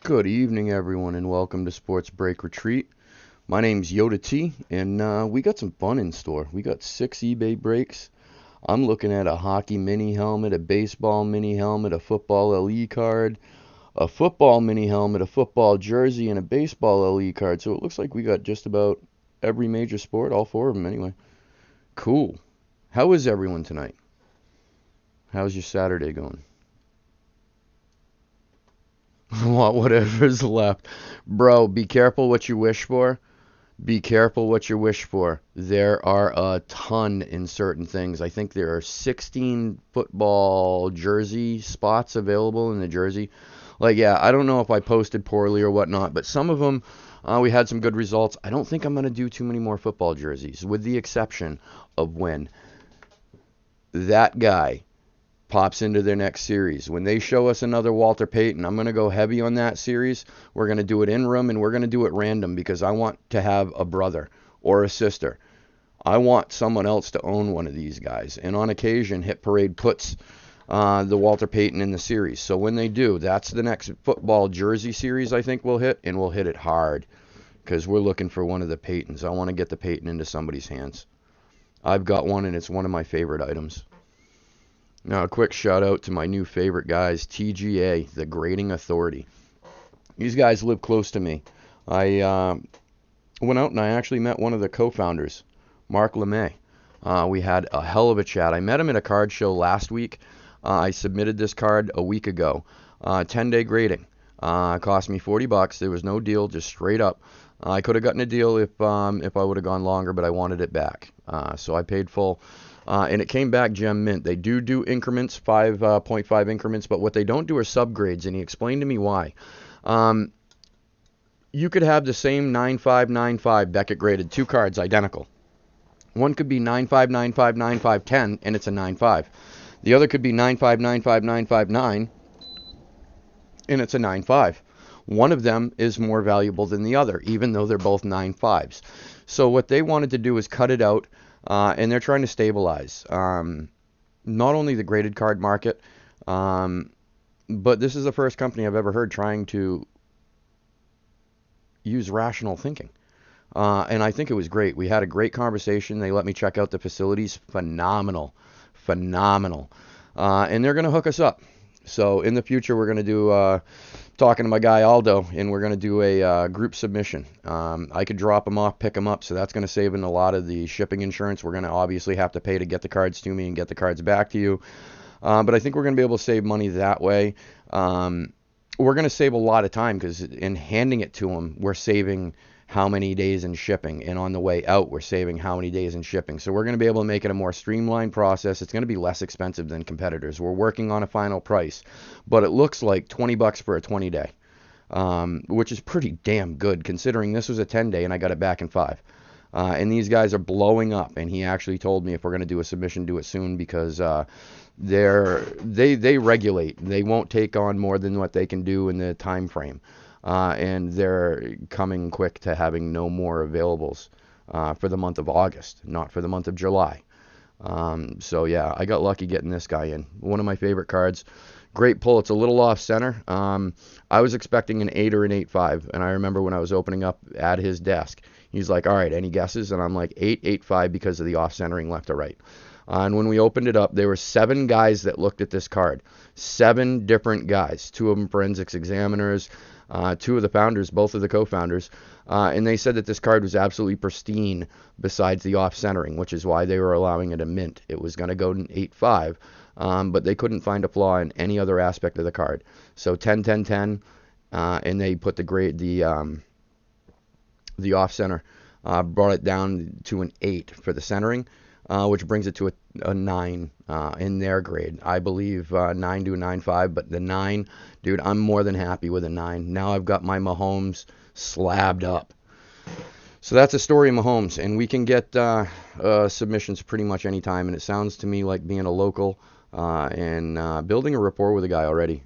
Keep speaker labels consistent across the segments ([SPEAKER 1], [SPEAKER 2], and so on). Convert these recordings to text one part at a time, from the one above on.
[SPEAKER 1] Good evening, everyone, and welcome to Sports Break Retreat. My name's Yoda T, and we got some fun in store. We got 6 eBay breaks. I'm looking at a hockey mini helmet, a baseball mini helmet, a football LE card, a football mini helmet, a football jersey, and a baseball LE card. So it looks like we got just about every major sport, all 4 of them anyway. Cool. How is everyone tonight? How's your Saturday going? Whatever's left. Bro, be careful what you wish for. Be careful what you wish for. There are a ton in certain things. I think there are 16 football jersey spots available in the jersey. Yeah, I don't know if I posted poorly or whatnot, but some of them, we had some good results. I don't think I'm going to do too many more football jerseys, with the exception of when that guy pops into their next series. When they show us another Walter Payton, I'm going to go heavy on that series. We're going to do it in room, and we're going to do it random because I want to have a brother or a sister. I want someone else to own one of these guys. And on occasion, Hit Parade puts the Walter Payton in the series. So when they do, that's the next football jersey series I think we'll hit, and we'll hit it hard because we're looking for one of the Paytons. I want to get the Payton into somebody's hands. I've got one, and it's one of my favorite items. Now, a quick shout out to my new favorite guys, TGA, the Grading Authority. These guys live close to me. I went out and I actually met one of the co-founders, Mark LeMay. We had a hell of a chat. I met him at a card show last week. I submitted this card a week ago. 10-day grading. Cost me $40. There was no deal, just straight up. I could have gotten a deal if I would have gone longer, but I wanted it back. So I paid full. And it came back gem mint. They do increments, 5.5 increments, but what they don't do are subgrades, and he explained to me why. You could have the same 9.5, 9.5 Beckett graded, 2 cards identical. One could be 9.5, 9.5, 9.5, 10, and it's a 9.5. The other could be 9.5, 9.5, 9.5, 9, and it's a 9.5. One of them is more valuable than the other, even though they're both 9.5s. So what they wanted to do is cut it out. And they're trying to stabilize not only the graded card market, but this is the first company I've ever heard trying to use rational thinking. And I think it was great. We had a great conversation. They let me check out the facilities. Phenomenal. And they're going to hook us up. So in the future, we're going to do, talking to my guy Aldo, and we're going to do a group submission. I could drop them off, pick them up, so that's going to save in a lot of the shipping insurance. We're going to obviously have to pay to get the cards to me and get the cards back to you. But I think we're going to be able to save money that way. We're going to save a lot of time because in handing it to them, we're saving how many days in shipping, and on the way out we're saving how many days in shipping. So we're going to be able to make it a more streamlined process. It's going to be less expensive than competitors. We're working on a final price, but it looks like $20 for a 20-day, which is pretty damn good considering this was a 10-day and I got it back in 5. And these guys are blowing up, and he actually told me if we're going to do a submission, do it soon because they regulate. They won't take on more than what they can do in the time frame. And they're coming quick to having no more availables for the month of August, not for the month of July. So yeah, I got lucky getting this guy in. One of my favorite cards. Great pull. It's a little off center. I was expecting an 8 or an 8.5, and I remember when I was opening up at his desk, he's like, all right, any guesses? And I'm like, 8, 8.5 because of the off centering left or right. And when we opened it up, there were 7 guys that looked at this card. 7 different guys. 2 of them forensics examiners. 2 of the founders, both of the co-founders, and they said that this card was absolutely pristine besides the off-centering, which is why they were allowing it a mint. It was going to go to 8.5, but they couldn't find a flaw in any other aspect of the card. So 10, 10, 10, and they put the off-center, brought it down to an 8 for the centering, which brings it to a 9 in their grade. I believe 9 to a 9.5, but the 9, dude, I'm more than happy with a 9. Now I've got my Mahomes slabbed up. So that's a story of Mahomes, and we can get submissions pretty much anytime, and it sounds to me like being a local and building a rapport with a guy already.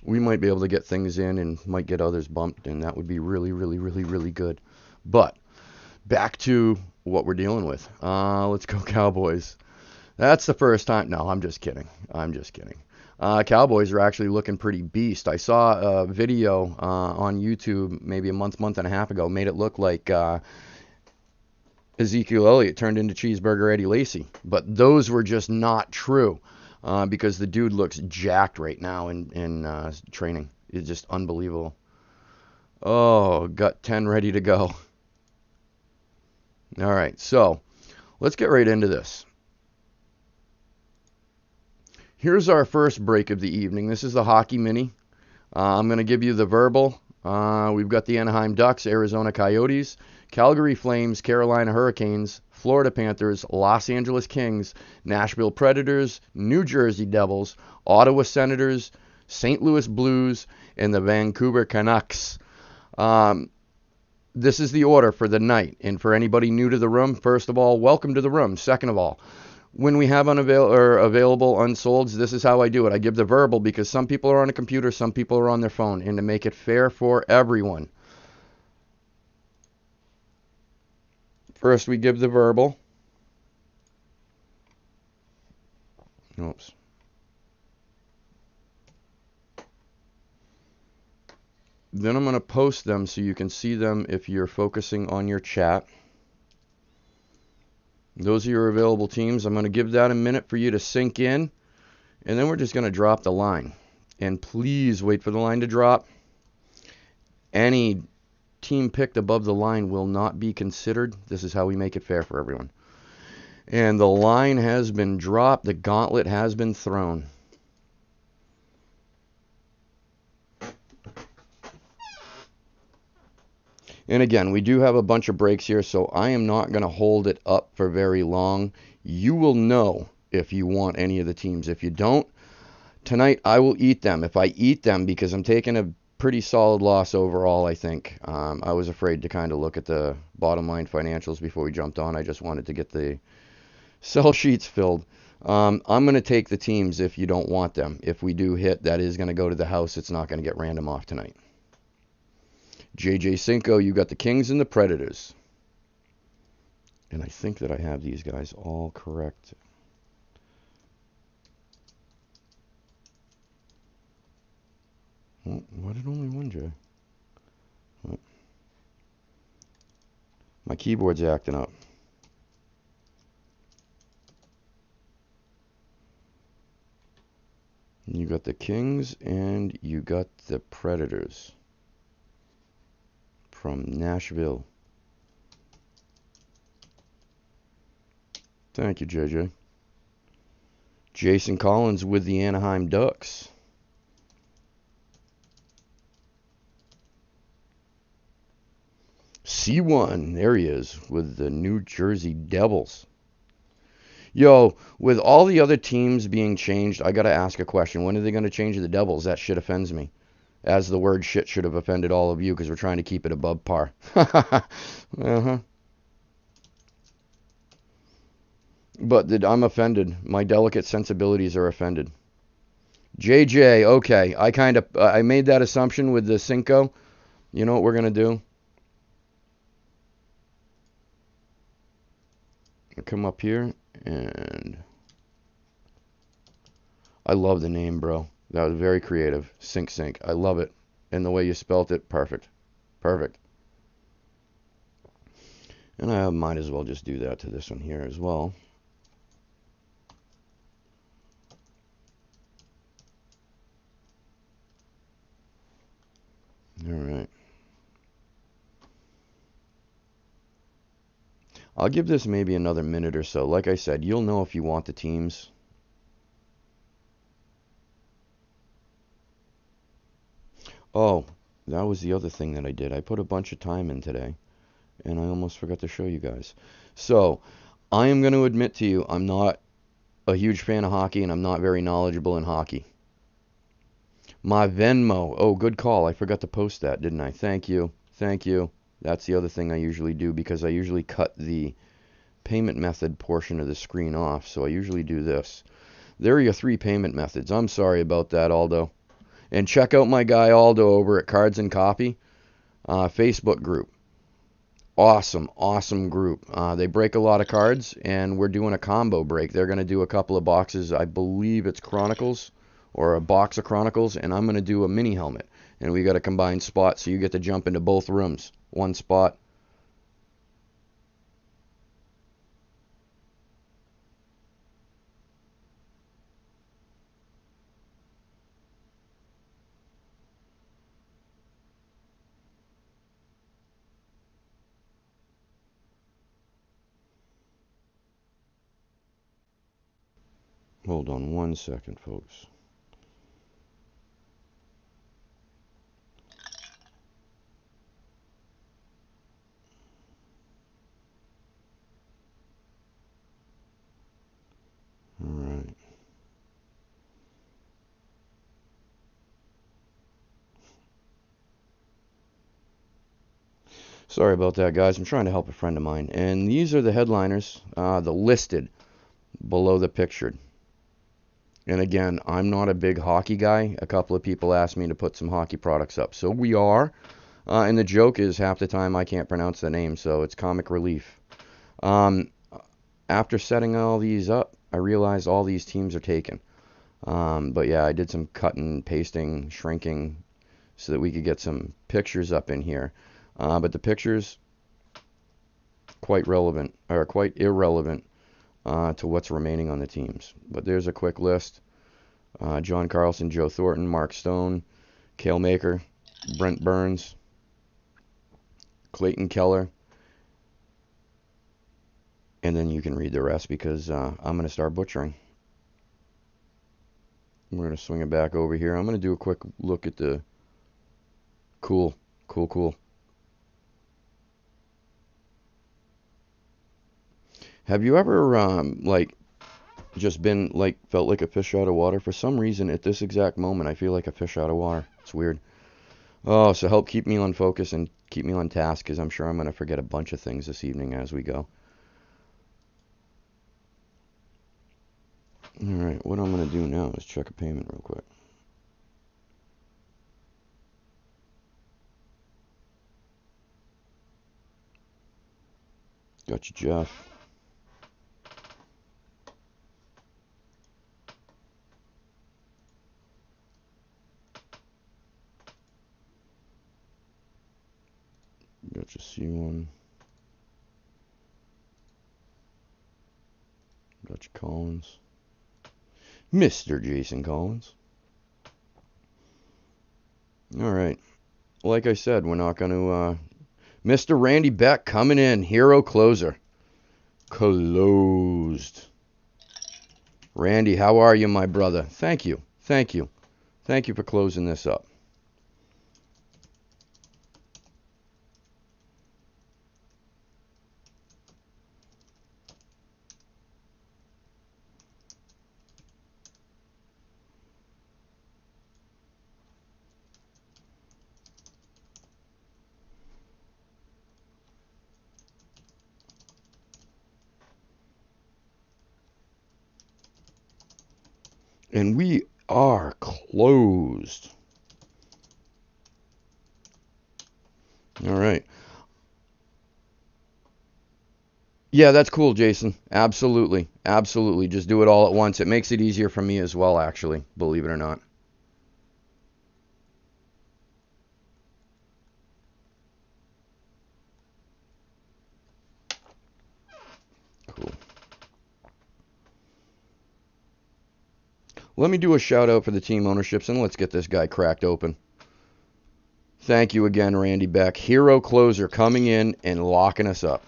[SPEAKER 1] We might be able to get things in and might get others bumped, and that would be really, really, really, really good. But back to what we're dealing with. Let's go Cowboys. That's the first time. No, I'm just kidding. Cowboys are actually looking pretty beast. I saw a video on YouTube maybe a month and a half ago, made it look like Ezekiel Elliott turned into Cheeseburger Eddie Lacy. But those were just not true because the dude looks jacked right now in training. It's just unbelievable. Oh, got 10 ready to go. All right, so let's get right into this. Here's our first break of the evening. This is the hockey mini. I'm going to give you the verbal. We've got the Anaheim Ducks, Arizona Coyotes, Calgary Flames, Carolina Hurricanes, Florida Panthers, Los Angeles Kings, Nashville Predators, New Jersey Devils, Ottawa Senators, St. Louis Blues, and the Vancouver Canucks. This is the order for the night. And for anybody new to the room, first of all, welcome to the room. Second of all, when we have available unsolds, this is how I do it. I give the verbal because some people are on a computer, some people are on their phone, and to make it fair for everyone. First, we give the verbal. Oops. Then I'm going to post them so you can see them if you're focusing on your chat. Those are your available teams. I'm going to give that a minute for you to sink in, and then we're just going to drop the line. And please wait for the line to drop. Any team picked above the line will not be considered. This is how we make it fair for everyone. And the line has been dropped. The gauntlet has been thrown. And again, we do have a bunch of breaks here, so I am not going to hold it up for very long. You will know if you want any of the teams. If you don't, tonight I will eat them. If I eat them, because I'm taking a pretty solid loss overall, I think. I was afraid to kind of look at the bottom line financials before we jumped on. I just wanted to get the sell sheets filled. I'm going to take the teams if you don't want them. If we do hit, that is going to go to the house. It's not going to get random off tonight. JJ Cinco, you got the Kings and the Predators. And I think that I have these guys all correct. Oh, why did only one J? Oh. My keyboard's acting up. You got the Kings and you got the Predators. From Nashville. Thank you, JJ. Jason Collins with the Anaheim Ducks. C1, there he is, with the New Jersey Devils. Yo, with all the other teams being changed, I gotta ask a question. When are they gonna change the Devils? That shit offends me. As the word shit should have offended all of you because we're trying to keep it above par. But I'm offended. My delicate sensibilities are offended. JJ, okay. I made that assumption with the Cinco. You know what we're going to do? Come up here and I love the name, bro. That was very creative. Sync. I love it. And the way you spelt it, perfect. Perfect. And I might as well just do that to this one here as well. All right. I'll give this maybe another minute or so. Like I said, you'll know if you want the teams. Oh, that was the other thing that I did. I put a bunch of time in today, and I almost forgot to show you guys. So, I am going to admit to you, I'm not a huge fan of hockey, and I'm not very knowledgeable in hockey. My Venmo. Oh, good call. I forgot to post that, didn't I? Thank you. Thank you. That's the other thing I usually do, because I usually cut the payment method portion of the screen off, so I usually do this. There are your 3 payment methods. I'm sorry about that, Aldo. And check out my guy Aldo over at Cards and Coffee Facebook group. Awesome group. They break a lot of cards, and we're doing a combo break. They're going to do a couple of boxes. I believe it's Chronicles or a box of Chronicles, and I'm going to do a mini helmet. And we got a combined spot, so you get to jump into both rooms. One spot. Hold on 1 second, folks. All right. Sorry about that, guys. I'm trying to help a friend of mine. And these are the headliners, the listed below the pictured. And again, I'm not a big hockey guy. A couple of people asked me to put some hockey products up. So we are. And the joke is half the time I can't pronounce the name, so it's comic relief. After setting all these up, I realized all these teams are taken. But yeah, I did some cutting, pasting, shrinking so that we could get some pictures up in here. But the pictures quite relevant, or quite irrelevant to what's remaining on the teams. But there's a quick list. John Carlson, Joe Thornton, Mark Stone, Cale Maker, Brent Burns, Clayton Keller. And then you can read the rest because I'm going to start butchering. We're going to swing it back over here. I'm going to do a quick look at the cool. Have you ever like just been like felt like a fish out of water? For some reason at this exact moment I feel like a fish out of water. It's weird. Oh, so help keep me on focus and keep me on task, because I'm sure I'm going to forget a bunch of things this evening as we go. Alright, what I'm going to do now is check a payment real quick. Got you, Jeff. Got you, C1. Got you, Collins. Mr. Jason Collins. Alright. Like I said, we're not going to... Mr. Randy Beck coming in. Hero closer. Closed. Randy, how are you, my brother? Thank you. Thank you. Thank you for closing this up. And we are closed. All right. Yeah, that's cool, Jason. Absolutely. Absolutely. Just do it all at once. It makes it easier for me as well, actually, believe it or not. Cool. Let me do a shout out for the team ownerships, and let's get this guy cracked open. Thank you again, Randy Beck. Hero closer coming in and locking us up.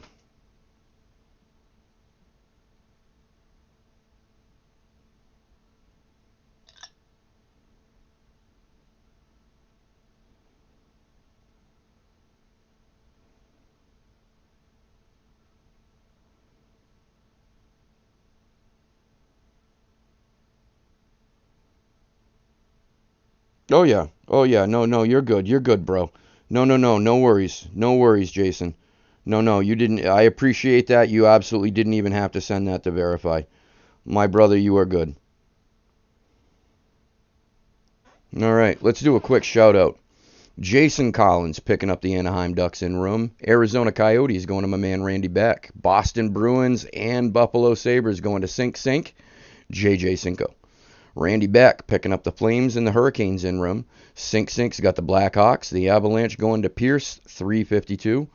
[SPEAKER 1] Oh yeah. Oh yeah. No, you're good. You're good, bro. No worries. No worries, Jason. No, you didn't. I appreciate that. You absolutely didn't even have to send that to verify. My brother, you are good. All right, let's do a quick shout out. Jason Collins picking up the Anaheim Ducks in room. Arizona Coyotes going to my man Randy Beck. Boston Bruins and Buffalo Sabres going to Sink. JJ Cinco. Randy Beck picking up the Flames and the Hurricanes in room. Sink's got the Blackhawks. The Avalanche going to Pierce, 352.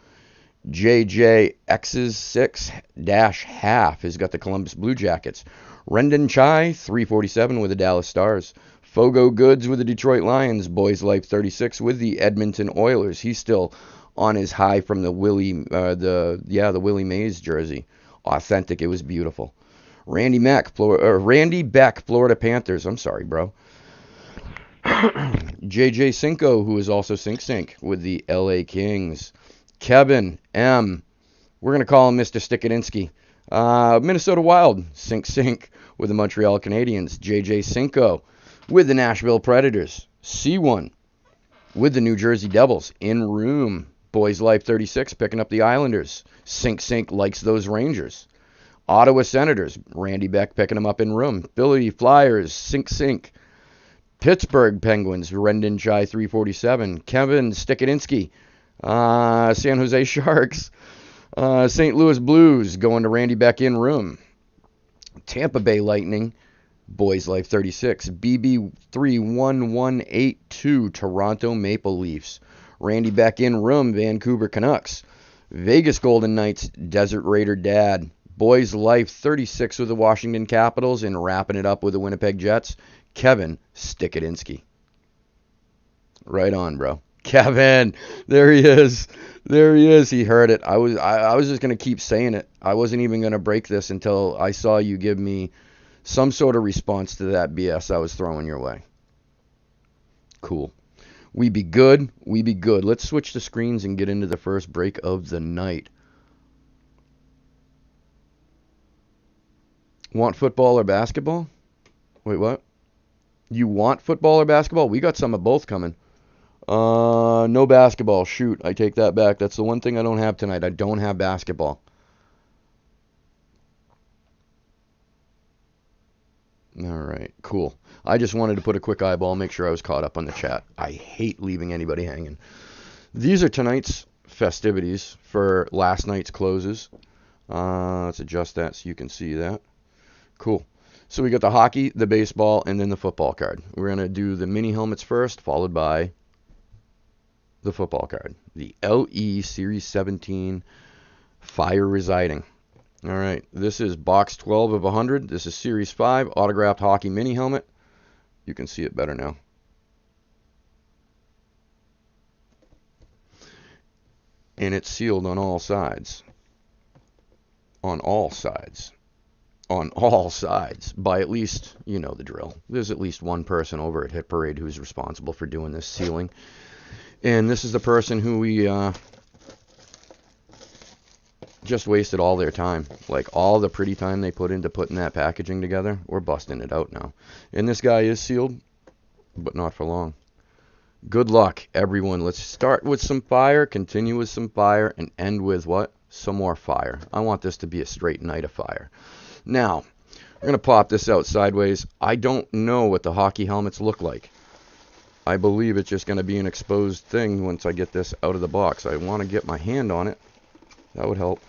[SPEAKER 1] JJX's 6-half has got the Columbus Blue Jackets. Rendon Chai, 347 with the Dallas Stars. Fogo Goods with the Detroit Lions. Boys Life 36 with the Edmonton Oilers. He's still on his high from the Willie Mays jersey. Authentic. It was beautiful. Randy Beck, Florida Panthers. I'm sorry, bro. JJ Cinco, who is also Sink with the LA Kings. Kevin M. We're going to call him Mr. Stikadinsky. Minnesota Wild. Sink with the Montreal Canadiens. JJ Cinco with the Nashville Predators. C1 with the New Jersey Devils. In room. Boys Life 36 picking up the Islanders. Sink likes those Rangers. Ottawa Senators, Randy Beck picking them up in room. Philly Flyers, Sink. Pittsburgh Penguins, Rendon Chai 347. Kevin Stikadinsky, San Jose Sharks. St. Louis Blues going to Randy Beck in room. Tampa Bay Lightning, Boys Life 36. BB31182, Toronto Maple Leafs. Randy Beck in room, Vancouver Canucks. Vegas Golden Knights, Desert Raider Dad. Boys Life 36 with the Washington Capitals, and wrapping it up with the Winnipeg Jets, Kevin Stikadinsky. Right on, bro. Kevin, there he is. He heard it. I was just going to keep saying it. I wasn't even going to break this until I saw you give me some sort of response to that BS I was throwing your way. Cool. We be good. Let's switch the screens and get into the first break of the night. Want football or basketball? Wait, what? You want football or basketball? We got some of both coming. No basketball. Shoot, I take that back. That's the one thing I don't have tonight. I don't have basketball. All right, cool. I just wanted to put a quick eyeball, make sure I was caught up on the chat. I hate leaving anybody hanging. These are tonight's festivities for last night's closes. Let's adjust that so you can see that. Cool. So we got the hockey, the baseball, and then the football card. We're going to do the mini helmets first, followed by the football card. The LE Series 17 Fire Residing. All right. This is box 12 of 100. This is Series 5 autographed hockey mini helmet. You can see it better now. And it's sealed on all sides. On all sides by at least, you know the drill. There's at least one person over at Hit Parade who's responsible for doing this sealing. And this is the person who we just wasted all their time. Like all the pretty time they put into putting that packaging together. We're busting it out now. And this guy is sealed, but not for long. Good luck, everyone. Let's start with some fire, continue with some fire, and end with what? Some more fire. I want this to be a straight night of fire. Now, we're going to pop this out sideways. I don't know what the hockey helmets look like. I believe it's just going to be an exposed thing once I get this out of the box. I want to get my hand on it. That would help.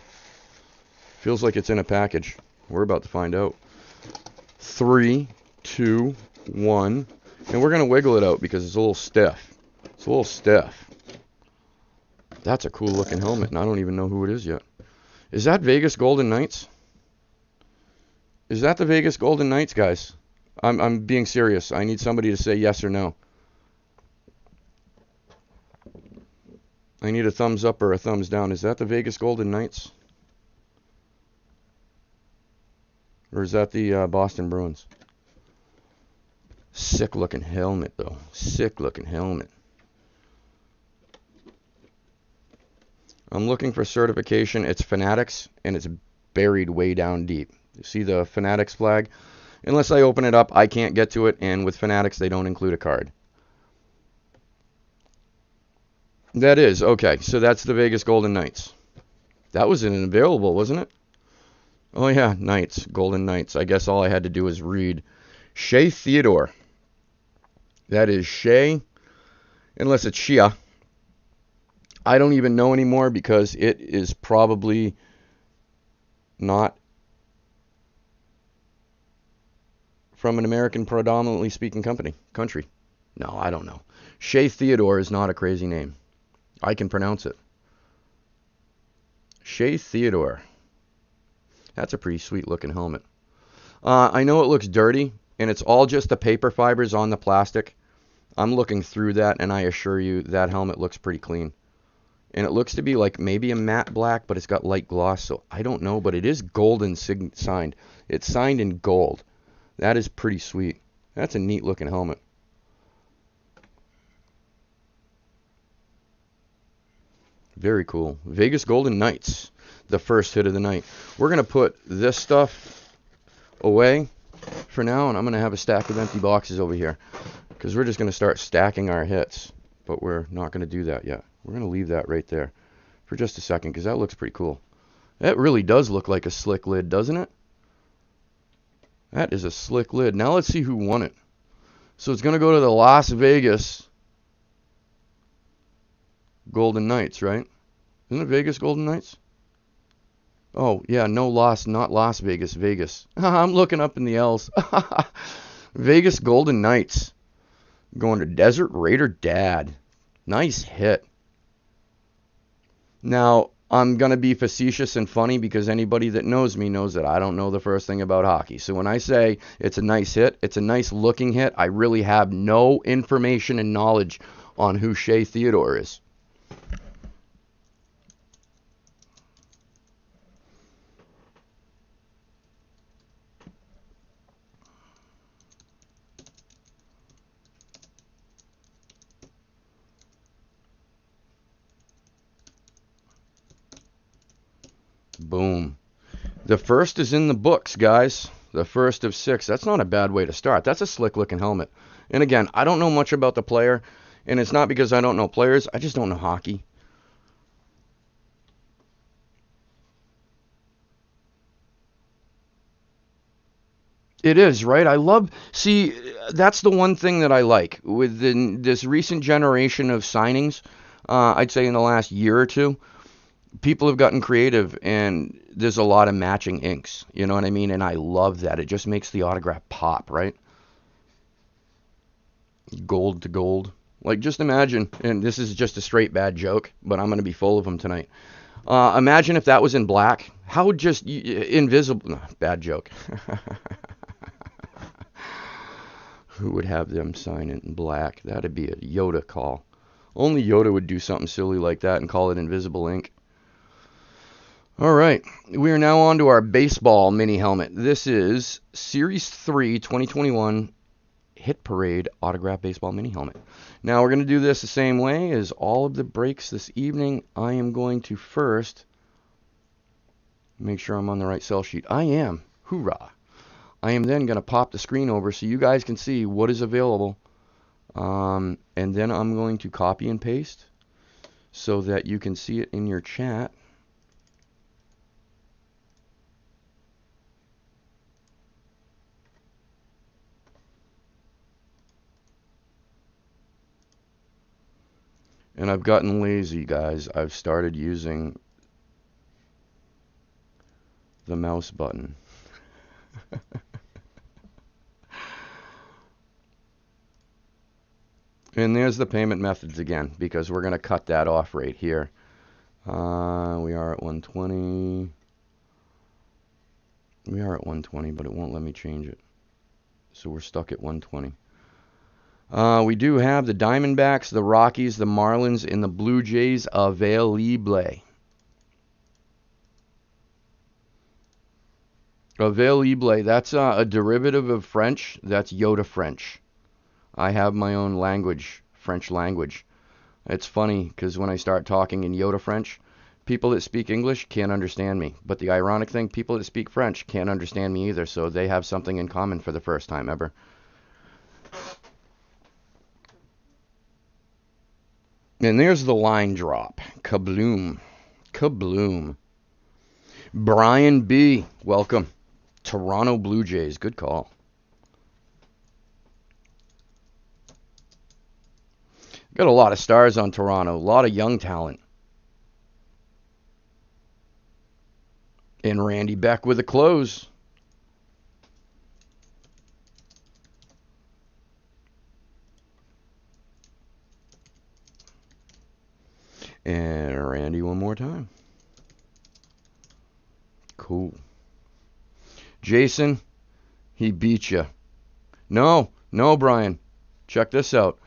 [SPEAKER 1] Feels like it's in a package. We're about to find out. 3, 2, 1. And we're going to wiggle it out because it's a little stiff. That's a cool looking helmet, and I don't even know who it is yet. Is that Vegas Golden Knights? Is that the Vegas Golden Knights, guys? I'm being serious. I need somebody to say yes or no. I need a thumbs up or a thumbs down. Is that the Vegas Golden Knights? Or is that the Boston Bruins? Sick looking helmet, though. Sick looking helmet. I'm looking for certification. It's Fanatics, and it's buried way down deep. You see the Fanatics flag? Unless I open it up, I can't get to it, and with Fanatics, they don't include a card. That is, okay, so that's the Vegas Golden Knights. That was an available, wasn't it? Oh yeah, Knights, Golden Knights. I guess all I had to do was read Shea Theodore. That is Shea, unless it's Shia. I don't even know anymore because it is probably not from an American predominantly speaking country. No, I don't know. Shea Theodore is not a crazy name. I can pronounce it. Shea Theodore. That's a pretty sweet looking helmet. I know it looks dirty, and it's all just the paper fibers on the plastic. I'm looking through that, and I assure you that helmet looks pretty clean. And it looks to be like maybe a matte black, but it's got light gloss, so I don't know, but it is golden signed. It's signed in gold. That is pretty sweet. That's a neat looking helmet. Very cool. Vegas Golden Knights, the first hit of the night. We're going to put this stuff away for now, and I'm going to have a stack of empty boxes over here because we're just going to start stacking our hits, but we're not going to do that yet. We're going to leave that right there for just a second because that looks pretty cool. That really does look like a slick lid, doesn't it? That is a slick lid. Now let's see who won it. So it's going to go to the Las Vegas Golden Knights, right? Isn't it Vegas Golden Knights? Oh, yeah, no Las, not Las Vegas, Vegas. I'm looking up in the L's. Vegas Golden Knights. Going to Desert Raider Dad. Nice hit. Now, I'm going to be facetious and funny because anybody that knows me knows that I don't know the first thing about hockey. So when I say it's a nice hit, it's a nice looking hit, I really have no information and knowledge on who Shea Theodore is. Boom. The first is in the books, guys. The first of 6. That's not a bad way to start. That's a slick looking helmet. And again, I don't know much about the player, and it's not because I don't know players. I just don't know hockey. It is, right? See, that's the one thing that I like with this recent generation of signings. I'd say in the last year or two, people have gotten creative, and there's a lot of matching inks. You know what I mean? And I love that. It just makes the autograph pop, right? Gold to gold. Like, just imagine, and this is just a straight bad joke, but I'm going to be full of them tonight. Imagine if that was in black. How just invisible. No, bad joke. Who would have them sign it in black? That'd be a Yoda call. Only Yoda would do something silly like that and call it invisible ink. All right, we are now on to our baseball mini helmet. This is Series 3 2021 Hit Parade Autograph Baseball Mini Helmet. Now we're going to do this the same way as all of the breaks this evening. I am going to first make sure I'm on the right sell sheet. I am. Hoorah. I am then going to pop the screen over so you guys can see what is available. And then I'm going to copy and paste so that you can see it in your chat. And I've gotten lazy, guys. I've started using the mouse button. And there's the payment methods again, because we're going to cut that off right here. We are at 120. We are at 120, but it won't let me change it. So we're stuck at 120. We do have the Diamondbacks, the Rockies, the Marlins, and the Blue Jays available. Available. That's a derivative of French. That's Yoda French. I have my own language, French language. It's funny because when I start talking in Yoda French, people that speak English can't understand me. But the ironic thing, people that speak French can't understand me either. So they have something in common for the first time ever. And there's the line drop. Kabloom. Kabloom. Brian B. Welcome. Toronto Blue Jays. Good call. Got a lot of stars on Toronto. A lot of young talent. And Randy Beck with a close. And Randy one more time. Cool. Jason, he beat you. No, Brian. Check this out.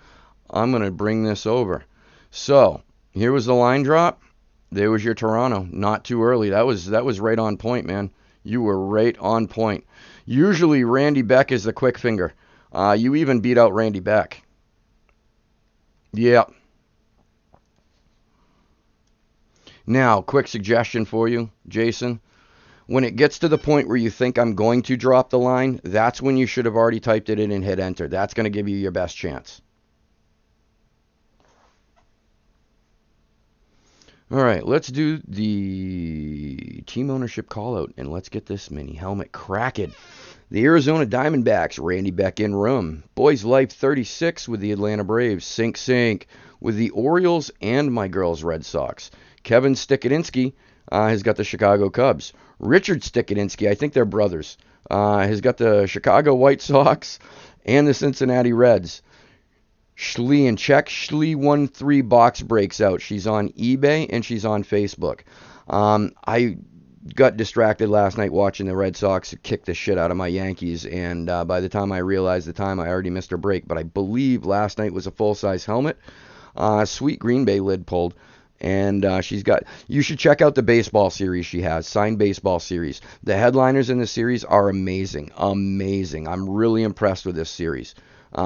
[SPEAKER 1] I'm going to bring this over. So, here was the line drop. There was your Toronto. Not too early. That was right on point, man. You were right on point. Usually, Randy Beck is the quick finger. You even beat out Randy Beck. Yeah. Now, quick suggestion for you, Jason. When it gets to the point where you think I'm going to drop the line, that's when you should have already typed it in and hit enter. That's going to give you your best chance. All right, let's do the team ownership call out, and let's get this mini helmet cracking. The Arizona Diamondbacks, Randy Beck in room. Boys Life 36 with the Atlanta Braves. Sink with the Orioles and my girls Red Sox. Kevin Stikadinsky has got the Chicago Cubs. Richard Stikadinsky, I think they're brothers, has got the Chicago White Sox and the Cincinnati Reds. Schlee and check. Schlee13 box breaks out. She's on eBay and she's on Facebook. I got distracted last night watching the Red Sox kick the shit out of my Yankees, and by the time I realized the time, I already missed her break. But I believe last night was a full-size helmet. Sweet Green Bay lid pulled. And she's got, you should check out the baseball series she has, signed baseball series. The headliners in the series are amazing. Amazing. I'm really impressed with this series.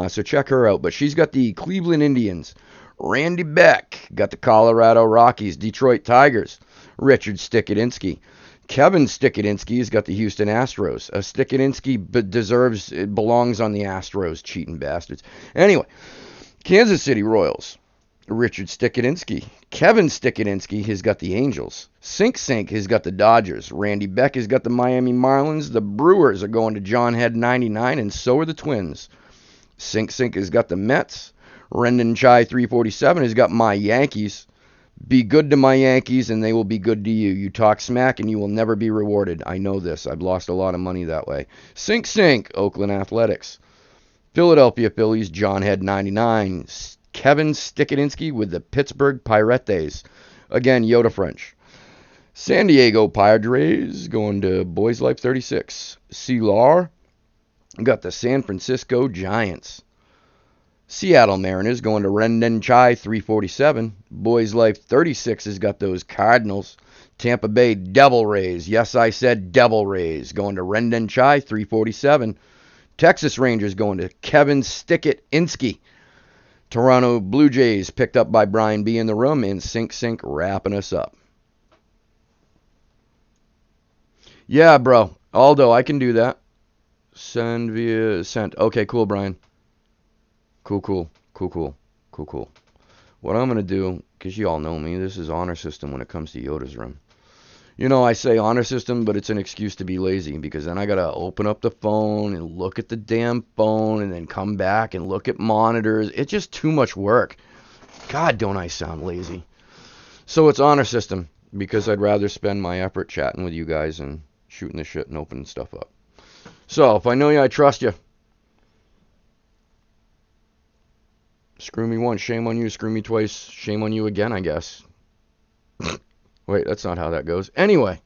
[SPEAKER 1] So check her out. But she's got the Cleveland Indians. Randy Beck got the Colorado Rockies. Detroit Tigers. Richard Stikadinsky. Kevin Stikadinsky has got the Houston Astros. Stikadinsky belongs on the Astros, cheating bastards. Anyway, Kansas City Royals. Richard Stikadinsky. Kevin Stikadinsky has got the Angels. Sink has got the Dodgers. Randy Beck has got the Miami Marlins. The Brewers are going to John Head 99, and so are the Twins. Sink has got the Mets. Rendon Chai 347 has got my Yankees. Be good to my Yankees, and they will be good to you. You talk smack, and you will never be rewarded. I know this. I've lost a lot of money that way. Sink, Oakland Athletics. Philadelphia Phillies, John Head 99. Kevin Stikadinsky with the Pittsburgh Pirates. Again, Yoda French. San Diego Padres going to Boys Life 36. CLR got the San Francisco Giants. Seattle Mariners going to Rendon Chai 347. Boys Life 36 has got those Cardinals. Tampa Bay Devil Rays. Yes, I said Devil Rays. Going to Rendon Chai 347. Texas Rangers going to Kevin Stikadinsky. Toronto Blue Jays picked up by Brian B. in the room, and Sink wrapping us up. Yeah, bro. Aldo, I can do that. Send via sent. Okay, cool, Brian. Cool. What I'm going to do, because you all know me, this is honor system when it comes to Yoda's room. You know, I say honor system, but it's an excuse to be lazy, because then I got to open up the phone and look at the damn phone and then come back and look at monitors. It's just too much work. God, don't I sound lazy. So it's honor system, because I'd rather spend my effort chatting with you guys and shooting the shit and opening stuff up. So, if I know you, I trust you. Screw me once, shame on you. Screw me twice, shame on you again, I guess. Wait, that's not how that goes. Anyway,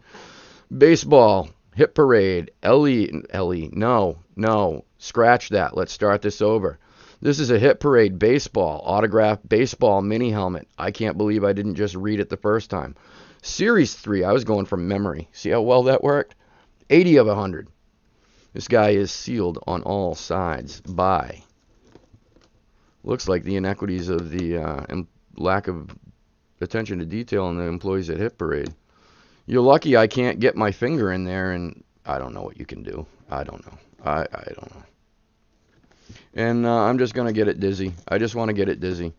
[SPEAKER 1] baseball, hit parade, Ellie, no, scratch that. Let's start this over. This is a hit parade baseball, autographed baseball mini helmet. I can't believe I didn't just read it the first time. Series 3, I was going from memory. See how well that worked? 80 of 100. This guy is sealed on all sides by, looks like the inequities of the lack of attention to detail in the employees at Hit Parade. You're lucky I can't get my finger in there, and I don't know what you can do. I don't know. I don't know. And I'm just going to get it dizzy. I just want to get it dizzy.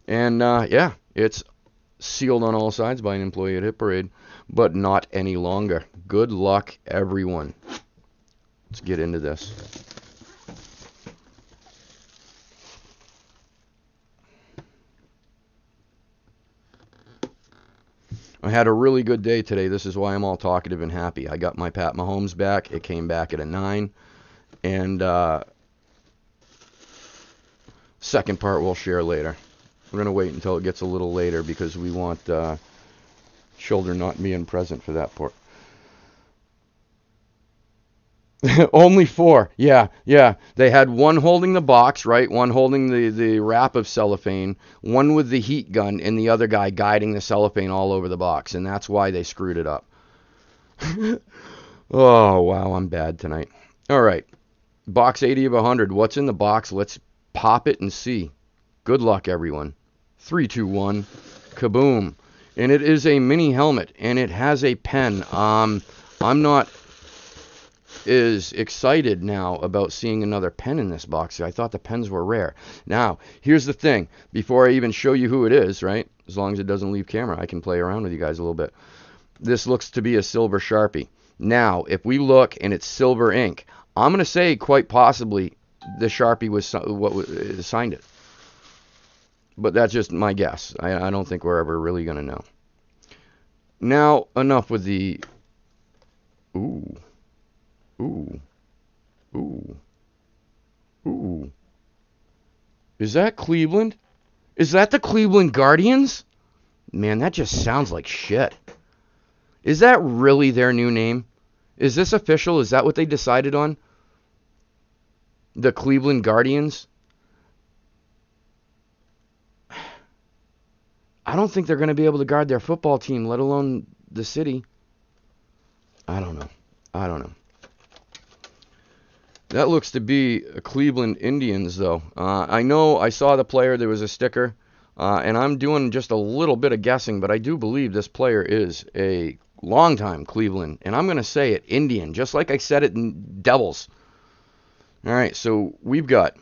[SPEAKER 1] And yeah, it's sealed on all sides by an employee at Hit Parade, but not any longer. Good luck, everyone. Let's get into this. I had a really good day today. This is why I'm all talkative and happy. I got my Pat Mahomes back. It came back at a 9. And second part we'll share later. We're going to wait until it gets a little later because we want children not being present for that part. Only 4. Yeah, yeah. They had one holding the box, right? One holding the wrap of cellophane, one with the heat gun, and the other guy guiding the cellophane all over the box. And that's why they screwed it up. Oh, wow, I'm bad tonight. All right. Box 80 of 100. What's in the box? Let's pop it and see. Good luck, everyone. 3, 2, 1. Kaboom. And it is a mini helmet, and it has a pen. I'm not as excited now about seeing another pen in this box. I thought the pens were rare. Now, here's the thing. Before I even show you who it is, right? As long as it doesn't leave camera, I can play around with you guys a little bit. This looks to be a silver Sharpie. Now, if we look and it's silver ink, I'm going to say quite possibly the Sharpie was what signed it. But that's just my guess. I don't think we're ever really going to know. Now, enough with the... Ooh. Ooh. Ooh. Ooh. Is that Cleveland? Is that the Cleveland Guardians? Man, that just sounds like shit. Is that really their new name? Is this official? Is that what they decided on? The Cleveland Guardians? I don't think they're going to be able to guard their football team, let alone the city. I don't know. I don't know. That looks to be a Cleveland Indians, though. I know I saw the player. There was a sticker. And I'm doing just a little bit of guessing, but I do believe this player is a longtime Cleveland. And I'm going to say it, Indian, just like I said it in Devils. All right, so we've got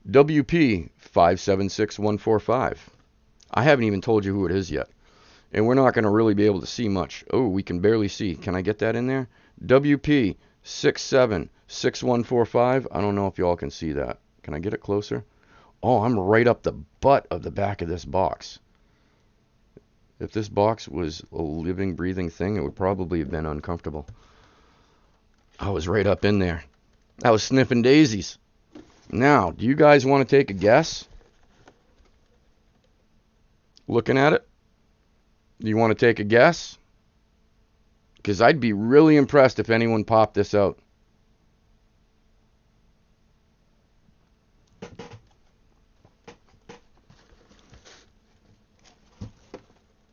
[SPEAKER 1] WP 576145. I haven't even told you who it is yet. And we're not going to really be able to see much. Oh, we can barely see. Can I get that in there? WP 676145. I don't know if y'all can see that. Can I get it closer? Oh, I'm right up the butt of the back of this box. If this box was a living, breathing thing, it would probably have been uncomfortable. I was right up in there. I was sniffing daisies. Now, do you guys want to take a guess? Looking at it? Do you want to take a guess? Because I'd be really impressed if anyone popped this out.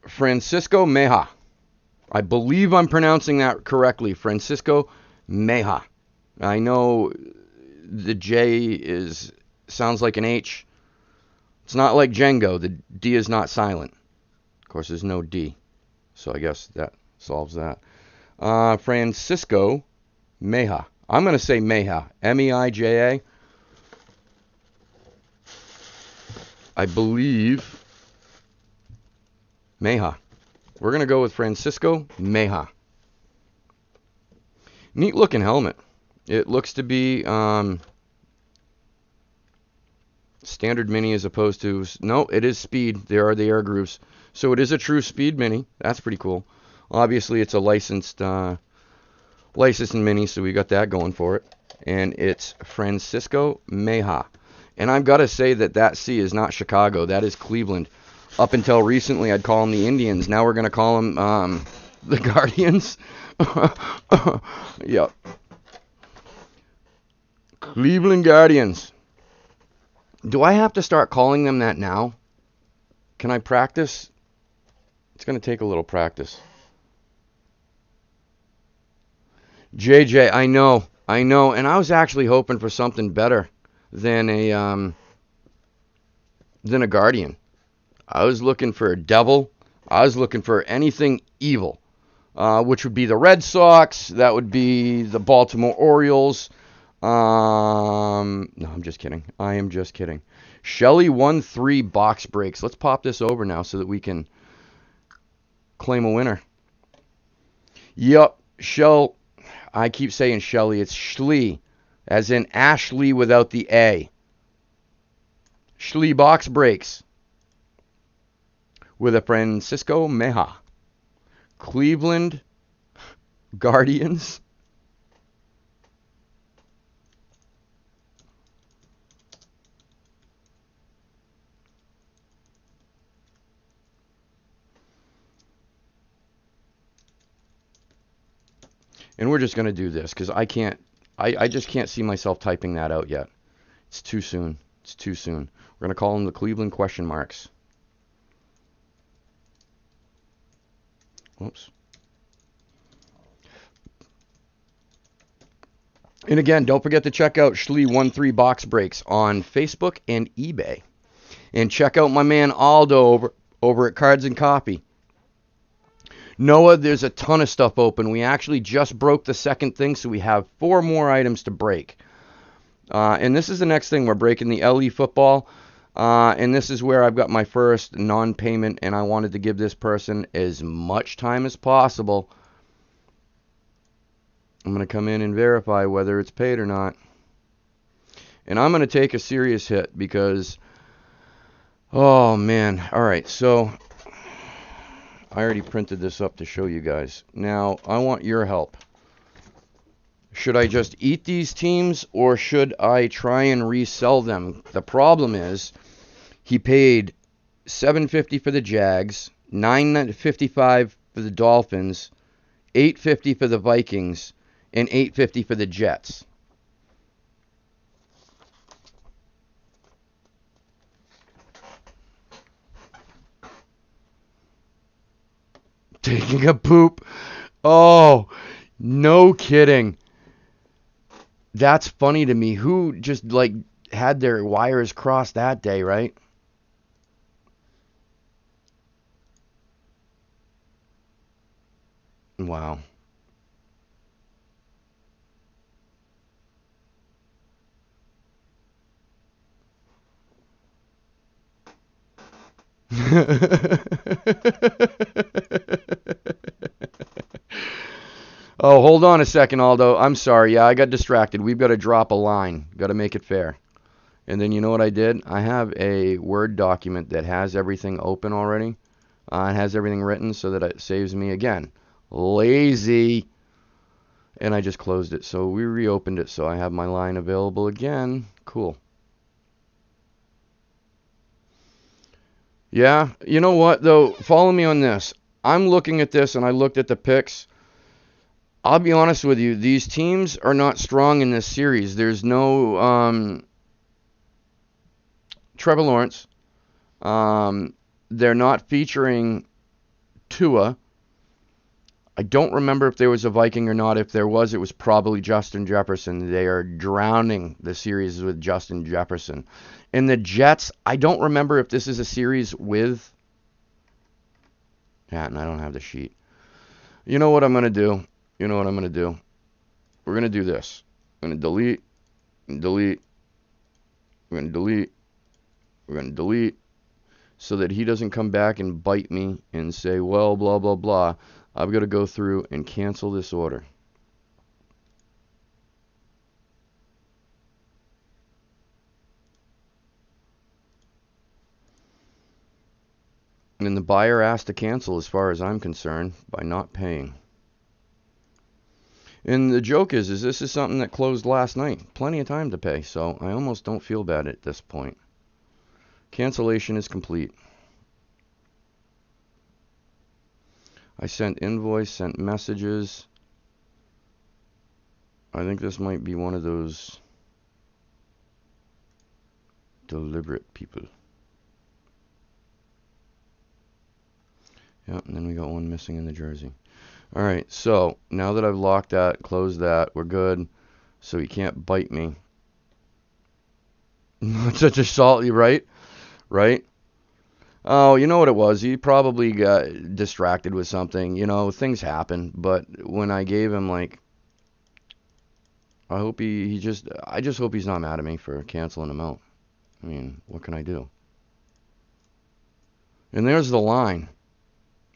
[SPEAKER 1] Francisco Meja. I believe I'm pronouncing that correctly. Francisco Meja. I know the J sounds like an H. It's not like Django. The D is not silent. Of course, there's no D. So I guess that solves that. Francisco Meja. I'm going to say Meja. M-E-I-J-A. I believe Meja. We're going to go with Francisco Meja. Neat looking helmet. It looks to be standard mini as opposed to... No, it is speed. There are the air grooves. So it is a true speed mini. That's pretty cool. Obviously, it's a licensed mini, so we got that going for it. And it's Francisco Meja. And I've got to say that C is not Chicago. That is Cleveland. Up until recently, I'd call them the Indians. Now we're going to call them the Guardians. Yep. Cleveland Guardians. Do I have to start calling them that now? Can I practice? It's going to take a little practice. JJ, I know. And I was actually hoping for something better than a Guardian. I was looking for a devil. I was looking for anything evil, which would be the Red Sox. That would be the Baltimore Orioles. No, I'm just kidding. I am just kidding. Shelly 1-3 box breaks. Let's pop this over now so that we can claim a winner. Yep, Shell. I keep saying Shelly. It's Schlee, as in Ashley without the A. Schlee box breaks with a Francisco Meja. Cleveland Guardians. And we're just going to do this because I just can't see myself typing that out yet. It's too soon. It's too soon. We're going to call them the Cleveland question marks. Whoops. And again, don't forget to check out Schlee13 Box Breaks on Facebook and eBay. And check out my man Aldo over at Cards and Copy. Noah, there's a ton of stuff open. We actually just broke the second thing, so we have 4 more items to break. And this is the next thing. We're breaking the LE football. And this is where I've got my first non-payment, and I wanted to give this person as much time as possible. I'm going to come in and verify whether it's paid or not. And I'm going to take a serious hit because, oh man. All right, so I already printed this up to show you guys. Now, I want your help. Should I just eat these teams or should I try and resell them? The problem is he paid $750 for the Jags, $955 for the Dolphins, $850 for the Vikings, and $850 for the Jets. Taking a poop. Oh, no kidding. That's funny to me. Who just like had their wires crossed that day, right? Wow. Oh, hold on a second, Aldo. I'm sorry. Yeah, I got distracted. We've got to drop a line. Got to make it fair. And then you know what I did? I have a Word document that has everything open already. It has everything written so that it saves me, again, lazy. And I just closed it. So we reopened it so I have my line available again. Cool. Yeah, you know what, though? Follow me on this. I'm looking at this, and I looked at the picks. I'll be honest with you. These teams are not strong in this series. There's no Trevor Lawrence. They're not featuring Tua. I don't remember if there was a Viking or not. If there was, it was probably Justin Jefferson. They are drowning the series with Justin Jefferson. And the Jets, I don't remember if this is a series with... Yeah, and I don't have the sheet. You know what I'm going to do? You know what I'm going to do? We're going to do this. I'm going to delete, and delete. We're going to delete. We're going to delete. So that he doesn't come back and bite me and say, well, blah, blah, blah. I've got to go through and cancel this order. And the buyer asked to cancel as far as I'm concerned by not paying. And the joke is this is something that closed last night. Plenty of time to pay, so I almost don't feel bad at this point. Cancellation is complete. I sent invoice, sent messages. I think this might be one of those deliberate people. Yeah, and then we got one missing in the jersey. All right, so now that I've locked that, closed that, we're good. So he can't bite me. Such a salty, right? Right? Oh, you know what it was? He probably got distracted with something. You know, things happen. But when I gave him, like, I just hope he's not mad at me for canceling him out. I mean, what can I do? And there's the line.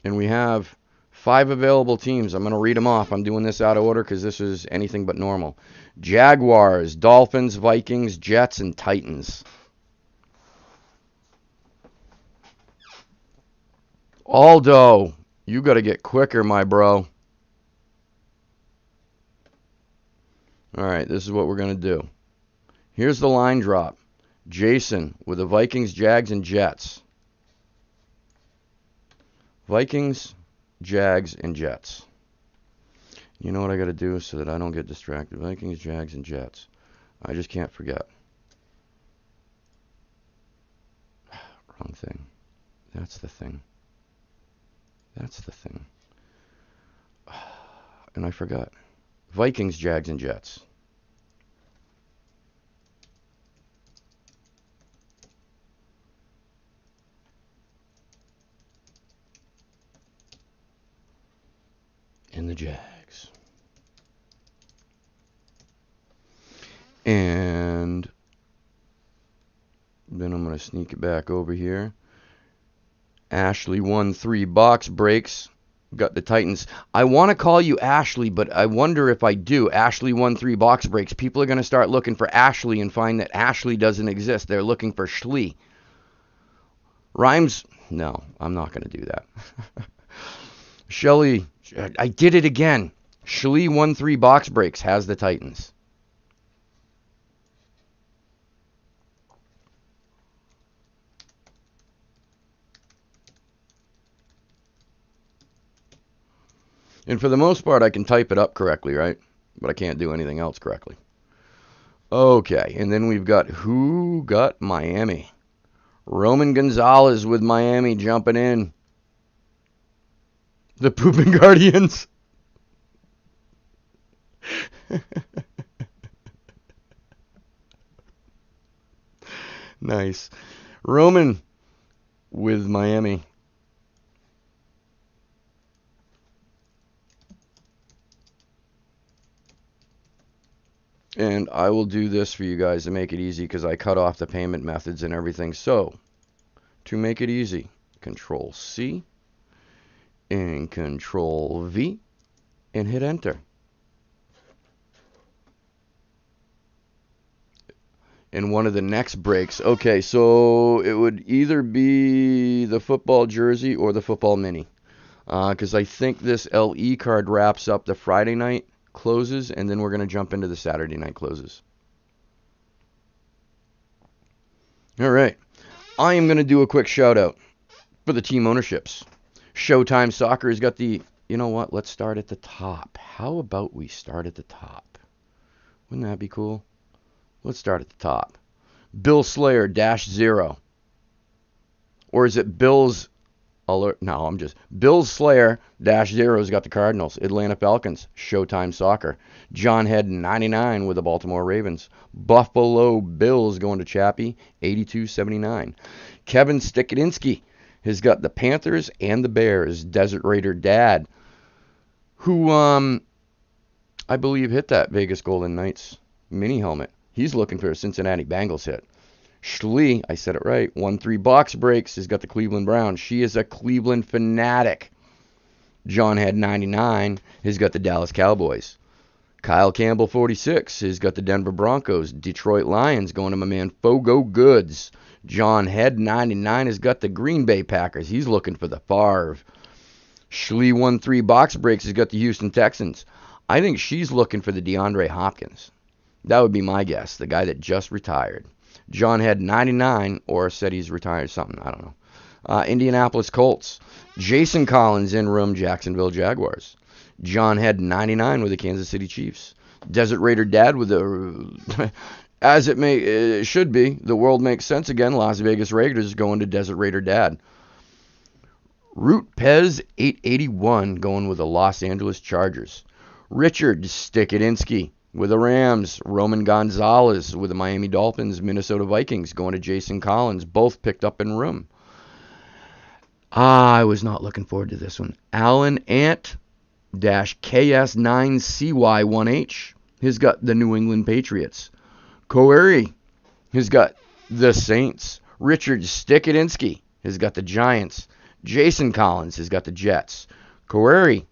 [SPEAKER 1] And we have 5 available teams. I'm going to read them off. I'm doing this out of order because this is anything but normal. Jaguars, Dolphins, Vikings, Jets, and Titans. Aldo, you got to get quicker, my bro. All right, this is what we're going to do. Here's the line drop. Jason with the Vikings, Jags, and Jets. Vikings, Jags, and Jets. You know what I got to do so that I don't get distracted? Vikings, Jags, and Jets. I just can't forget. Wrong thing. That's the thing. That's the thing. And I forgot. Vikings, Jags, and Jets. And the Jags. And then I'm going to sneak it back over here. Ashley won 3 box breaks. Got the Titans. I want to call you Ashley, but I wonder if I do. Ashley won 3 box breaks. People are going to start looking for Ashley and find that Ashley doesn't exist. They're looking for Schlee. Rhymes? No, I'm not going to do that. Shelly, I did it again. Schlee won 3 box breaks. Has the Titans. And for the most part, I can type it up correctly, right? But I can't do anything else correctly. Okay, and then we've got who got Miami? Roman Gonzalez with Miami jumping in. The Pooping Guardians. Nice. Roman with Miami. And I will do this for you guys to make it easy because I cut off the payment methods and everything. So, to make it easy, Control C and Control V and hit enter. And one of the next breaks. Okay, so it would either be the football jersey or the football mini. Because I think this LE card wraps up the Friday night closes, and then we're going to jump into the Saturday night closes. All right. I am going to do a quick shout out for the team ownerships. Showtime Soccer has got the, you know what, let's start at the top. How about we start at the top? Wouldn't that be cool? Let's start at the top. Bill Slayer -0. Or is it Bill's alert? No, I'm just. Bill Slayer -0's got the Cardinals. Atlanta Falcons. Showtime Soccer. John Head 99 with the Baltimore Ravens. Buffalo Bills going to Chappie 82-79. Kevin Stikadinsky has got the Panthers and the Bears. Desert Raider Dad, who I believe hit that Vegas Golden Knights mini helmet. He's looking for a Cincinnati Bengals hit. Schlee, I said it right, won 3 box breaks. Has got the Cleveland Browns. She is a Cleveland fanatic. John Head 99 has got the Dallas Cowboys. Kyle Campbell 46 has got the Denver Broncos. Detroit Lions going to my man Fogo Goods. John Head 99 has got the Green Bay Packers. He's looking for the Favre. Schlee won 3 box breaks. Has got the Houston Texans. I think she's looking for the DeAndre Hopkins. That would be my guess. The guy that just retired. John Head 99, or said he's retired something. I don't know. Indianapolis Colts. Jason Collins in room. Jacksonville Jaguars. John Head 99 with the Kansas City Chiefs. Desert Raider Dad with the, as it should be, the world makes sense again. Las Vegas Raiders going to Desert Raider Dad. Root Pez 881 going with the Los Angeles Chargers. Richard Stikadinsky with the Rams. Roman Gonzalez with the Miami Dolphins. Minnesota Vikings going to Jason Collins. Both picked up in room. I was not looking forward to this one. Alan Ant-KS9CY1H has got the New England Patriots. Coeri has got the Saints. Richard Stikadinsky has got the Giants. Jason Collins has got the Jets. Coeri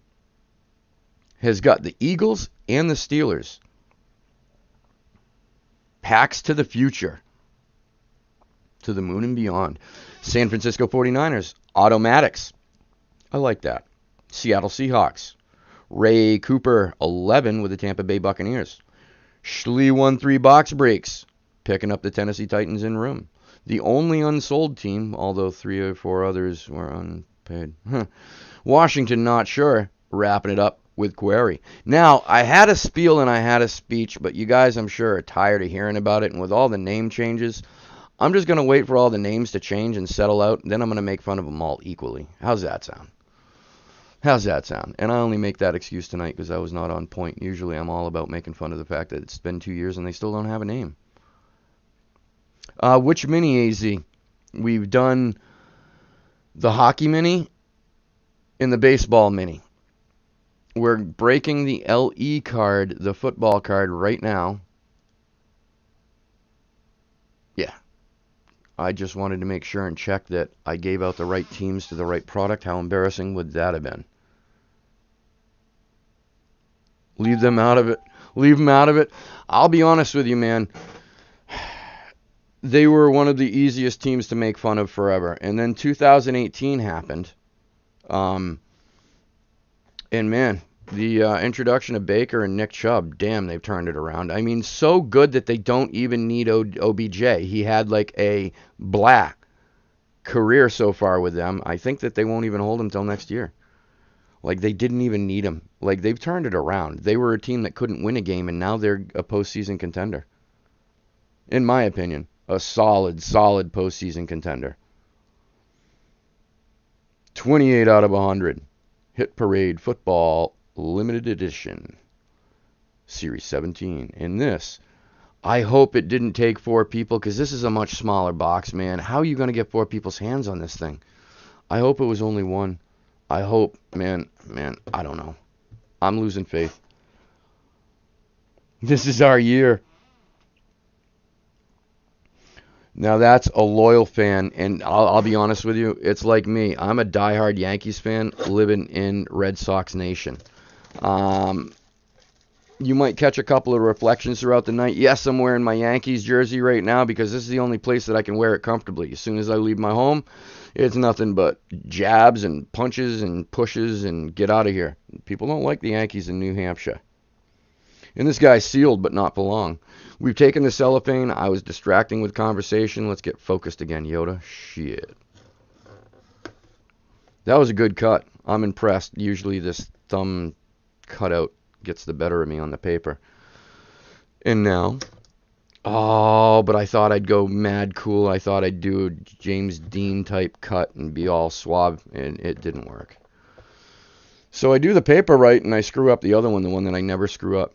[SPEAKER 1] has got the Eagles and the Steelers. Packs to the future. To the moon and beyond. San Francisco 49ers. Automatics. I like that. Seattle Seahawks. Ray Cooper 11 with the Tampa Bay Buccaneers. Schlee won 3 box breaks. Picking up the Tennessee Titans in room. The only unsold team, although 3 or 4 others were unpaid. Washington, not sure. Wrapping it up with Query. Now, I had a spiel and I had a speech, but you guys, I'm sure, are tired of hearing about it. And with all the name changes, I'm just going to wait for all the names to change and settle out. Then I'm going to make fun of them all equally. How's that sound? How's that sound? And I only make that excuse tonight because I was not on point. Usually I'm all about making fun of the fact that it's been 2 years and they still don't have a name. Which mini, AZ? We've done the hockey mini and the baseball mini. We're breaking the LE card, the football card, right now. Yeah. I just wanted to make sure and check that I gave out the right teams to the right product. How embarrassing would that have been? Leave them out of it. Leave them out of it. I'll be honest with you, man. They were one of the easiest teams to make fun of forever. And then 2018 happened. And man, the introduction of Baker and Nick Chubb, damn, they've turned it around. I mean, so good that they don't even need OBJ. He had like a black career so far with them. I think that they won't even hold him till next year. Like, they didn't even need him. Like, they've turned it around. They were a team that couldn't win a game, and now they're a postseason contender. In my opinion, a solid postseason contender. 28 out of 100. Hit Parade Football Limited Edition. Series 17. In this, I hope it didn't take 4 people, because this is a much smaller box, man. How are you going to get 4 people's hands on this thing? I hope it was only 1. I hope, man, I don't know. I'm losing faith. This is our year. Now that's a loyal fan, and I'll be honest with you, it's like me. I'm a diehard Yankees fan living in Red Sox Nation. You might catch a couple of reflections throughout the night. Yes, I'm wearing my Yankees jersey right now because this is the only place that I can wear it comfortably. As soon as I leave my home, it's nothing but jabs and punches and pushes and get out of here. People don't like the Yankees in New Hampshire. And this guy's sealed, but not for long. We've taken the cellophane. I was distracting with conversation. Let's get focused again, Yoda. Shit. That was a good cut. I'm impressed. Usually this thumb cutout gets the better of me on the paper. And now... Oh, but I thought I'd go mad cool. I thought I'd do a James Dean type cut and be all suave, and it didn't work. So I do the paper right, and I screw up the other one, the one that I never screw up.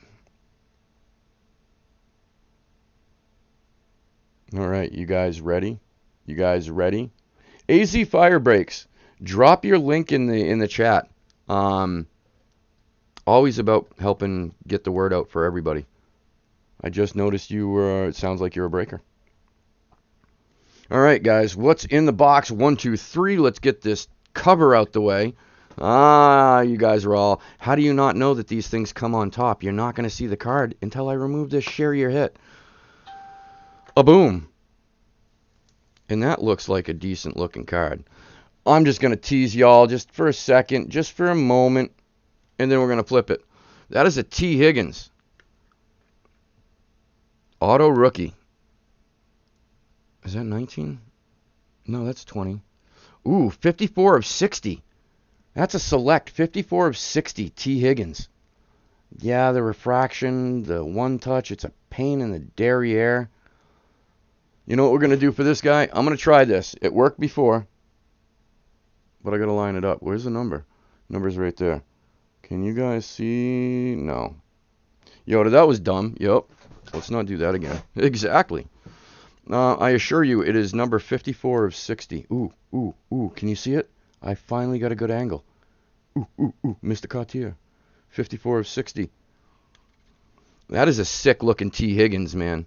[SPEAKER 1] All right, you guys ready? You guys ready? AZ Fire Breaks. Drop your link in the chat. Always about helping get the word out for everybody. I just noticed you were, it sounds like you're a breaker. All right, guys, what's in the box? 1, 2, 3. Let's get this cover out the way. You guys are all, how do you not know that these things come on top? You're not going to see the card until I remove this share your hit. A boom. And that looks like a decent looking card. I'm just going to tease y'all just for a second, just for a moment, and then we're going to flip it. That is a T. Higgins. Auto rookie. Is that 19? No, that's 20. Ooh, 54 of 60. That's a select. 54 of 60. T. Higgins. Yeah, the refraction, the one touch, it's a pain in the derriere. You know what we're going to do for this guy? I'm going to try this. It worked before, but I got to line it up. Where's the number? Number's right there. Can you guys see? No. Yoda, that was dumb. Yep. Let's not do that again. Exactly. I assure you, it is number 54 of 60. Ooh, ooh, ooh. Can you see it? I finally got a good angle. Ooh, ooh, ooh. Mr. Cartier. 54 of 60. That is a sick-looking T. Higgins, man.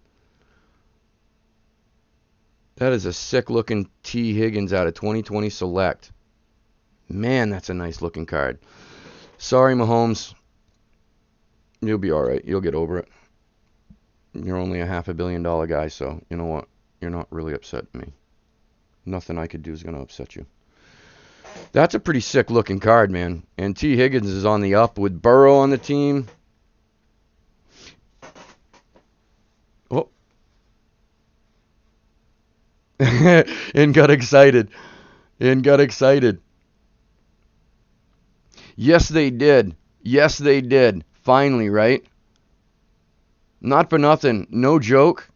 [SPEAKER 1] That is a sick-looking T. Higgins out of 2020 Select. Man, that's a nice-looking card. Sorry, Mahomes. You'll be all right. You'll get over it. You're only a $500 million guy, so you know what? You're not really upsetting me. Nothing I could do is going to upset you. That's a pretty sick-looking card, man. And T. Higgins is on the up with Burrow on the team. Oh. And got excited. Yes, they did. Yes, they did. Finally, right? Not for nothing. No joke.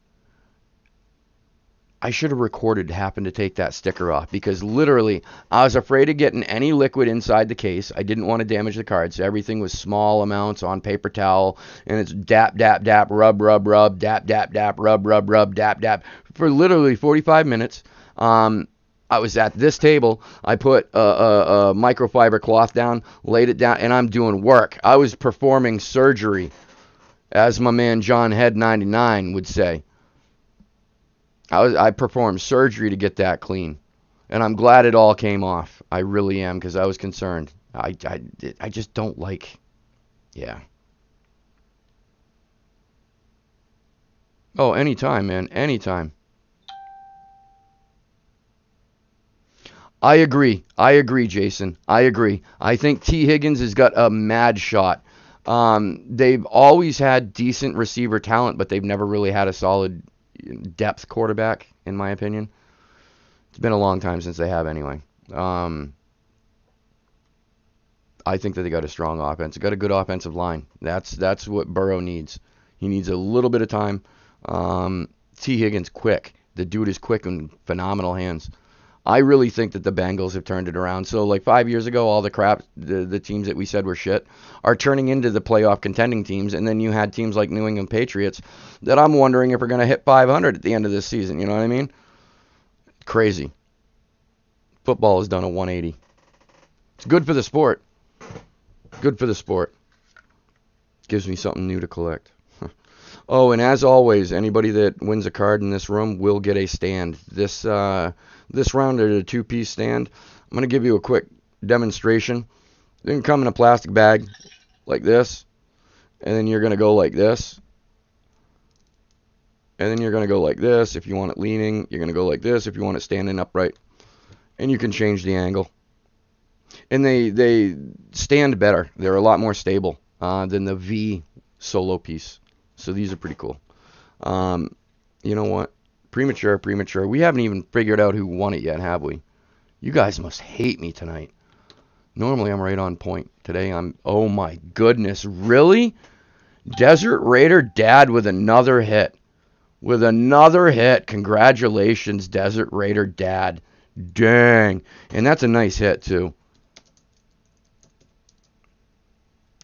[SPEAKER 1] I should have recorded having to take that sticker off because literally I was afraid of getting any liquid inside the case. I didn't want to damage the cards. So everything was small amounts on paper towel, and it's dap, dap, dap, rub, rub, rub, dap, dap, dap, rub, rub, rub, dap, dap for literally 45 minutes. I was at this table. I put a microfiber cloth down, laid it down, and I'm doing work. I was performing surgery, as my man John Head 99 would say. I performed surgery to get that clean, and I'm glad it all came off. I really am because I was concerned. I just don't like. Yeah. Oh, anytime, man. Anytime. I agree, Jason. I agree. I think T. Higgins has got a mad shot. They've always had decent receiver talent, but they've never really had a solid depth quarterback, in my opinion. It's been a long time since they have, anyway. Um, I think that they got a strong offense. They got a good offensive line. That's what Burrow needs. He needs a little bit of time. T. Higgins quick. The dude is quick and phenomenal hands. I really think that the Bengals have turned it around. So like 5 years ago, all the crap, the teams that we said were shit, are turning into the playoff contending teams. And then you had teams like New England Patriots that I'm wondering if we're going to hit 500 at the end of this season. You know what I mean? Crazy. Football has done a 180. It's good for the sport. Good for the sport. Gives me something new to collect. Oh, and as always, anybody that wins a card in this room will get a stand. This round is a two-piece stand. I'm going to give you a quick demonstration. They can come in a plastic bag like this, and then you're going to go like this, and then you're going to go like this. If you want it leaning, you're going to go like this. If you want it standing upright, and you can change the angle. And they stand better. They're a lot more stable than the V solo piece. So these are pretty cool. You know what? Premature. We haven't even figured out who won it yet, have we? You guys must hate me tonight. Normally I'm right on point. Today oh my goodness, really? Desert Raider Dad with another hit. Congratulations, Desert Raider Dad. Dang. And that's a nice hit, too.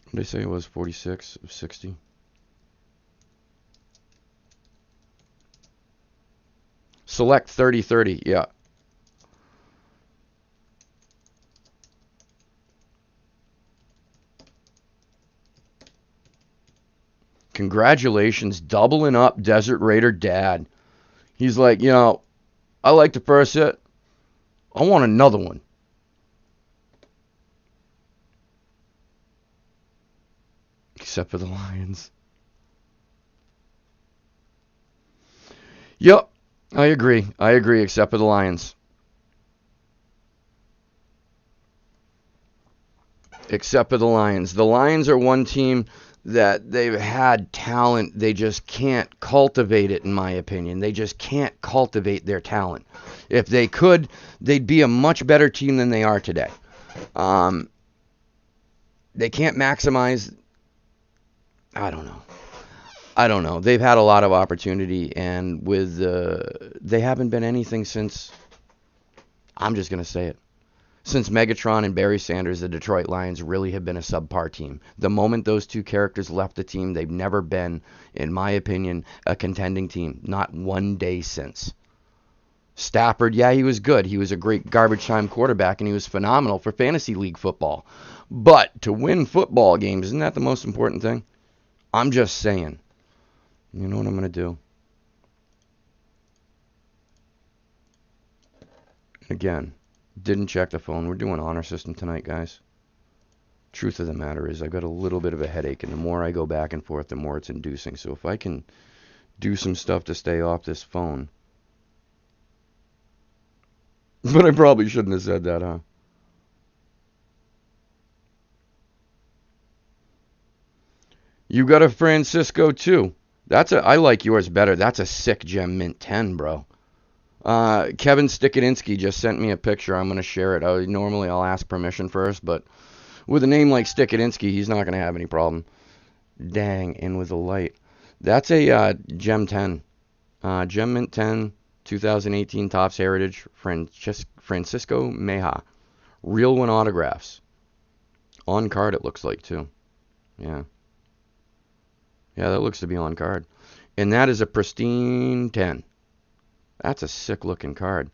[SPEAKER 1] What did I say it was? 46 of 60? Select 30-30, yeah. Congratulations, doubling up Desert Raider Dad. He's like, I like the first hit. I want another one. Except for the Lions. Yep, I agree, except for the Lions. Except for the Lions. The Lions are one team that they've had talent. They just can't cultivate it, in my opinion. They just can't cultivate their talent. If they could, they'd be a much better team than they are today. They can't maximize. I don't know. They've had a lot of opportunity, and they haven't been anything since. I'm just going to say it. Since Megatron and Barry Sanders, the Detroit Lions really have been a subpar team. The moment those two characters left the team, they've never been, in my opinion, a contending team. Not one day since. Stafford, yeah, he was good. He was a great garbage time quarterback, and he was phenomenal for fantasy league football. But to win football games, isn't that the most important thing? I'm just saying. You know what I'm going to do? Again. Didn't check the phone. We're doing honor system tonight, guys. Truth of the matter is I've got a little bit of a headache, and the more I go back and forth, the more it's inducing. So if I can do some stuff to stay off this phone. But I probably shouldn't have said that, huh? You got a Francisco, too. I like yours better. That's a sick gem mint 10, bro. Kevin Stikodinsky just sent me a picture. I'm going to share it. Normally I'll ask permission first, but With a name like Stikadinsky, he's not going to have any problem. Dang, in with the light. That's a Gem 10. Gem Mint 10, 2018 Topps Heritage, Francisco Meja. Real one autographs. On card, it looks like, too. Yeah. Yeah, that looks to be on card. And that is a pristine 10. That's a sick-looking card.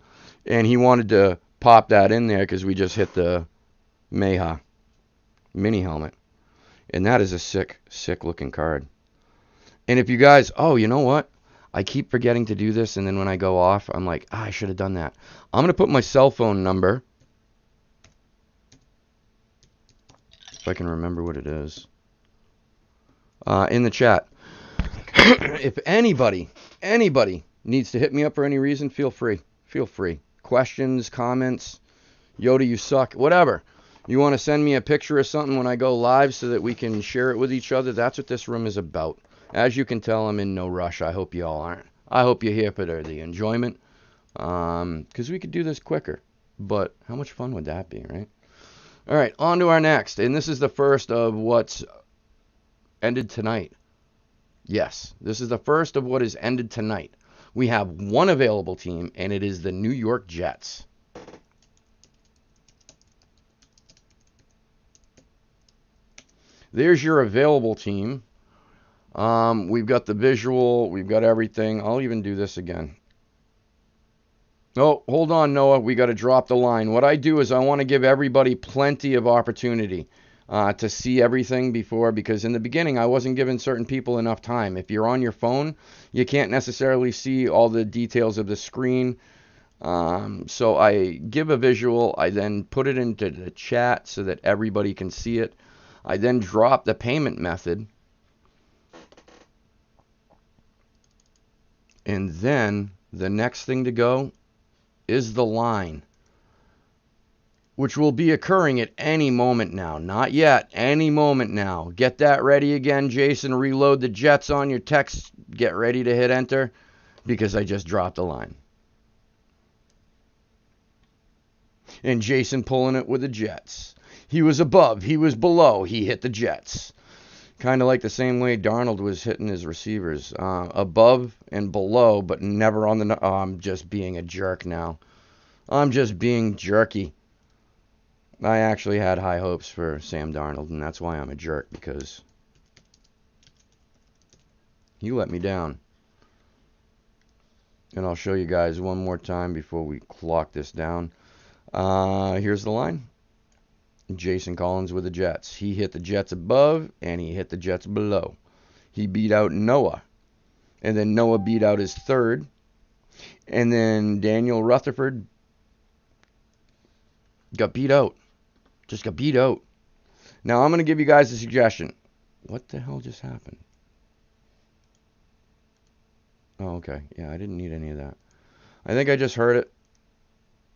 [SPEAKER 1] And he wanted to pop that in there because we just hit the Meja mini helmet. And that is a sick, sick-looking card. And if you guys... Oh, you know what? I keep forgetting to do this, and then when I go off, I'm like, I should have done that. I'm going to put my cell phone number, if I can remember what it is, in the chat. If anybody needs to hit me up for any reason, feel free. Feel free. Questions, comments, Yoda, you suck, whatever. You want to send me a picture of something when I go live so that we can share it with each other? That's what this room is about. As you can tell, I'm in no rush. I hope you all aren't. I hope you're here for the enjoyment, because we could do this quicker. But how much fun would that be, right? All right, on to our next. And this is the first of what's ended tonight. Yes, this is the first of what is ended tonight. We have one available team, and it is the New York Jets. There's your available team. We've got the visual. We've got everything. I'll even do this again. Oh, hold on, Noah. We got to drop the line. What I do is I want to give everybody plenty of opportunity to see everything before, because in the beginning I wasn't giving certain people enough time. If you're on your phone, you can't necessarily see all the details of the screen. So I give a visual. I then put it into the chat so that everybody can see it. I then drop the payment method. And then the next thing to go is the line, which will be occurring at any moment now. Not yet. Any moment now. Get that ready again, Jason. Reload the Jets on your text. Get ready to hit enter, because I just dropped the line. And Jason pulling it with the Jets. He was above. He was below. He hit the Jets. Kind of like the same way Darnold was hitting his receivers. Above and below, but never on the... Oh, I'm just being a jerk now. I'm just being jerky. I actually had high hopes for Sam Darnold, and that's why I'm a jerk, because he let me down. And I'll show you guys one more time before we clock this down. Here's the line. Jason Collins with the Jets. He hit the Jets above, and he hit the Jets below. He beat out Noah. And then Noah beat out his third. And then Daniel Rutherford got beat out. Just got beat out. Now I'm going to give you guys a suggestion. What the hell just happened? Oh, okay. Yeah, I didn't need any of that. I think I just heard it.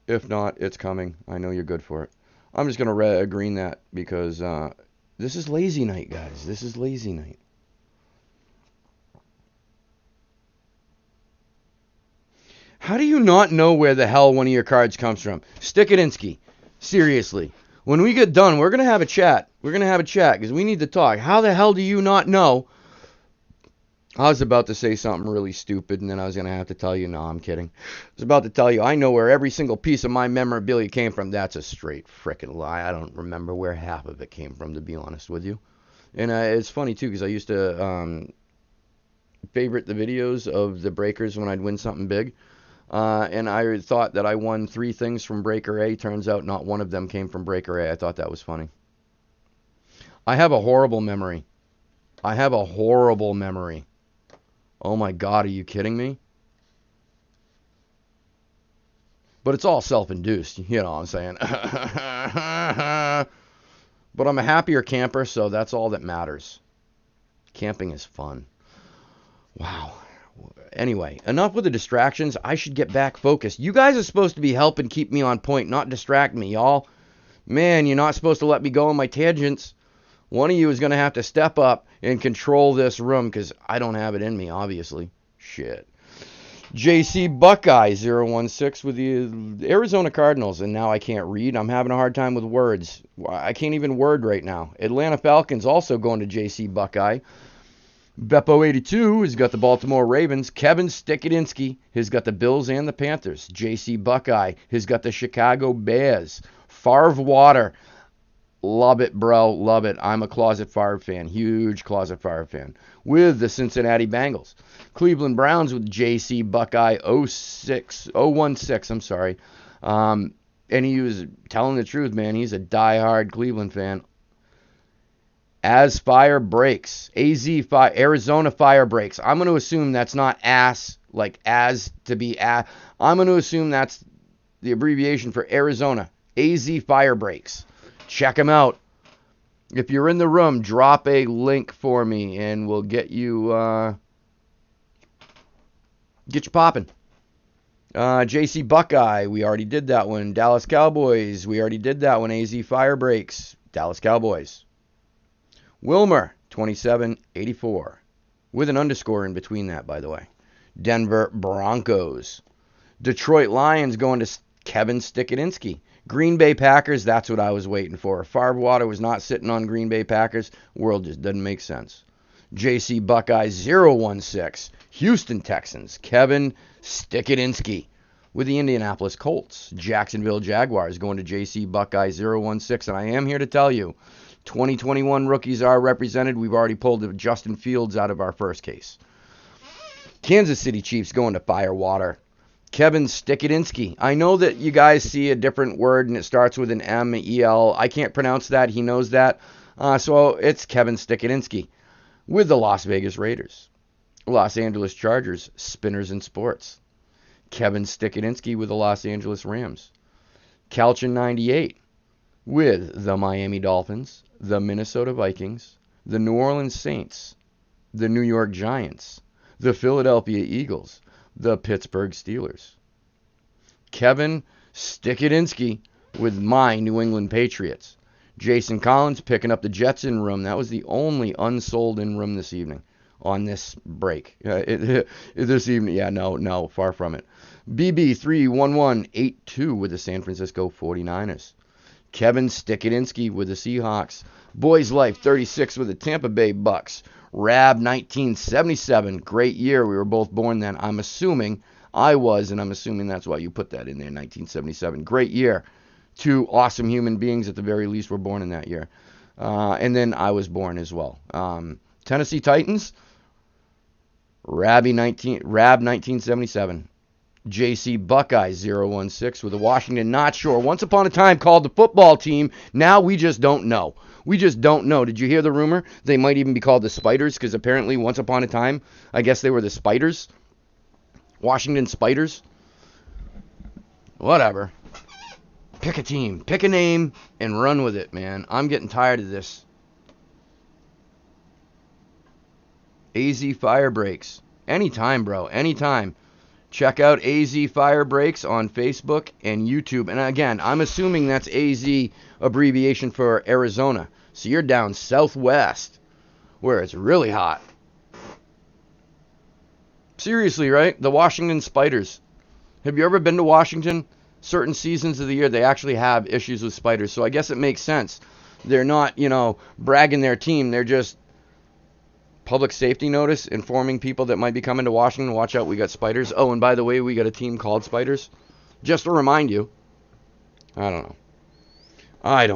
[SPEAKER 1] If not, it's coming. I know you're good for it. I'm just going to green that, because this is lazy night, guys. This is lazy night. How do you not know where the hell one of your cards comes from? Stikadinsky. Seriously. When we get done, we're going to have a chat. We're going to have a chat, because we need to talk. How the hell do you not know? I was about to say something really stupid, and then I was going to have to tell you, no, I'm kidding. I was about to tell you, I know where every single piece of my memorabilia came from. That's a straight frickin' lie. I don't remember where half of it came from, to be honest with you. And it's funny, too, because I used to favorite the videos of the breakers when I'd win something big. And I thought that I won 3 things from Breaker A. Turns out not one of them came from Breaker A. I thought that was funny. I have a horrible memory. I have a horrible memory. Oh my God, are you kidding me? But it's all self-induced, you know what I'm saying? But I'm a happier camper, so that's all that matters. Camping is fun. Wow. Anyway, enough with the distractions. I should get back focused. You guys are supposed to be helping keep me on point, not distract me, y'all. Man, you're not supposed to let me go on my tangents. One of you is going to have to step up and control this room, because I don't have it in me, obviously. Shit. JC Buckeye 016 with the Arizona Cardinals, and now I can't read. I'm having a hard time with words. I can't even word right now. Atlanta Falcons also going to JC Buckeye. Beppo 82 has got the Baltimore Ravens. Kevin Stikadinsky has got the Bills and the Panthers. JC Buckeye has got the Chicago Bears. Favre Water. Love it, bro. Love it. I'm a closet Favre fan. Huge closet Favre fan. With the Cincinnati Bengals. Cleveland Browns with JC Buckeye 016. I'm sorry. And he was telling the truth, man. He's a diehard Cleveland fan. As fire breaks. Arizona fire breaks. I'm going to assume that's not ass, like as to be ass. I'm going to assume that's the abbreviation for Arizona. AZ fire breaks. Check them out. If you're in the room, drop a link for me and we'll get you popping. JC Buckeye, we already did that one. Dallas Cowboys, we already did that one. AZ Fire Breaks, Dallas Cowboys. Wilmer, 2784, with an underscore in between that, by the way. Denver Broncos. Detroit Lions going to Kevin Stikadinsky. Green Bay Packers, that's what I was waiting for. If Favre Water was not sitting on Green Bay Packers, the world just doesn't make sense. JC Buckeye 016. Houston Texans, Kevin Stikadinsky. With the Indianapolis Colts. Jacksonville Jaguars going to JC Buckeye 016. And I am here to tell you, 2021 rookies are represented. We've already pulled Justin Fields out of our first case. Kansas City Chiefs going to Firewater. Kevin Stikadinsky. I know that you guys see a different word and it starts with an M-E-L. I can't pronounce that. He knows that. So it's Kevin Stikadinsky with the Las Vegas Raiders. Los Angeles Chargers, Spinners and Sports. Kevin Stikadinsky with the Los Angeles Rams. Calchin 98 with the Miami Dolphins, the Minnesota Vikings, the New Orleans Saints, the New York Giants, the Philadelphia Eagles, the Pittsburgh Steelers. Kevin Stikadinsky with my New England Patriots. Jason Collins picking up the Jets in room. That was the only unsold in room this evening on this break. This evening, no, far from it. BB31182 with the San Francisco 49ers. Kevin Stikadinsky with the Seahawks. Boys Life 36 with the Tampa Bay Bucks. Rab 1977, great year. We were both born then. I'm assuming I was, and I'm assuming that's why you put that in there, 1977. Great year. Two awesome human beings at the very least were born in that year. And then I was born as well. Tennessee Titans, Rab 1977. JC Buckeye 016 with the Washington Not Sure. Once upon a time called the football team. Now we just don't know. We just don't know. Did you hear the rumor? They might even be called the Spiders because apparently once upon a time, I guess they were the Spiders. Washington Spiders. Whatever. Pick a team. Pick a name and run with it, man. I'm getting tired of this. AZ Fire Breaks. Anytime, bro. Anytime. Check out AZ Fire Breaks on Facebook and YouTube. And again, I'm assuming that's AZ abbreviation for Arizona. So you're down southwest where it's really hot. Seriously, right? The Washington Spiders. Have you ever been to Washington? Certain seasons of the year, they actually have issues with spiders. So I guess it makes sense. They're not, bragging their team. They're just public safety notice informing people that might be coming to Washington. Watch out, we got spiders. Oh, and by the way, we got a team called Spiders. Just to remind you. I don't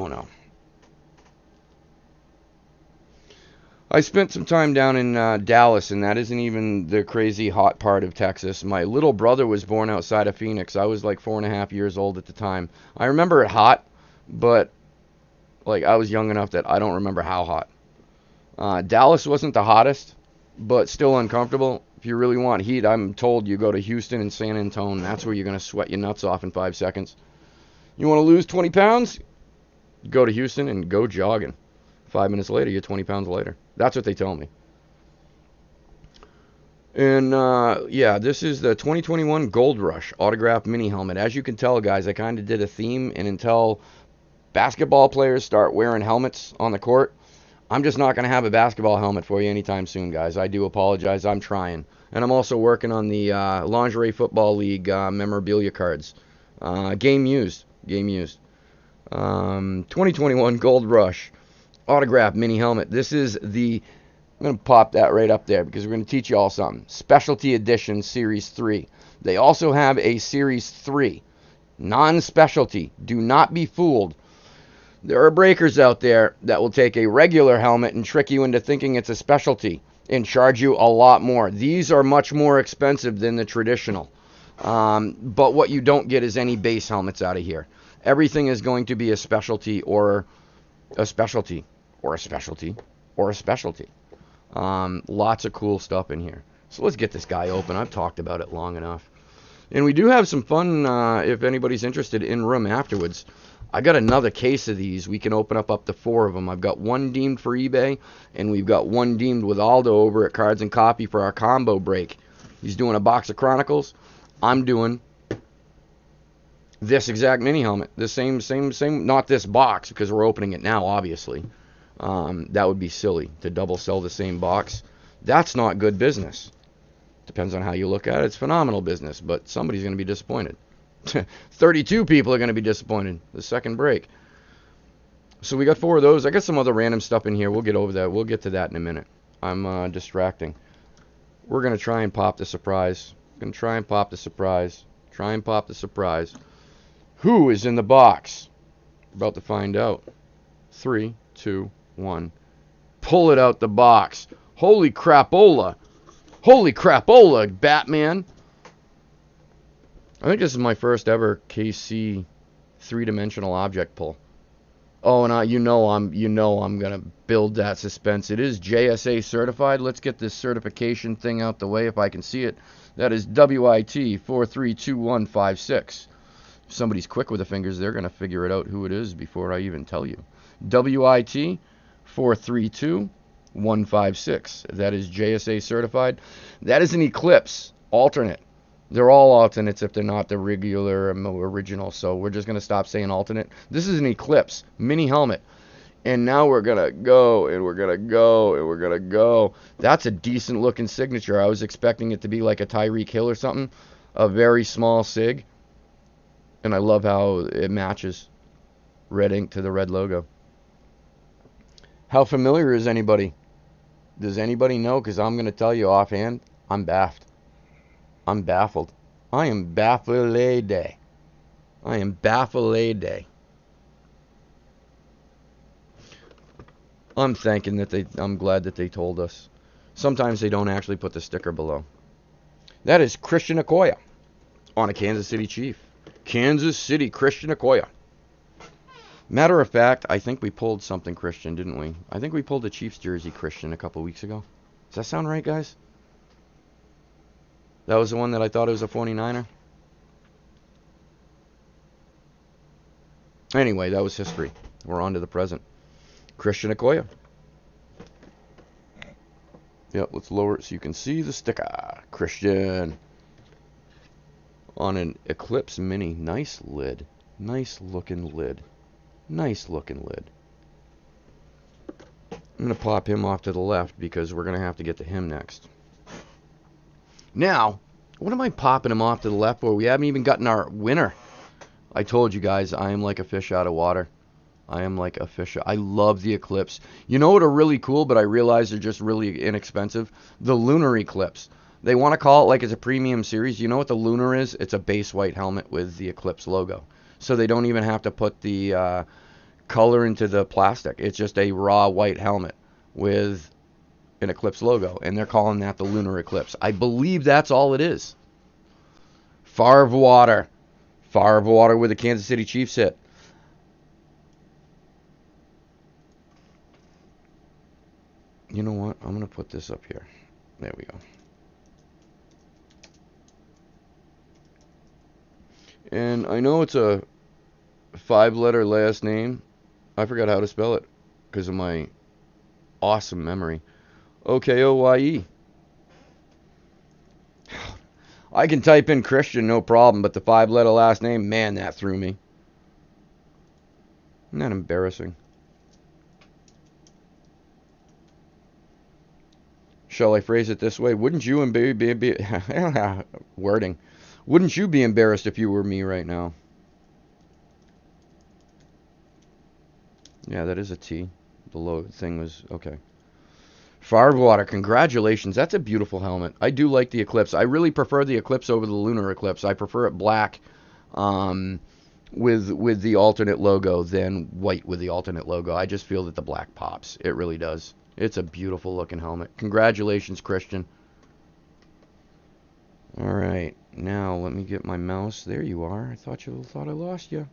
[SPEAKER 1] know. I spent some time down in Dallas, and that isn't even the crazy hot part of Texas. My little brother was born outside of Phoenix. I was like 4.5 years old at the time. I remember it hot, but I was young enough that I don't remember how hot. Dallas wasn't the hottest, but still uncomfortable. If you really want heat, I'm told you go to Houston and San Antonio. That's where you're going to sweat your nuts off in 5 seconds. You want to lose 20 pounds? Go to Houston and go jogging. 5 minutes later, you're 20 pounds lighter. That's what they told me. And, this is the 2021 Gold Rush autograph mini helmet. As you can tell, guys, I kind of did a theme, and until basketball players start wearing helmets on the court, I'm just not going to have a basketball helmet for you anytime soon, guys. I do apologize. I'm trying. And I'm also working on the Lingerie Football League memorabilia cards. Game used. Game used. 2021 Gold Rush autograph mini helmet. This is the... I'm going to pop that right up there because we're going to teach you all something. Specialty Edition Series 3. They also have a Series 3. Non-specialty. Do not be fooled. There are breakers out there that will take a regular helmet and trick you into thinking it's a specialty and charge you a lot more. These are much more expensive than the traditional. But what you don't get is any base helmets out of here. Everything is going to be a specialty or a specialty or a specialty or a specialty. Lots of cool stuff in here. So let's get this guy open. I've talked about it long enough. And we do have some fun, if anybody's interested, in room afterwards. I got another case of these. We can open up to 4 of them. I've got one deemed for eBay, and we've got one deemed with Aldo over at Cards and Copy for our combo break. He's doing a box of Chronicles. I'm doing this exact mini helmet. The same, not this box, because we're opening it now, obviously. That would be silly to double sell the same box. That's not good business. Depends on how you look at it. It's phenomenal business, but somebody's going to be disappointed. 32 people are going to be disappointed. The second break. So we got 4 of those. I got some other random stuff in here. We'll get over that. We'll get to that in a minute. I'm distracting. We're going to try and pop the surprise. Going to try and pop the surprise. Try and pop the surprise. Who is in the box? About to find out. 3, 2, 1. Pull it out the box. Holy crapola. Holy crapola, Batman. I think this is my first ever KC 3-dimensional object pull. Oh, and you know I'm gonna build that suspense. It is JSA certified. Let's get this certification thing out the way if I can see it. That is WIT 432156. If somebody's quick with the fingers, they're gonna figure it out who it is before I even tell you. WIT 432156. That is JSA certified. That is an Eclipse alternate. They're all alternates if they're not the regular original, so we're just going to stop saying alternate. This is an Eclipse mini helmet, and now we're going to go, and we're going to go, and we're going to go. That's a decent looking signature. I was expecting it to be like a Tyreek Hill or something, a very small sig, and I love how it matches red ink to the red logo. How familiar is anybody? Does anybody know? Because I'm going to tell you offhand, I'm baffed. I'm baffled. I am baffled. I am baffled. I'm thinking that I'm glad that they told us. Sometimes they don't actually put the sticker below. That is Christian Okoye on a Kansas City Chief. Kansas City Christian Okoye. Matter of fact, I think we pulled something Christian, didn't we? I think we pulled a Chiefs jersey Christian a couple weeks ago. Does that sound right, guys? That was the one that I thought it was a 49er. Anyway, that was history. We're on to the present. Christian Okoye. Yep, let's lower it so you can see the sticker. Christian. On an Eclipse Mini. Nice lid. Nice looking lid. Nice looking lid. I'm going to pop him off to the left because we're going to have to get to him next. Now, what am I popping him off to the left for? We haven't even gotten our winner. I told you guys, I am like a fish out of water. I am like a fish. I love the Eclipse. You know what are really cool, but I realize they're just really inexpensive? The Lunar Eclipse. They want to call it like it's a premium series. You know what the Lunar is? It's a base white helmet with the Eclipse logo. So they don't even have to put the color into the plastic. It's just a raw white helmet with an Eclipse logo, and they're calling that the Lunar Eclipse. I believe that's all it is. Favre Water with the Kansas City Chiefs hit. You know what? I'm going to put this up here. There we go. And I know it's a 5-letter last name. I forgot how to spell it because of my awesome memory. Okoye. I can type in Christian, no problem, but the 5-letter last name, man, that threw me. Isn't that embarrassing? Shall I phrase it this way? Wouldn't you wording? Wouldn't you be embarrassed if you were me right now? Yeah, that is a T. The low thing was okay. Firewater, congratulations. That's a beautiful helmet. I do like the Eclipse. I really prefer the Eclipse over the Lunar Eclipse. I prefer it black with the alternate logo than white with the alternate logo. I just feel that the black pops. It really does. It's a beautiful looking helmet. Congratulations, Christian. All right. Now, let me get my mouse. There you are. I thought I lost you.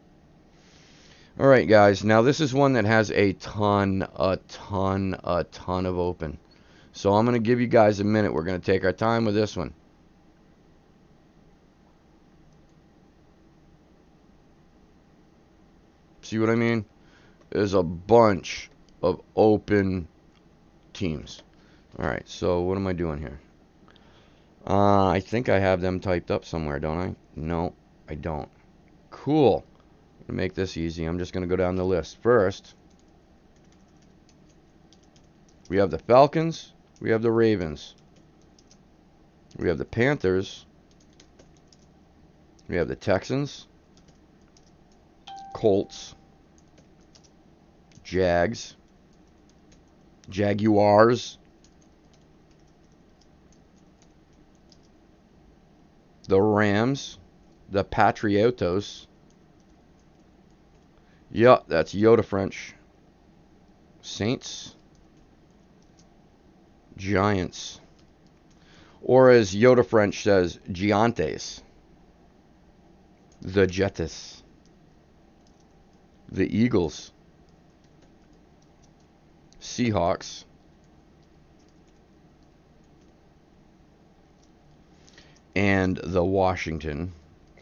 [SPEAKER 1] All right, guys. Now, this is one that has a ton of open. So I'm going to give you guys a minute. We're going to take our time with this one. See what I mean? There's a bunch of open teams. All right, so what am I doing here? I think I have them typed up somewhere, don't I? No, I don't. Cool. To make this easy, I'm just going to go down the list. First, we have the Falcons, we have the Ravens, we have the Panthers, we have the Texans, Colts, Jags, Jaguars, the Rams, the Patriotos. Yeah, that's Yoda French. Saints, Giants, or as Yoda French says, Giantes, the Jets, the Eagles, Seahawks, and the Washington.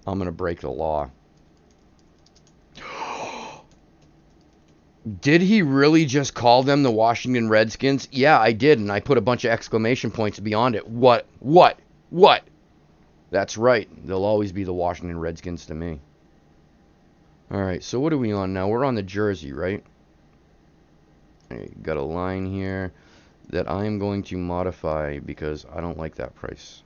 [SPEAKER 1] I'm going to break the law. Did he really just call them the Washington Redskins? Yeah, I did, and I put a bunch of exclamation points beyond it. What? That's right. They'll always be the Washington Redskins to me. All right, so what are we on now? We're on the jersey, right? I got a line here that I am going to modify because I don't like that price.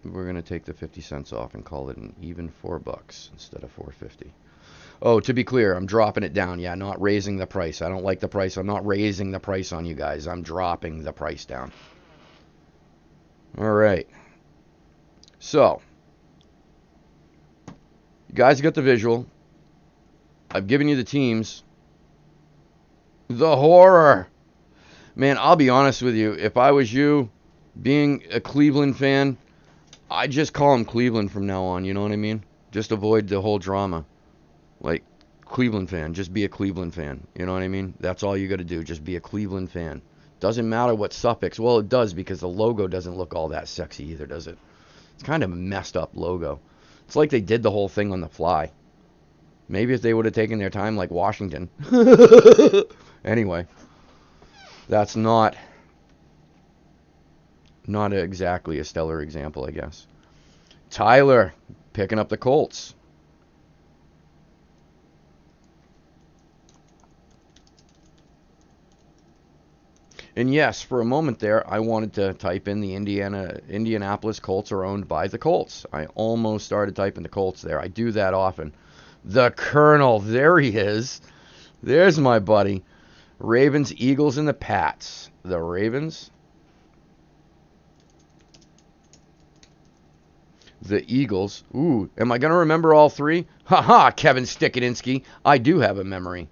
[SPEAKER 1] We're going to take the 50 cents off and call it an even $4 instead of $4.50. Oh, to be clear, I'm dropping it down. Yeah, not raising the price. I don't like the price. I'm not raising the price on you guys. I'm dropping the price down. All right. So, you guys got the visual. I've given you the teams. The horror. Man, I'll be honest with you. If I was you, being a Cleveland fan, I'd just call them Cleveland from now on. You know what I mean? Just avoid the whole drama. Like, Cleveland fan, just be a Cleveland fan. You know what I mean? That's all you got to do. Just be a Cleveland fan. Doesn't matter what suffix. Well, it does because the logo doesn't look all that sexy either, does it? It's kind of a messed up logo. It's like they did the whole thing on the fly. Maybe if they would have taken their time like Washington. Anyway, that's not exactly a stellar example, I guess. Tyler, picking up the Colts. And yes, for a moment there, I wanted to type in the Indianapolis Colts are owned by the Colts. I almost started typing the Colts there. I do that often. The Colonel, there he is. There's my buddy. Ravens, Eagles, and the Pats. The Ravens. The Eagles. Ooh, am I going to remember all three? Ha-ha, Kevin Stikadinsky. I do have a memory.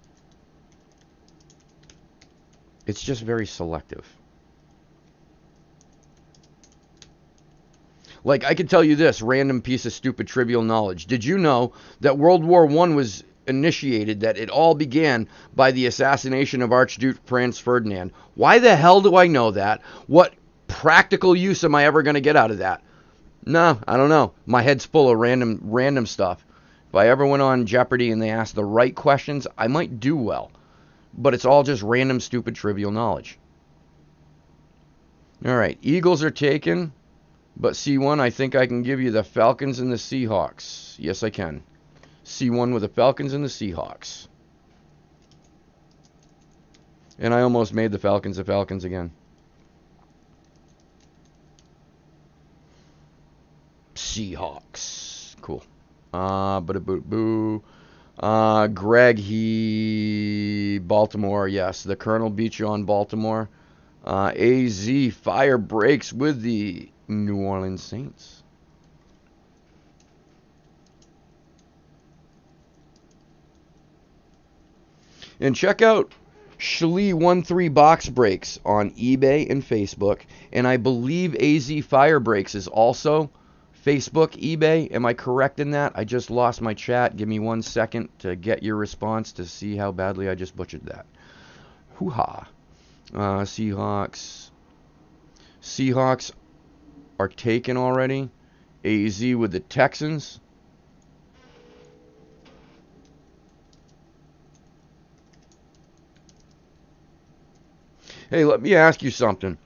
[SPEAKER 1] It's just very selective. Like, I could tell you this, random piece of stupid trivial knowledge. Did you know that World War I was initiated, that it all began by the assassination of Archduke Franz Ferdinand? Why the hell do I know that? What practical use am I ever going to get out of that? No, I don't know. My head's full of random stuff. If I ever went on Jeopardy and they asked the right questions, I might do well. But it's all just random, stupid, trivial knowledge. All right, Eagles are taken, but C1, I think I can give you the Falcons and the Seahawks. Yes, I can. C1 with the Falcons and the Seahawks. And I almost made the Falcons again. Seahawks. Cool. Boo. Greg, Baltimore, yes. The Colonel beat you on Baltimore. AZ, fire breaks with the New Orleans Saints. And check out Shlee13 Box Breaks on eBay and Facebook. And I believe AZ Fire Breaks is also Facebook, eBay. Am I correct in that? I just lost my chat. Give me 1 second to get your response to see how badly I just butchered that. Hoo-ha. Seahawks. Seahawks are taken already. AZ with the Texans. Hey, let me ask you something.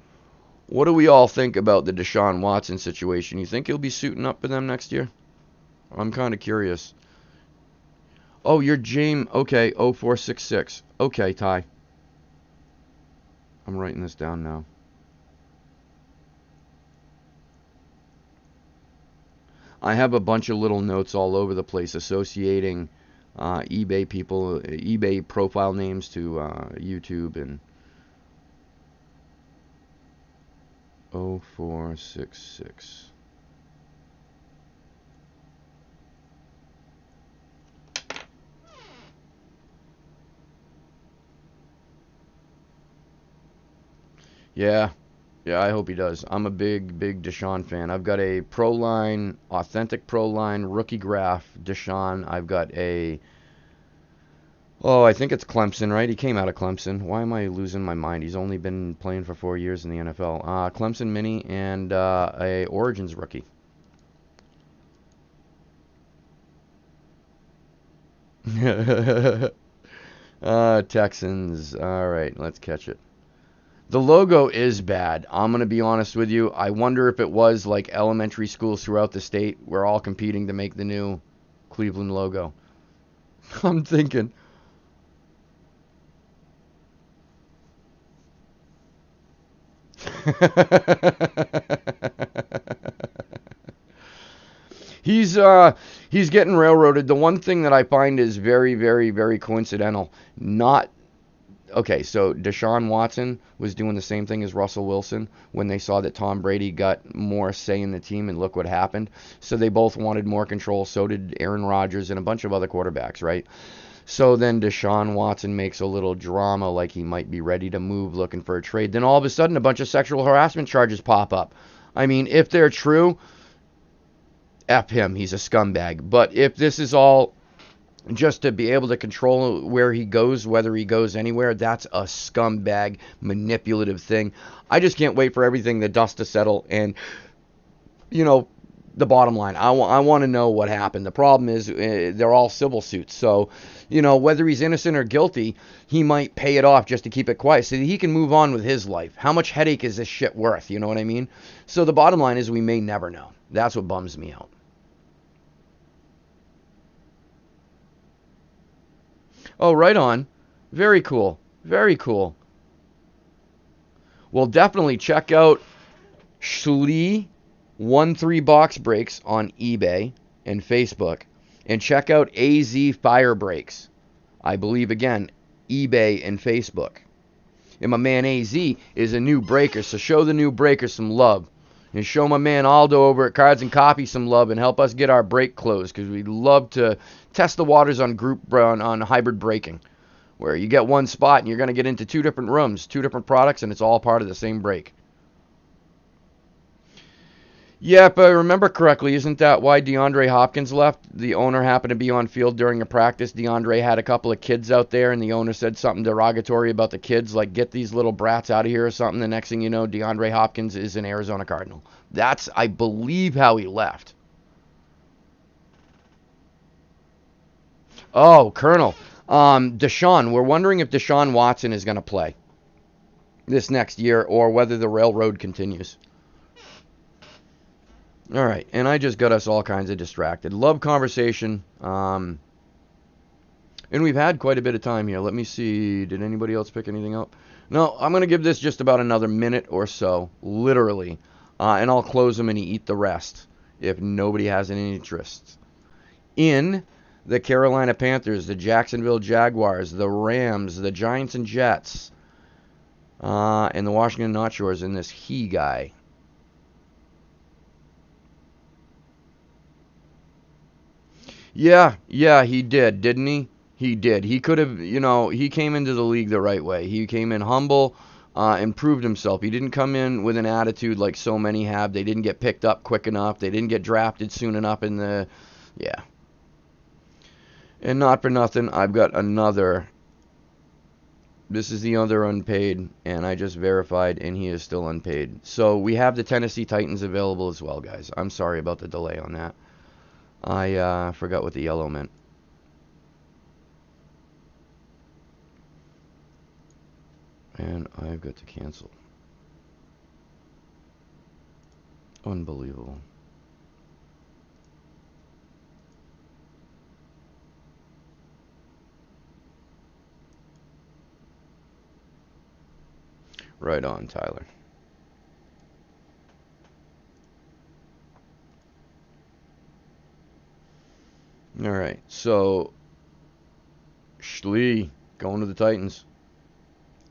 [SPEAKER 1] What do we all think about the Deshaun Watson situation? You think he'll be suiting up for them next year? I'm kind of curious. Oh, you're James. Okay, 0466. Okay, Ty. I'm writing this down now. I have a bunch of little notes all over the place associating eBay people, eBay profile names to YouTube and 0466. Yeah, I hope he does. I'm a big Deshaun fan. I've got a Pro Line, authentic Pro Line rookie graph Deshaun. I've got a, I think it's Clemson, right? He came out of Clemson. Why am I losing my mind? He's only been playing for 4 years in the NFL. Clemson mini and a Origins rookie. Texans. All right, let's catch it. The logo is bad. I'm going to be honest with you. I wonder if it was like elementary schools throughout the state. We're all competing to make the new Cleveland logo. I'm thinking. He's getting railroaded. The one thing that I find is very coincidental. Okay, so Deshaun Watson was doing the same thing as Russell Wilson when they saw that Tom Brady got more say in the team, and look what happened. So they both wanted more control. So did Aaron Rodgers and a bunch of other quarterbacks, right? So then Deshaun Watson makes a little drama like he might be ready to move, looking for a trade. Then all of a sudden, a bunch of sexual harassment charges pop up. I mean, if they're true, F him. He's a scumbag. But if this is all just to be able to control where he goes, whether he goes anywhere, that's a scumbag, manipulative thing. I just can't wait for everything, the dust to settle. And, the bottom line, I want to know what happened. The problem is they're all civil suits. So, whether he's innocent or guilty, he might pay it off just to keep it quiet so that he can move on with his life. How much headache is this shit worth? You know what I mean? So the bottom line is we may never know. That's what bums me out. Oh, right on. Very cool. Very cool. Well, definitely check out Shlee13 Box Breaks on eBay and Facebook. And check out AZ Fire Breaks. I believe, again, eBay and Facebook. And my man AZ is a new breaker, so show the new breaker some love. And show my man Aldo over at Cards and Coffee some love and help us get our break closed, because we'd love to test the waters on on hybrid breaking, where you get one spot and you're going to get into 2 different rooms, 2 different products, and it's all part of the same break. Yeah, if I remember correctly, isn't that why DeAndre Hopkins left? The owner happened to be on field during a practice. DeAndre had a couple of kids out there, and the owner said something derogatory about the kids, like, get these little brats out of here or something. The next thing you know, DeAndre Hopkins is an Arizona Cardinal. That's, I believe, how he left. Oh, Colonel. Deshaun, we're wondering if Deshaun Watson is going to play this next year or whether the railroad continues. All right, and I just got us all kinds of distracted. Love conversation. And we've had quite a bit of time here. Let me see. Did anybody else pick anything up? No, I'm going to give this just about another minute or so, literally. And I'll close them and eat the rest. if nobody has any interest in the Carolina Panthers, the Jacksonville Jaguars, the Rams, the Giants and Jets, and the Washington Notchores in this he guy. Yeah, he did, didn't he? He did. He could have, he came into the league the right way. He came in humble, and proved himself. He didn't come in with an attitude like so many have. They didn't get picked up quick enough. They didn't get drafted soon enough in the, yeah. And not for nothing, I've got another. This is the other unpaid, and I just verified, and he is still unpaid. So we have the Tennessee Titans available as well, guys. I'm sorry about the delay on that. I forgot what the yellow meant. And I've got to cancel. Unbelievable. Right on, Tyler. All right, so Schlee going to the Titans.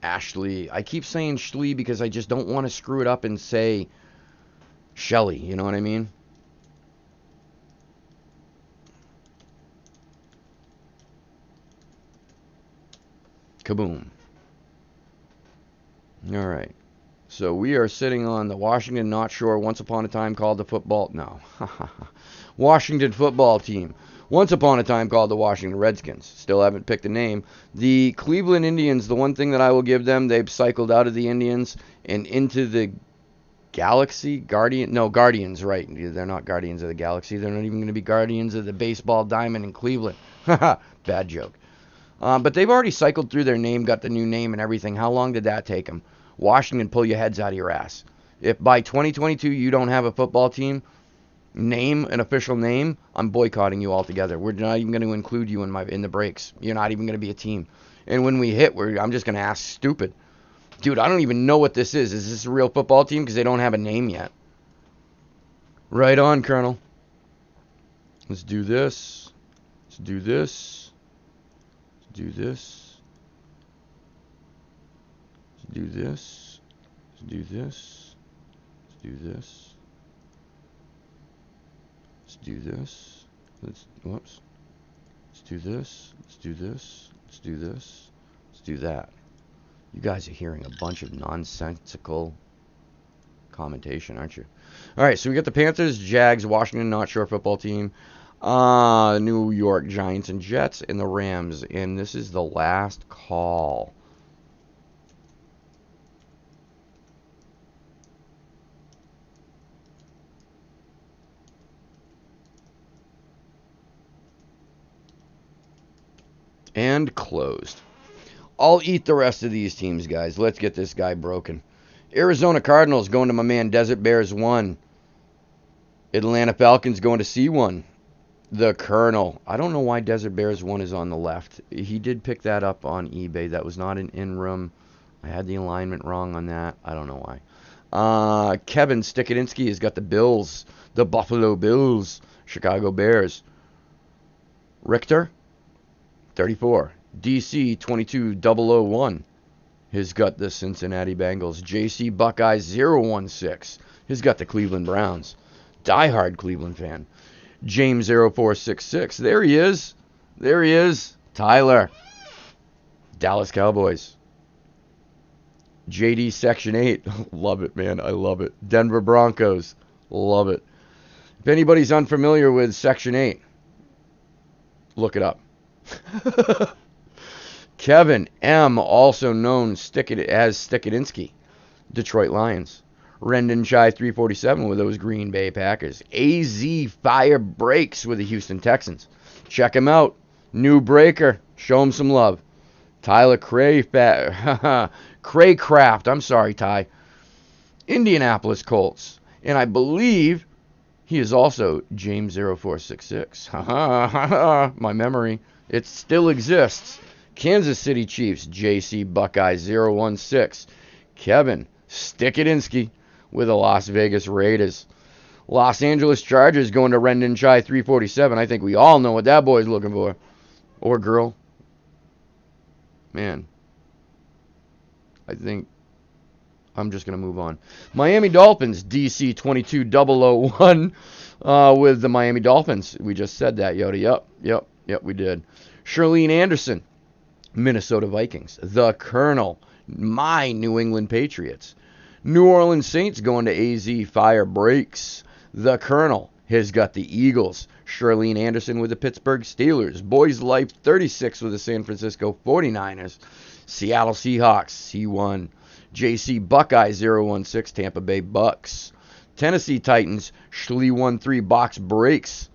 [SPEAKER 1] Ashley. I keep saying Schlee because I just don't want to screw it up and say Shelly. You know what I mean? Kaboom. All right. So we are sitting on the Washington, not sure, once upon a time called the football. No. Washington football team. Once upon a time called the Washington Redskins. Still haven't picked a name. The Cleveland Indians, the one thing that I will give them, they've cycled out of the Indians and into the Galaxy? Guardians, right. They're not Guardians of the Galaxy. They're not even going to be Guardians of the baseball diamond in Cleveland. Bad joke. But they've already cycled through their name, got the new name and everything. How long did that take them? Washington, pull your heads out of your ass. If by 2022 you don't have a football team, name, an official name, I'm boycotting you altogether. We're not even going to include you in the breaks. You're not even going to be a team. And when we hit, I'm just going to ask stupid. Dude, I don't even know what this is. Is this a real football team? Because they don't have a name yet. Right on, Colonel. Let's do this. Let's do this. Let's do this. Let's do this. Let's do this. Let's do this. Let's do this. Whoops. Let's do this. Let's do this. Let's do this. Let's do that. You guys are hearing a bunch of nonsensical commentation, aren't you? All right, so we got the Panthers, Jags, Washington, not sure football team, New York Giants and Jets, and the Rams. And this is the last call. And closed. I'll eat the rest of these teams, guys. Let's get this guy broken. Arizona Cardinals going to my man Desert Bears 1. Atlanta Falcons going to C1. The Colonel. I don't know why Desert Bears 1 is on the left. He did pick that up on eBay. That was not an in-room. I had the alignment wrong on that. I don't know why. Kevin Stikadinsky has got the Bills. The Buffalo Bills. Chicago Bears. Richter, 34. DC 22001 has got the Cincinnati Bengals. JC Buckeyes 016 has got the Cleveland Browns. Diehard Cleveland fan. James 0466. There he is. There he is. Tyler. Dallas Cowboys. JD Section 8. Love it, man. I love it. Denver Broncos. Love it. If anybody's unfamiliar with Section 8, look it up. Kevin M., also known as Stikadinsky, Detroit Lions. Rendon Chai 347 with those Green Bay Packers. AZ Fire Breaks with the Houston Texans. Check him out. New breaker. Show him some love. Tyler Craycraft. I'm sorry, Ty. Indianapolis Colts. And I believe he is also James 0466. My memory. It still exists. Kansas City Chiefs, JC Buckeye 016. Kevin Stikadinsky with the Las Vegas Raiders. Los Angeles Chargers going to Rendon Chai 347. I think we all know what that boy's looking for. Or girl. Man. I think I'm just going to move on. Miami Dolphins, DC 22001 with the Miami Dolphins. We just said that, Yoda. Yep, we did. Charlene Anderson, Minnesota Vikings. The Colonel, my New England Patriots. New Orleans Saints going to AZ Fire Breaks. The Colonel has got the Eagles. Charlene Anderson with the Pittsburgh Steelers. Boys Life 36 with the San Francisco 49ers. Seattle Seahawks C1. JC Buckeye 016 Tampa Bay Bucks. Tennessee Titans Schley 13 Box Breaks.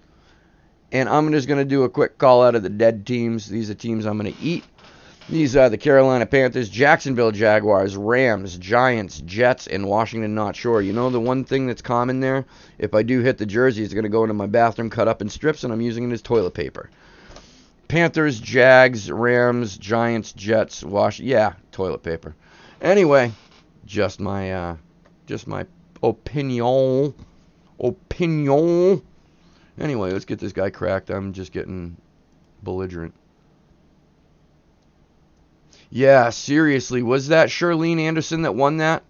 [SPEAKER 1] And I'm just going to do a quick call out of the dead teams. These are teams I'm going to eat. These are the Carolina Panthers, Jacksonville Jaguars, Rams, Giants, Jets, and Washington Not Sure. You know the one thing that's common there? If I do hit the jersey, it's going to go into my bathroom cut up in strips, and I'm using it as toilet paper. Panthers, Jags, Rams, Giants, Jets, yeah, toilet paper. Anyway, just my opinion. Anyway, let's get this guy cracked. I'm just getting belligerent. Yeah, seriously, was that Charlene Anderson that won that?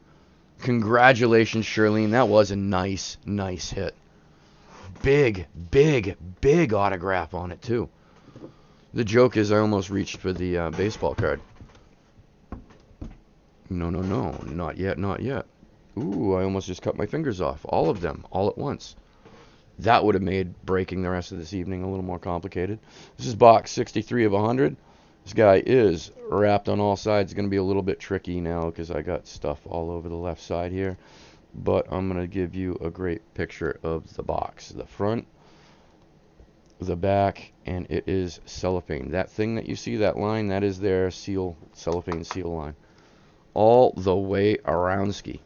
[SPEAKER 1] Congratulations, Charlene. That was a nice hit. Big autograph on it, too. The joke is I almost reached for the baseball card. No, not yet. Ooh, I almost just cut my fingers off. All of them, all at once. That would have made breaking the rest of this evening a little more complicated. This is box 63 of 100. This guy is wrapped on all sides. It's going to be a little bit tricky now because I got stuff all over the left side here. But I'm going to give you a great picture of the box. The front, the back, and it is cellophane. That thing that you see, that line, that is their seal, cellophane seal line. All the way around ski.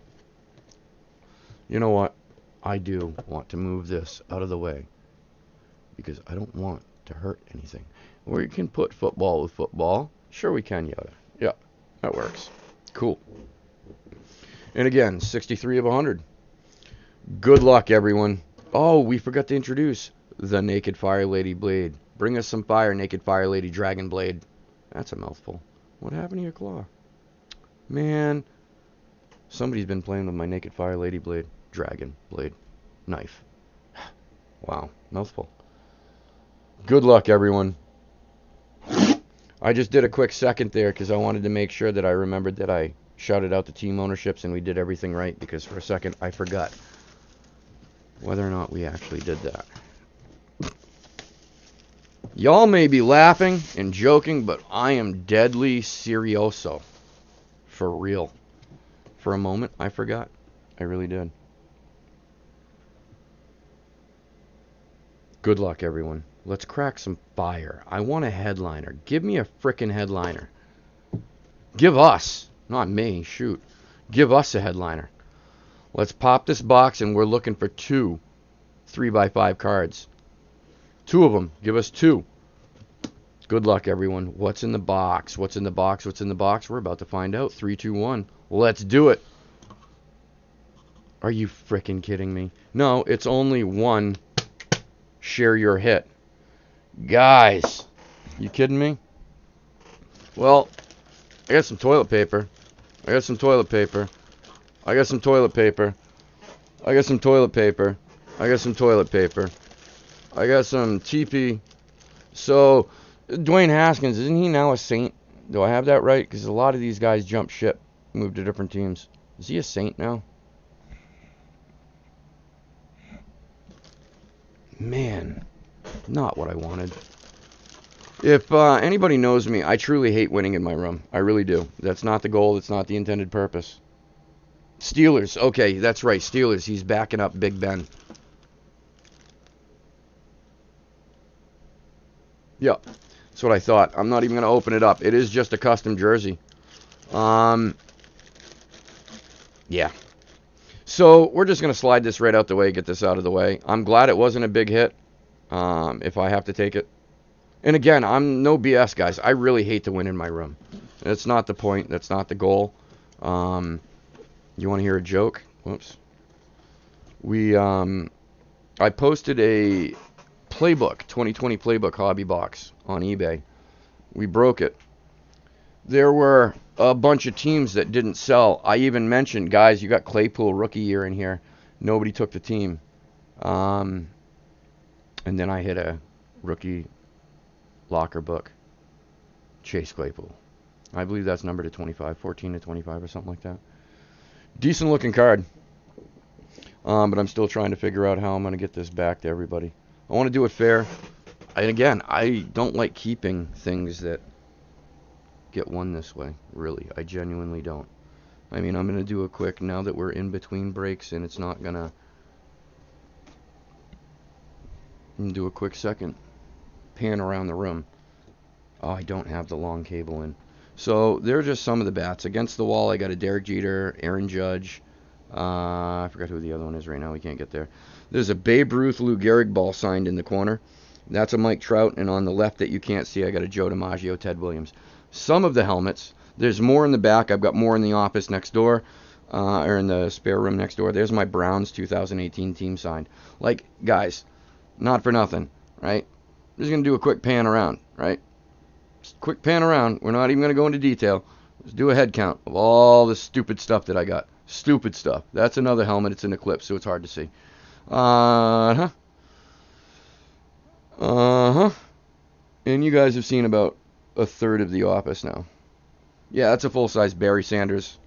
[SPEAKER 1] You know what? I do want to move this out of the way because I don't want to hurt anything. Or you can put football with football. Sure we can, Yoda. Yeah, that works. Cool. And again, 63 of 100. Good luck, everyone. Oh, we forgot to introduce the Naked Fire Lady Blade. Bring us some fire, Naked Fire Lady Dragon Blade. That's a mouthful. What happened to your claw? Man, somebody's been playing with my Naked Fire Lady Blade. Dragon Blade knife. Wow, mouthful. Good luck, everyone. I just did a quick second there because I wanted to make sure that I remembered that I shouted out the team ownerships and we did everything right, because for a second I forgot whether or not we actually did that. Y'all may be laughing and joking, but I am deadly serioso. For real. For a moment, I forgot. I really did. Good luck, everyone. Let's crack some fire. I want a headliner. Give me a frickin' headliner. Give us, not me, shoot. Give us a headliner. Let's pop this box, and we're looking for 2 3x5 cards. 2 of them. Give us 2. Good luck, everyone. What's in the box? What's in the box? What's in the box? We're about to find out. 3, 2, 1. Let's do it. Are you frickin' kidding me? No, it's only one. Share your hit. Guys, you kidding me? Well, I got some toilet paper. I got some toilet paper. I got some toilet paper. I got some toilet paper. I got some toilet paper. I got some TP. So, Dwayne Haskins, isn't he now a Saint? Do I have that right? Because a lot of these guys jumped ship, moved to different teams. Is he a Saint now? Man, not what I wanted. If anybody knows me, I truly hate winning in my room. I really do. That's not the goal. That's not the intended purpose. Steelers. Okay, that's right. Steelers. He's backing up Big Ben. Yep. That's what I thought. I'm not even going to open it up. It is just a custom jersey. Yeah. So, we're just going to slide this right out the way, get this out of the way. I'm glad it wasn't a big hit, if I have to take it. And again, I'm no BS, guys. I really hate to win in my room. That's not the point. That's not the goal. You want to hear a joke? Whoops. We I posted a playbook, 2020 playbook hobby box on eBay. We broke it. There were a bunch of teams that didn't sell. I even mentioned, guys, you got Claypool rookie year in here. Nobody took the team. And then I hit a rookie locker book. Chase Claypool. I believe that's numbered to 25, 14 to 25 or something like that. Decent looking card. But I'm still trying to figure out how I'm going to get this back to everybody. I want to do it fair. And again, I don't like keeping things that get won this way, really. I genuinely don't. I mean, I'm going to do a quick, now that we're in between breaks and it's not going to... I'm going to do a quick second pan around the room. Oh, I don't have the long cable in. So, there are just some of the bats. Against the wall, I got a Derek Jeter, Aaron Judge. I forgot who the other one is right now. We can't get there. There's a Babe Ruth Lou Gehrig ball signed in the corner. That's a Mike Trout. And on the left that you can't see, I got a Joe DiMaggio, Ted Williams. Some of the helmets, there's more in the back. I've got more in the office next door, or in the spare room next door. There's my Browns 2018 team signed. Like, guys, not for nothing, right? I'm just going to do a quick pan around, right? Just quick pan around. We're not even going to go into detail. Let's do a head count of all the stupid stuff that I got. Stupid stuff. That's another helmet. It's an Eclipse, so it's hard to see. And you guys have seen about a third of the office now. Yeah, that's a full-size Barry Sanders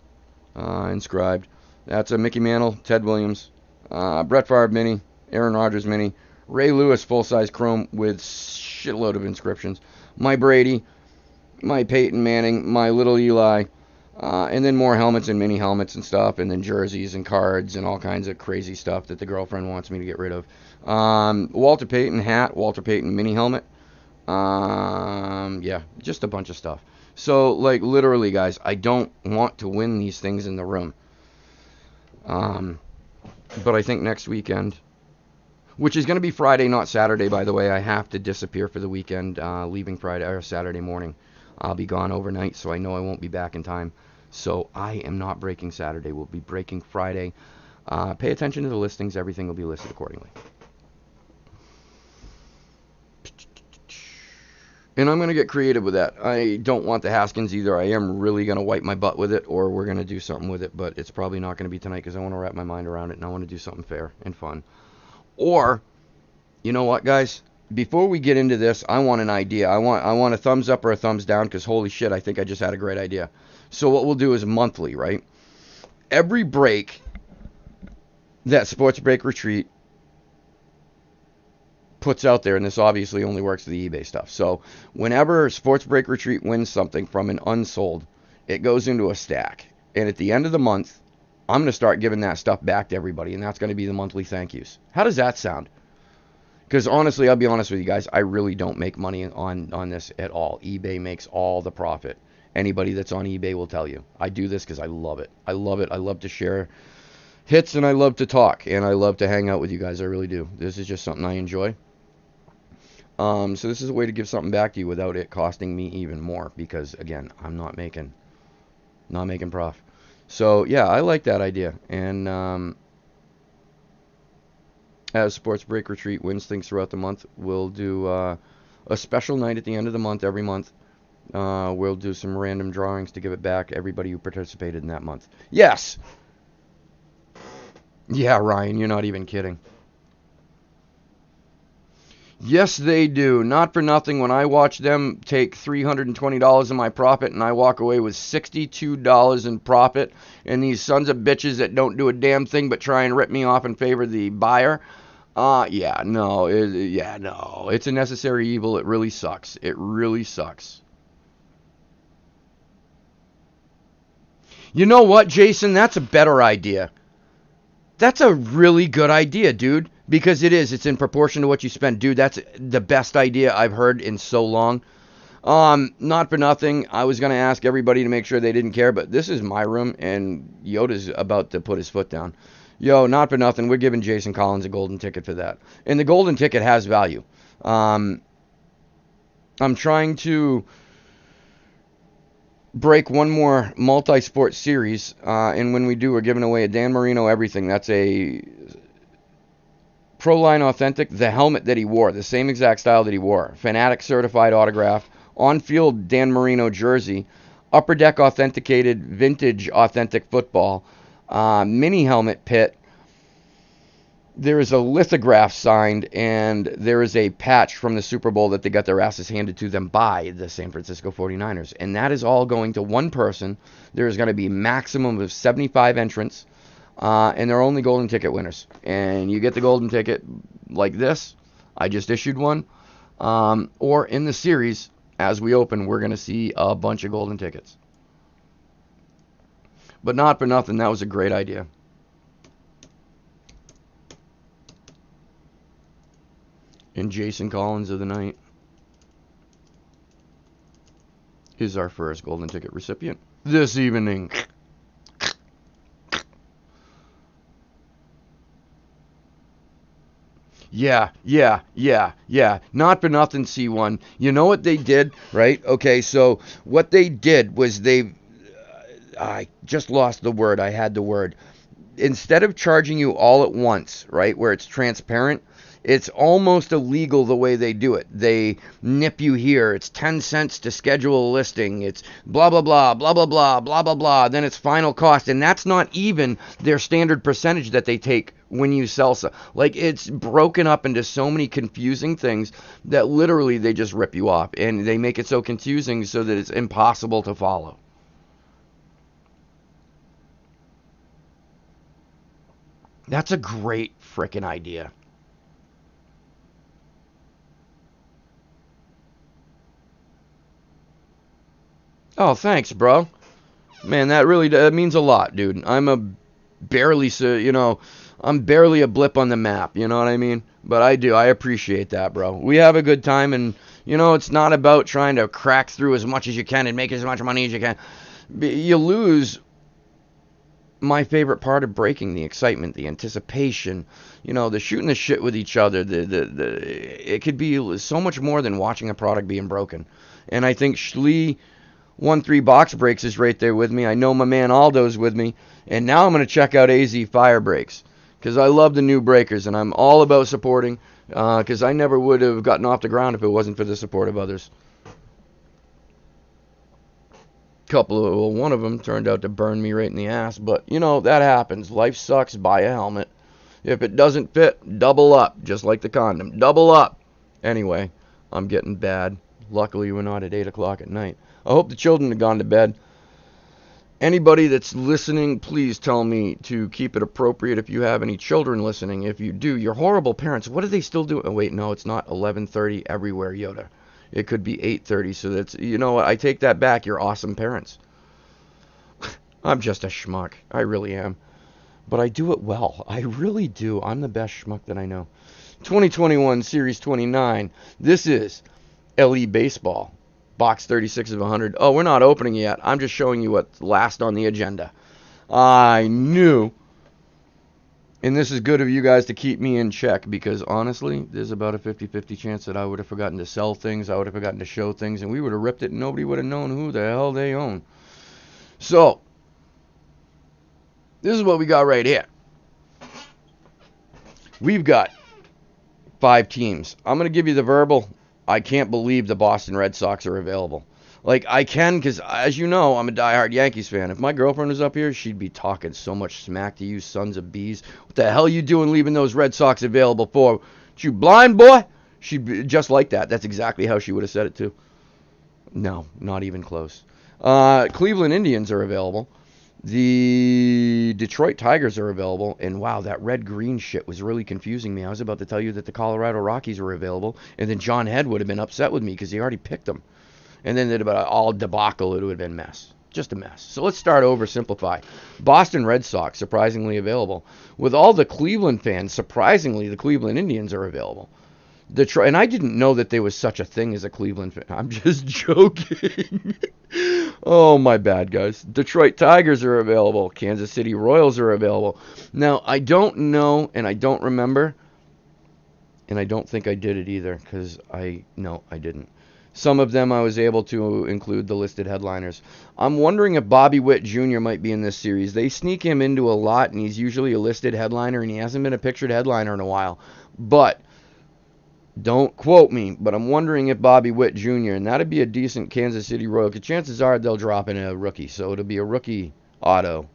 [SPEAKER 1] inscribed. That's a Mickey Mantle, Ted Williams, Brett Favre mini, Aaron Rodgers mini, Ray Lewis full-size chrome with shitload of inscriptions. My Brady, my Peyton Manning, my little Eli, and then more helmets and mini helmets and stuff, and then jerseys and cards and all kinds of crazy stuff that the girlfriend wants me to get rid of. Walter Payton hat, Walter Payton mini helmet. Yeah, just a bunch of stuff. So, like, literally, guys, I don't want to win these things in the room. But I think next weekend, which is going to be Friday, not Saturday, by the way. I have to disappear for the weekend, leaving Friday or Saturday morning. I'll be gone overnight, so I know I won't be back in time. So I am not breaking Saturday. We'll be breaking Friday. Pay attention to the listings. Everything will be listed accordingly. And I'm going to get creative with that. I don't want the Haskins either. I am really going to wipe my butt with it, or we're going to do something with it. But it's probably not going to be tonight because I want to wrap my mind around it, and I want to do something fair and fun. Or, you know what, guys? Before we get into this, I want an idea. I want a thumbs up or a thumbs down because holy shit, I think I just had a great idea. So what we'll do is monthly, right? Every break that Sports Break Retreat puts out there, and this obviously only works for the eBay stuff. So whenever Sports Break Retreat wins something from an unsold, it goes into a stack. And at the end of the month, I'm going to start giving that stuff back to everybody, and that's going to be the monthly thank yous. How does that sound? Because honestly, I'll be honest with you guys, I really don't make money on this at all. eBay makes all the profit. Anybody that's on eBay will tell you. I do this because I love it. I love it. I love to share hits, and I love to talk, and I love to hang out with you guys. I really do. This is just something I enjoy. So this is a way to give something back to you without it costing me even more, because again, I'm not making prof. So yeah, I like that idea. And as Sports Break Retreat wins things throughout the month, we'll do a special night at the end of the month every month. We'll do some random drawings to give it back to everybody who participated in that month. Yes. Yeah, Ryan, you're not even kidding. Yes, they do. Not for nothing. When I watch them take $320 of my profit and I walk away with $62 in profit, and these sons of bitches that don't do a damn thing but try and rip me off in favor of the buyer, no. It's a necessary evil. It really sucks. It really sucks. You know what, Jason? That's a better idea. That's a really good idea, dude. Because it's in proportion to what you spend. Dude, that's the best idea I've heard in so long. Not for nothing, I was going to ask everybody to make sure they didn't care, but this is my room, and Yoda's about to put his foot down. Yo, not for nothing, we're giving Jason Collins a golden ticket for that. And the golden ticket has value. I'm trying to break one more multi-sport series, and when we do, we're giving away a Dan Marino everything. That's a Proline Authentic, the helmet that he wore, the same exact style that he wore. Fanatic certified autograph. On-field Dan Marino jersey. Upper Deck authenticated vintage authentic football. Mini helmet pit. There is a lithograph signed, and there is a patch from the Super Bowl that they got their asses handed to them by the San Francisco 49ers. And that is all going to one person. There is going to be maximum of 75 entrants, and they're only golden ticket winners. And you get the golden ticket like this. I just issued one. Or in the series, as we open, we're going to see a bunch of golden tickets. But not for nothing, that was a great idea. And Jason Collins of the night is our first golden ticket recipient this evening. Yeah. Not for nothing, C1. You know what they did, right? Okay, so what they did was I just lost the word. I had the word. Instead of charging you all at once, right, where it's transparent, it's almost illegal the way they do it. They nip you here. It's 10 cents to schedule a listing. It's blah, blah, blah, blah, blah, blah, blah, blah, blah. Then it's final cost. And that's not even their standard percentage that they take when you sell. Like, it's broken up into so many confusing things that literally they just rip you off. And they make it so confusing so that it's impossible to follow. That's a great frickin' idea. Oh, thanks, bro. Man, that means a lot, dude. I'm barely a blip on the map, you know what I mean? But I appreciate that, bro. We have a good time, and, it's not about trying to crack through as much as you can and make as much money as you can. You lose my favorite part of breaking, the excitement, the anticipation, the shooting the shit with each other. It could be so much more than watching a product being broken. And I think Schlee 1-3 Box Breaks is right there with me. I know my man Aldo's with me. And now I'm going to check out AZ Fire Breaks, because I love the new breakers, and I'm all about supporting, because I never would have gotten off the ground if it wasn't for the support of others. One of them turned out to burn me right in the ass, but that happens. Life sucks. Buy a helmet. If it doesn't fit, double up, just like the condom. Double up. Anyway, I'm getting bad. Luckily, we're not at 8 o'clock at night. I hope the children have gone to bed. Anybody that's listening, please tell me to keep it appropriate if you have any children listening. If you do, you're horrible parents. What are they still doing? Oh, wait, no, it's not 11:30 everywhere, Yoda. It could be 8:30, so that's, what, I take that back. You're awesome parents. I'm just a schmuck. I really am. But I do it well. I really do. I'm the best schmuck that I know. 2021 Series 29. This is LE Baseball. Box 36 of 100. Oh, we're not opening yet. I'm just showing you what's last on the agenda. I knew. And this is good of you guys to keep me in check, because honestly, there's about a 50-50 chance that I would have forgotten to sell things, I would have forgotten to show things, and we would have ripped it and nobody would have known who the hell they own. So, this is what we got right here. We've got 5 teams. I'm going to give you the verbal. I can't believe the Boston Red Sox are available. Like, I can, because, as you know, I'm a diehard Yankees fan. If my girlfriend was up here, she'd be talking so much smack to you sons of bees. What the hell you doing leaving those Red Sox available for? You blind, boy? She'd be just like that. That's exactly how she would have said it, too. No, not even close. Cleveland Indians are available. The Detroit Tigers are available. And wow, that red-green shit was really confusing me. I was about to tell you that the Colorado Rockies were available, and then John Head would have been upset with me because he already picked them. And then about all debacle, it would have been a mess. Just a mess. So let's start over, simplify. Boston Red Sox, surprisingly available. With all the Cleveland fans, surprisingly, the Cleveland Indians are available. Detroit, and I didn't know that there was such a thing as a Cleveland fan. I'm just joking. Oh, my bad, guys. Detroit Tigers are available. Kansas City Royals are available. Now, I don't know, and I don't remember, and I don't think I did it either, because I didn't. Some of them I was able to include the listed headliners. I'm wondering if Bobby Witt Jr. might be in this series. They sneak him into a lot, and he's usually a listed headliner, and he hasn't been a pictured headliner in a while. But don't quote me, but I'm wondering if Bobby Witt Jr., and that'd be a decent Kansas City Royal, because chances are they'll drop in a rookie, so it'll be a rookie auto,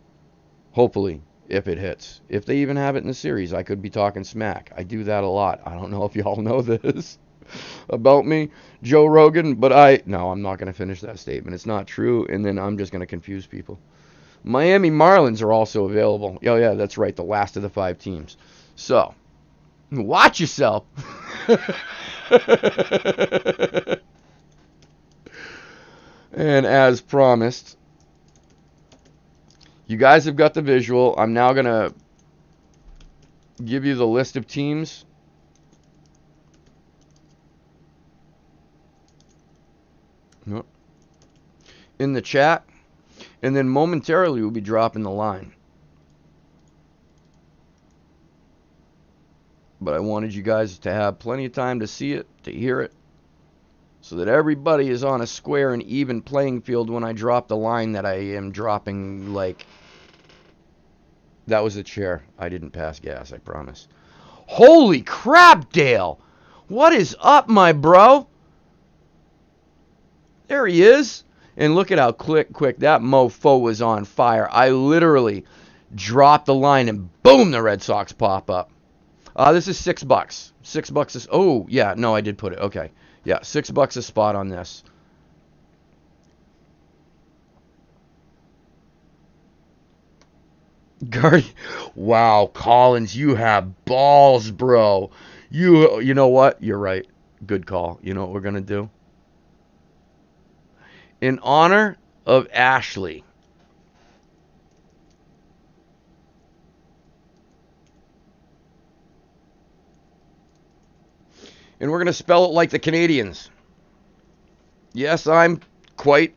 [SPEAKER 1] hopefully, if it hits. If they even have it in the series, I could be talking smack. I do that a lot. I don't know if y'all know this about me, Joe Rogan, but no, I'm not going to finish that statement. It's not true, and then I'm just going to confuse people. Miami Marlins are also available. Oh, yeah, that's right, the last of the 5 teams. So, watch yourself. And as promised, you guys have got the visual. I'm now going to give you the list of teams. In the chat, and then momentarily we'll be dropping the line. But I wanted you guys to have plenty of time to see it, to hear it, so that everybody is on a square and even playing field when I drop the line that I am dropping. Like, that was a chair. I didn't pass gas, I promise. Holy crap, Dale! What is up, my bro? There he is. And look at how quick that mofo was on fire. I literally dropped the line and boom, the Red Sox pop up. This is $6. $6 is, oh, yeah, no, I did put it. Okay. Yeah, $6 a spot on this. Wow, Collins, you have balls, bro. You know what? You're right. Good call. You know what we're going to do? In honor of Ashley, and we're going to spell it like the Canadians. Yes, I'm quite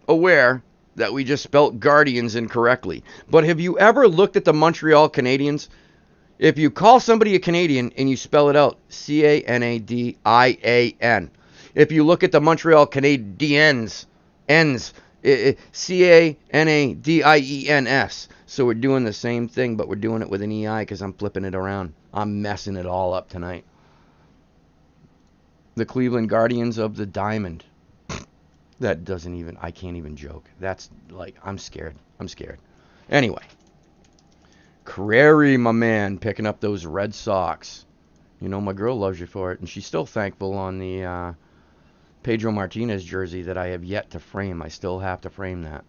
[SPEAKER 1] aware that we just spelt Guardians incorrectly. But have you ever looked at the Montreal Canadiens? If you call somebody a Canadian and you spell it out, Canadian. If you look at the Montreal Canadiens, Canadiens. So we're doing the same thing, but we're doing it with an EI because I'm flipping it around. I'm messing it all up tonight. The Cleveland Guardians of the Diamond. That doesn't even, I can't even joke. That's like, I'm scared. Anyway. Crary, my man, picking up those Red Sox. You know, my girl loves you for it, and she's still thankful on the Pedro Martinez jersey that I have yet to frame. I still have to frame that.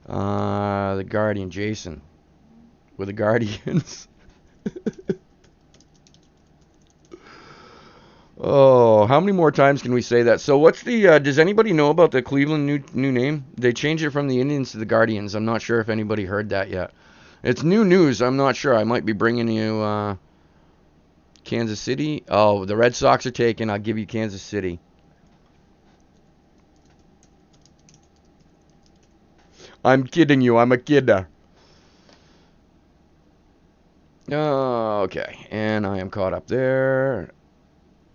[SPEAKER 1] The Guardian, Jason, with the Guardians. Oh, how many more times can we say that? So what's the, does anybody know about the Cleveland new name? They changed it from the Indians to the Guardians. I'm not sure if anybody heard that yet. It's new news. I'm not sure. I might be bringing you Kansas City. Oh, the Red Sox are taken. I'll give you Kansas City. I'm kidding you. I'm a kidder. Okay, and I am caught up there.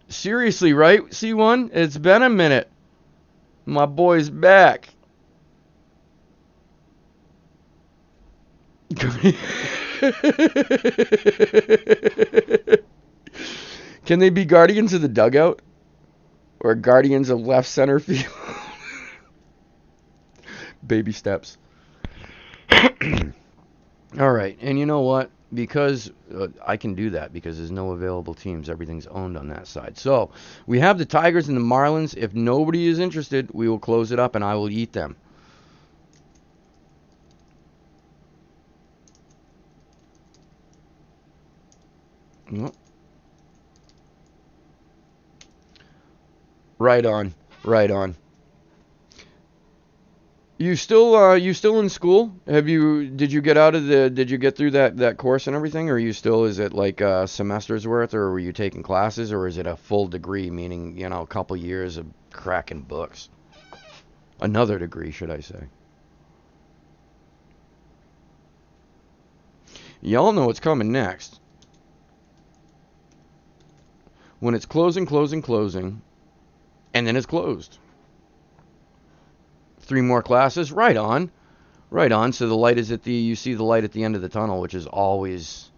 [SPEAKER 1] Seriously, right? C1? It's been a minute. My boy's back. Can they be Guardians of the Dugout? Or Guardians of Left Center Field? Baby steps. Alright, and you know what? Because I can do that because there's no available teams. Everything's owned on that side. So we have the Tigers and the Marlins. If nobody is interested, we will close it up and I will eat them. Right on. You still in school? Did you get through that course and everything, or is it like a semester's worth, or were you taking classes, or is it a full degree, meaning, a couple years of cracking books? Another degree, should I say. Y'all know what's coming next. when it's closing, and then it's closed. 3 more classes, right on. Right on. So the light is you see the light at the end of the tunnel, which is always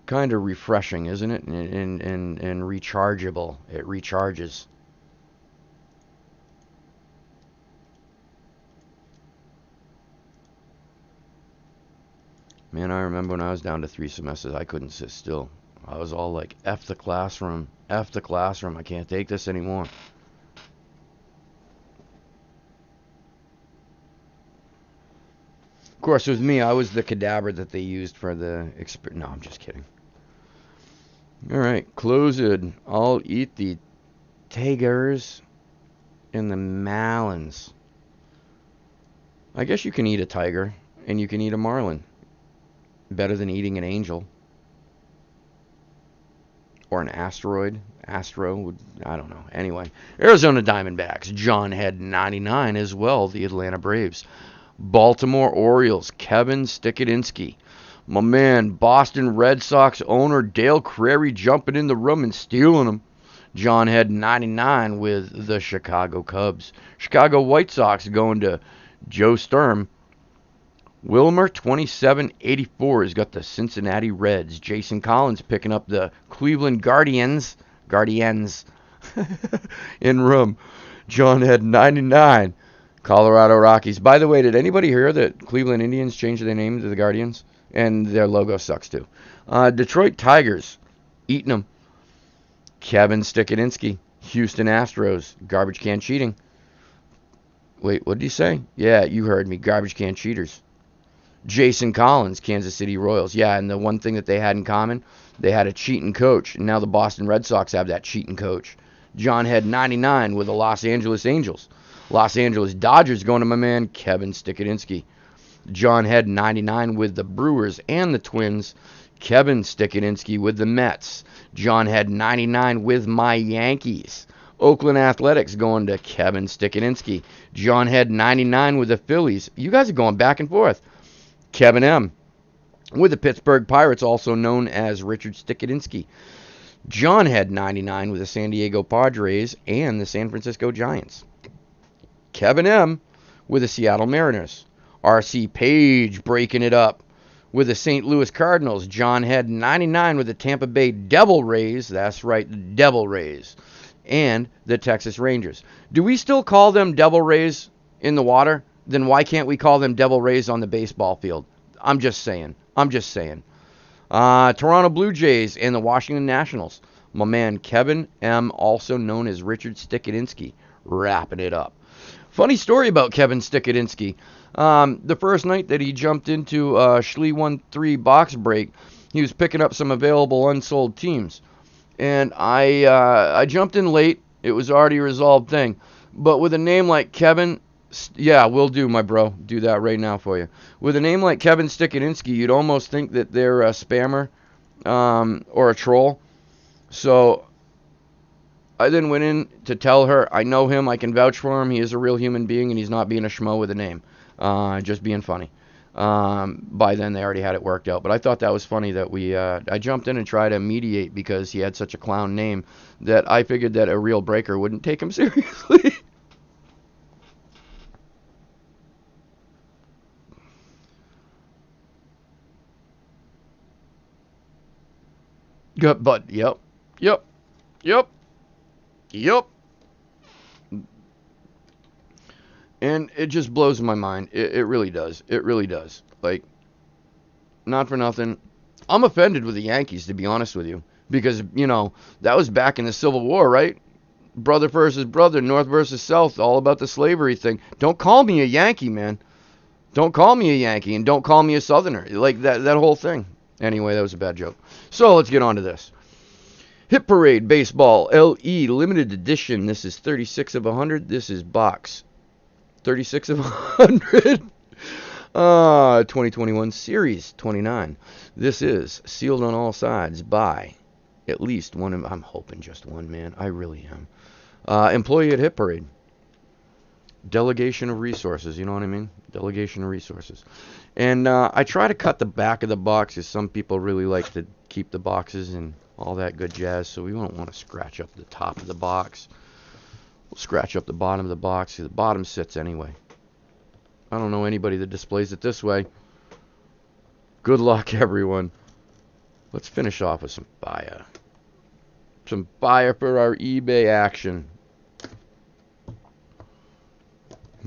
[SPEAKER 1] kind of refreshing, isn't it? And rechargeable. It recharges. Man, I remember when I was down to 3 semesters, I couldn't sit still. I was all like, F the classroom, F the classroom, I can't take this anymore. Of course, with me, I was the cadaver that they used for the no, I'm just kidding. All right, close it. I'll eat the tigers and the melons. I guess you can eat a tiger and you can eat a marlin. Better than eating an angel. Or an asteroid. Astro would, I don't know. Anyway, Arizona Diamondbacks. John had 99 as well. The Atlanta Braves. Baltimore Orioles. Kevin Stikodinsky. My man, Boston Red Sox owner Dale Crary jumping in the room and stealing them. John had 99 with the Chicago Cubs. Chicago White Sox going to Joe Sturm. Wilmer 2784 has got the Cincinnati Reds. Jason Collins picking up the Cleveland Guardians in room. John had 99. Colorado Rockies. By the way, did anybody hear that Cleveland Indians changed their name to the Guardians? And their logo sucks too. Detroit Tigers. Eating them. Kevin Stikodinsky. Houston Astros. Garbage can cheating. Wait, what did he say? Yeah, you heard me. Garbage can cheaters. Jason Collins, Kansas City Royals. Yeah, and the one thing that they had in common, they had a cheating coach. And now the Boston Red Sox have that cheating coach. John had 99 with the Los Angeles Angels. Los Angeles Dodgers going to my man, Kevin Stikodinsky. John had 99 with the Brewers and the Twins. Kevin Stikodinsky with the Mets. John had 99 with my Yankees. Oakland Athletics going to Kevin Stikodinsky. John had 99 with the Phillies. You guys are going back and forth. Kevin M. with the Pittsburgh Pirates, also known as Richard Stikodinsky. John had 99 with the San Diego Padres and the San Francisco Giants. Kevin M. with the Seattle Mariners. R.C. Page breaking it up with the St. Louis Cardinals. John had 99 with the Tampa Bay Devil Rays. That's right, the Devil Rays. And the Texas Rangers. Do we still call them Devil Rays in the water? Then why can't we call them Devil Rays on the baseball field? I'm just saying. Toronto Blue Jays and the Washington Nationals. My man Kevin M., also known as Richard Stikodinsky, wrapping it up. Funny story about Kevin Stikodinsky. The first night that he jumped into Schley 1-3 box break, he was picking up some available unsold teams. And I jumped in late. It was already a resolved thing. But with a name like Kevin, yeah, will do, my bro. Do that right now for you. With a name like Kevin Stikodinsky, you'd almost think that they're a spammer or a troll. So I then went in to tell her, I know him, I can vouch for him, he is a real human being, and he's not being a schmo with a name. Just being funny. By then they already had it worked out. But I thought that was funny that I jumped in and tried to mediate because he had such a clown name that I figured that a real breaker wouldn't take him seriously. But, yep. And it just blows my mind. It really does. It really does. Like, not for nothing. I'm offended with the Yankees, to be honest with you. Because, that was back in the Civil War, right? Brother versus brother, North versus South, all about the slavery thing. Don't call me a Yankee, man. Don't call me a Yankee, and don't call me a Southerner. Like, that whole thing. Anyway, that was a bad joke. So, let's get on to this. Hit Parade Baseball LE Limited Edition. This is 36 of 100. This is box 36 of 100. 2021 Series 29. This is sealed on all sides by at least one. I'm hoping just one, man. I really am. Employee at Hit Parade. Delegation of resources, you know what I mean? Delegation of resources. And I try to cut the back of the box because some people really like to keep the boxes and all that good jazz. So we don't want to scratch up the top of the box. We'll scratch up the bottom of the box because the bottom sits anyway. I don't know anybody that displays it this way. Good luck, everyone. Let's finish off with some fire. Some fire for our eBay action.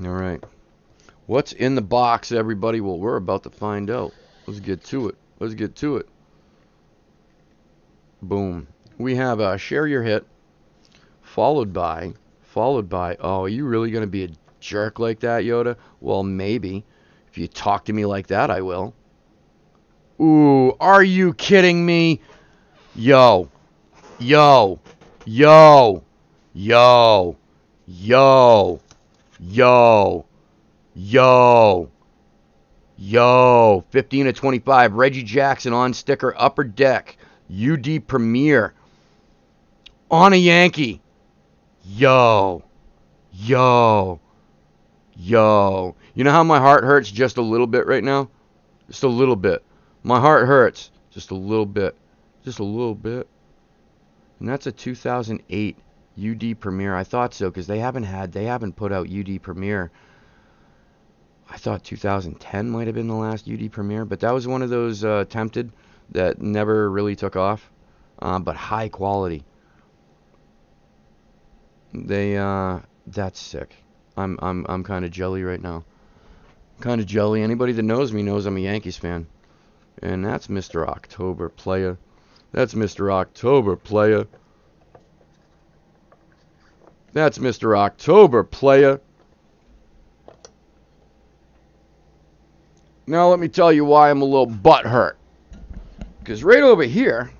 [SPEAKER 1] All right. What's in the box, everybody? Well, we're about to find out. Let's get to it. Let's get to it. Boom. We have a share your hit, followed by, oh, are you really going to be a jerk like that, Yoda? Well, maybe. If you talk to me like that, I will. Ooh, are you kidding me? Yo. Yo. Yo. Yo. Yo. Yo. Yo. Yo. 15 of 25. Reggie Jackson on sticker. Upper Deck. UD Premier. On a Yankee. Yo. Yo. Yo. You know how my heart hurts just a little bit right now? Just a little bit. My heart hurts. Just a little bit. Just a little bit. And that's a 2008 UD Premier. I thought so because they haven't put out UD Premier. I thought 2010 might have been the last UD Premier, but that was one of those attempted that never really took off, but high quality. That's sick. I'm kind of jelly right now. Kind of jelly. Anybody that knows me knows I'm a Yankees fan. And that's Mr. October player. That's Mr. October player. That's Mr. October player. Now let me tell you why I'm a little butthurt. Because right over here,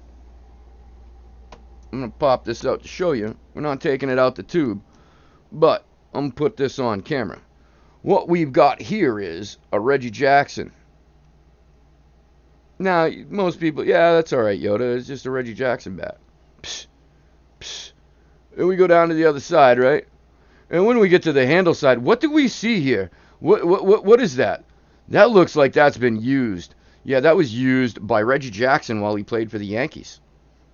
[SPEAKER 1] I'm going to pop this out to show you. We're not taking it out the tube, but I'm going to put this on camera. What we've got here is a Reggie Jackson. Now, most people, yeah, that's all right, Yoda. It's just a Reggie Jackson bat. Psst, psst. And we go down to the other side, right? And when we get to the handle side, what do we see here? What is that? That looks like that's been used. Yeah, that was used by Reggie Jackson while he played for the Yankees.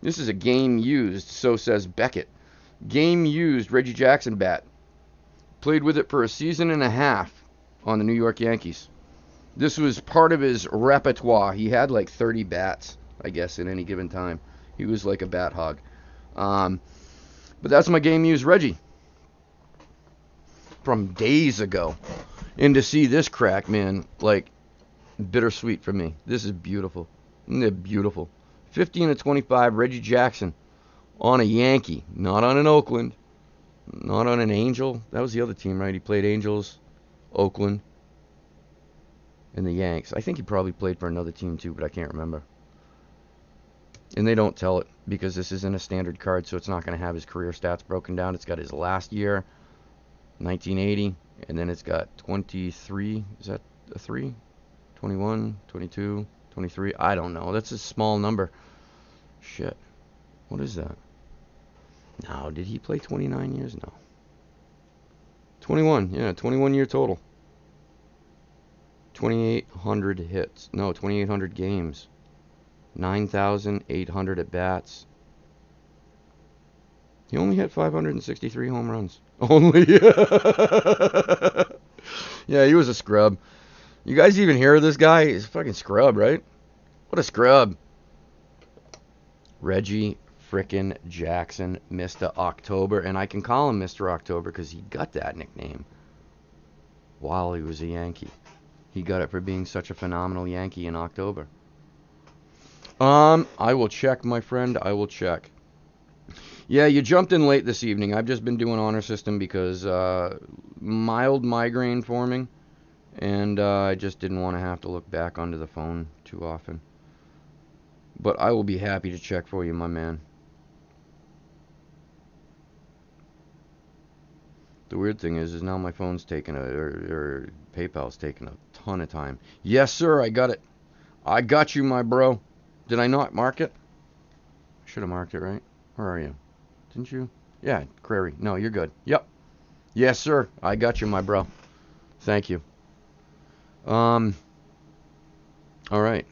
[SPEAKER 1] This is a game used, so says Beckett. Game used Reggie Jackson bat. Played with it for a season and a half on the New York Yankees. This was part of his repertoire. He had like 30 bats, I guess, at any given time. He was like a bat hog. But that's my game used Reggie from days ago. And to see this crack, man, like, bittersweet for me. This is beautiful. Isn't it beautiful? 15 of 25, Reggie Jackson on a Yankee, not on an Oakland, not on an Angel. That was the other team, right? He played Angels, Oakland, and the Yanks. I think he probably played for another team too, but I can't remember. And they don't tell it because this isn't a standard card, so it's not going to have his career stats broken down. It's got his last year, 1980, and then it's got 23. Is that a 3? 21, 22, 23. I don't know. That's a small number. Shit. What is that? No, did he play 29 years? No. 21. Yeah, 21 year total. 2,800 hits. No, 2,800 games. 9,800 at bats. He only hit 563 home runs. Only. Yeah, he was a scrub. You guys even hear of this guy? He's a fucking scrub, right? What a scrub. Reggie frickin' Jackson, Mr. October. And I can call him Mr. October because he got that nickname while he was a Yankee. He got it for being such a phenomenal Yankee in October. I will check, my friend. I will check. Yeah, you jumped in late this evening. I've just been doing honor system because mild migraine forming. And I just didn't want to have to look back onto the phone too often. But I will be happy to check for you, my man. The weird thing is now my phone's taking or PayPal's taking a ton of time. Yes, sir, I got it. I got you, my bro. Did I not mark it? Should have marked it, right? Where are you? Didn't you? Yeah, Crary. No, you're good. Yep. Yes, sir. I got you, my bro. Thank you. All right.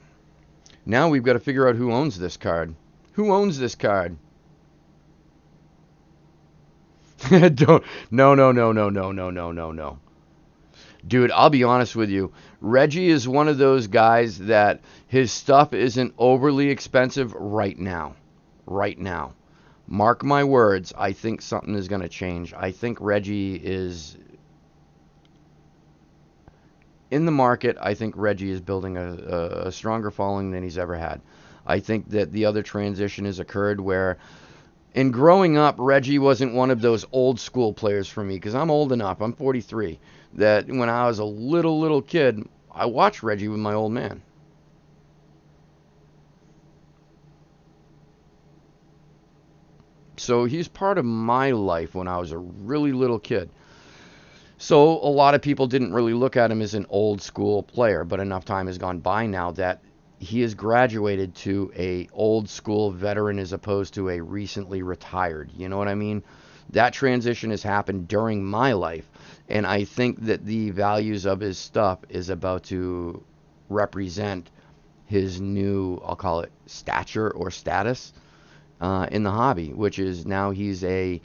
[SPEAKER 1] Now we've got to figure out who owns this card. Who owns this card? Don't. No, no, no, no, no, no, no, no, no. Dude, I'll be honest with you. Reggie is one of those guys that his stuff isn't overly expensive right now. Right now. Mark my words, I think something is going to change. I think Reggie is in the market. I think Reggie is building a stronger following than he's ever had. I think that the other transition has occurred where in growing up, Reggie wasn't one of those old school players for me because I'm old enough. I'm 43. That when I was a little kid, I watched Reggie with my old man. So he's part of my life when I was a really little kid. So a lot of people didn't really look at him as an old school player, but enough time has gone by now that he has graduated to a old school veteran as opposed to a recently retired. You know what I mean? That transition has happened during my life, and I think that the values of his stuff is about to represent his new, I'll call it stature or status in the hobby, which is now he's a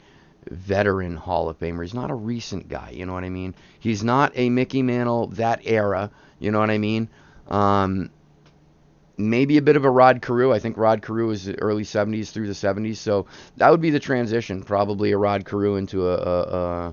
[SPEAKER 1] veteran Hall of Famer. He's not a recent guy, you know what I mean? He's not a Mickey Mantle that era, you know what I mean? Um, Maybe a bit of a Rod Carew. I think Rod Carew is the early 70s through the 70s, so that would be the transition, probably a Rod Carew into a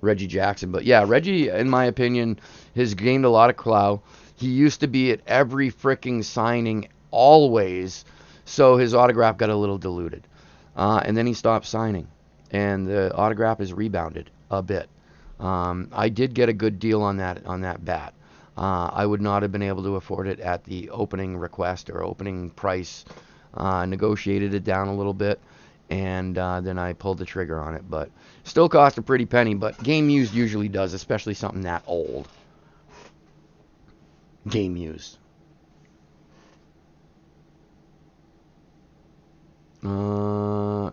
[SPEAKER 1] Reggie Jackson. But yeah, Reggie, in my opinion, has gained a lot of clout. He used to be at every freaking signing always, so his autograph got a little diluted. And then he stopped signing, and the autograph has rebounded a bit. I did get a good deal on that bat. I would not have been able to afford it at the opening request or opening price. Negotiated it down a little bit, and then I pulled the trigger on it. But still cost a pretty penny. But game used usually does, especially something that old. Game used. You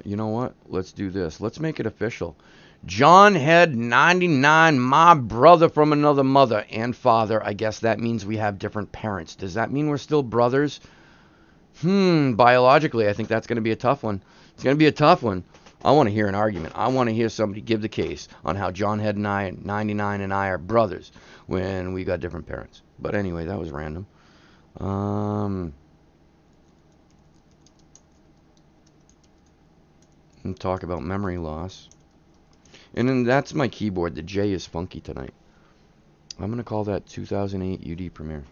[SPEAKER 1] know what? Let's do this. Let's make it official. John Head 99, my brother from another mother and father. I guess that means we have different parents. Does that mean we're still brothers? Biologically, I think that's going to be a tough one. It's going to be a tough one. I want to hear an argument. I want to hear somebody give the case on how John Head and I, 99 and I are brothers when we got different parents. But anyway, that was random. And talk about memory loss. And then that's my keyboard. The J is funky tonight. I'm going to call that 2008 UD Premiere.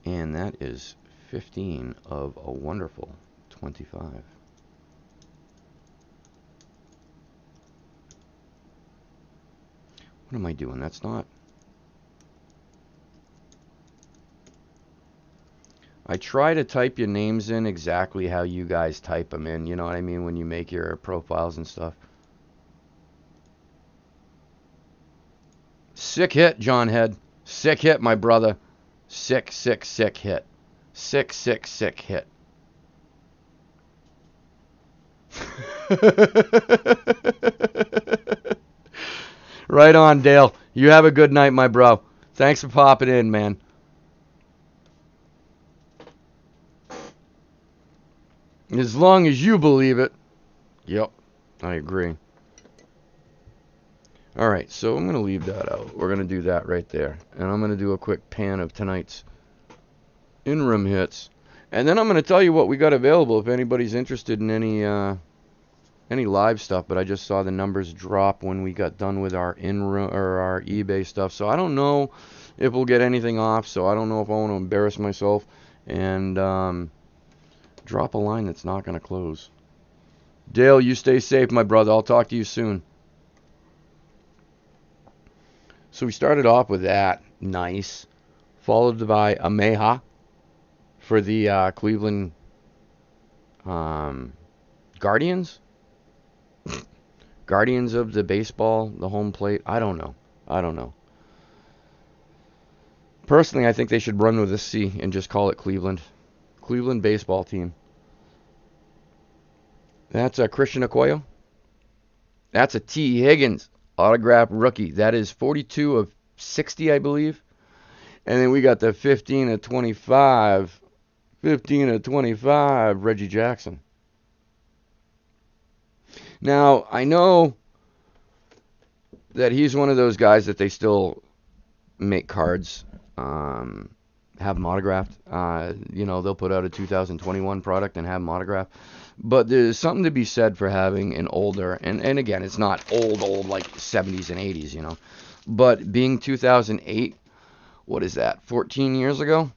[SPEAKER 1] And that is 15 of a wonderful 25. What am I doing? That's not... I try to type your names in exactly how you guys type them in. You know what I mean? When you make your profiles and stuff. Sick hit, John Head. Sick hit, my brother. Sick hit. Sick hit. Right on, Dale. You have a good night, my bro. Thanks for popping in, man. As long as you believe it. Yep, I agree. Alright, so I'm going to leave that out. We're going to do that right there. And I'm going to do a quick pan of tonight's in-room hits. And then I'm going to tell you what we got available if anybody's interested in any live stuff. But I just saw the numbers drop when we got done with our in-room or our eBay stuff. So I don't know if we'll get anything off. So I don't know if I want to embarrass myself and drop a line that's not going to close. Dale, you stay safe, my brother. I'll talk to you soon. So we started off with that. Nice. Followed by Ameha for the Cleveland Guardians. Guardians of the baseball, the home plate. I don't know. Personally, I think they should run with a C and just call it Cleveland. Cleveland baseball team. That's a Christian Okoye. That's a T. Higgins autograph rookie. That is 42 of 60, I believe. And then we got the 15 of 25. 15 of 25, Reggie Jackson. Now, I know that he's one of those guys that they still make cards, have them autographed. They'll put out a 2021 product and have them autographed. But there's something to be said for having an older, and again, it's not old like 70s and 80s. But being 2008, what is that, 14 years ago?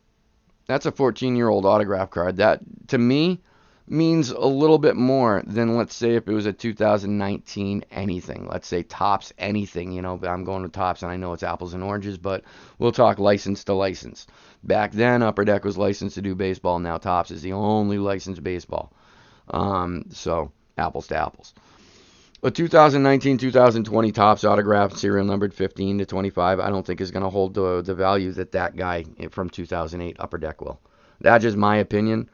[SPEAKER 1] That's a 14-year-old autograph card. That, to me, means a little bit more than, let's say, if it was a 2019 anything. Let's say Topps anything, but I'm going to Topps, and I know it's apples and oranges, but we'll talk license to license. Back then, Upper Deck was licensed to do baseball. Now Topps is the only licensed baseball. So, apples to apples. A 2019-2020 Topps autograph, serial numbered 15 to 25, I don't think is going to hold the value that guy from 2008 Upper Deck will. That's just my opinion.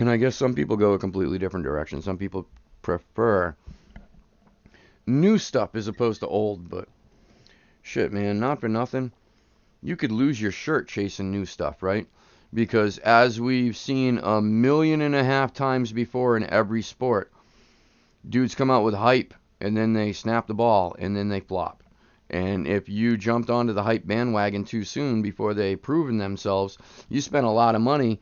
[SPEAKER 1] And I guess some people go a completely different direction. Some people prefer new stuff as opposed to old, but shit, man, not for nothing. You could lose your shirt chasing new stuff, right? Because as we've seen 1.5 million times before in every sport, dudes come out with hype and then they snap the ball and then they flop. And if you jumped onto the hype bandwagon too soon before they proven themselves, you spent a lot of money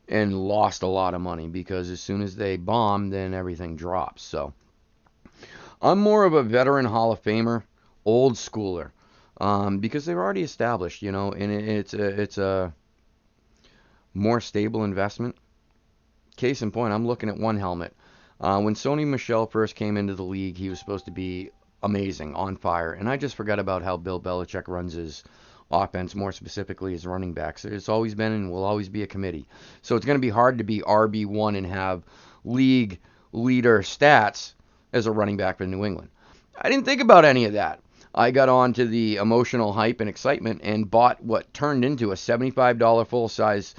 [SPEAKER 1] and lost a lot of money, because as soon as they bomb, then everything drops. So I'm more of a veteran Hall of Famer, old schooler, because they're already established, and it's a more stable investment. Case in point, I'm looking at one helmet. When Sony Michel first came into the league, he was supposed to be amazing, on fire, and I just forgot about how Bill Belichick runs his offense, more specifically his running backs. It's always been and will always be a committee. So it's going to be hard to be RB1 and have league leader stats as a running back for New England. I didn't think about any of that. I got on to the emotional hype and excitement and bought what turned into a $75 full-size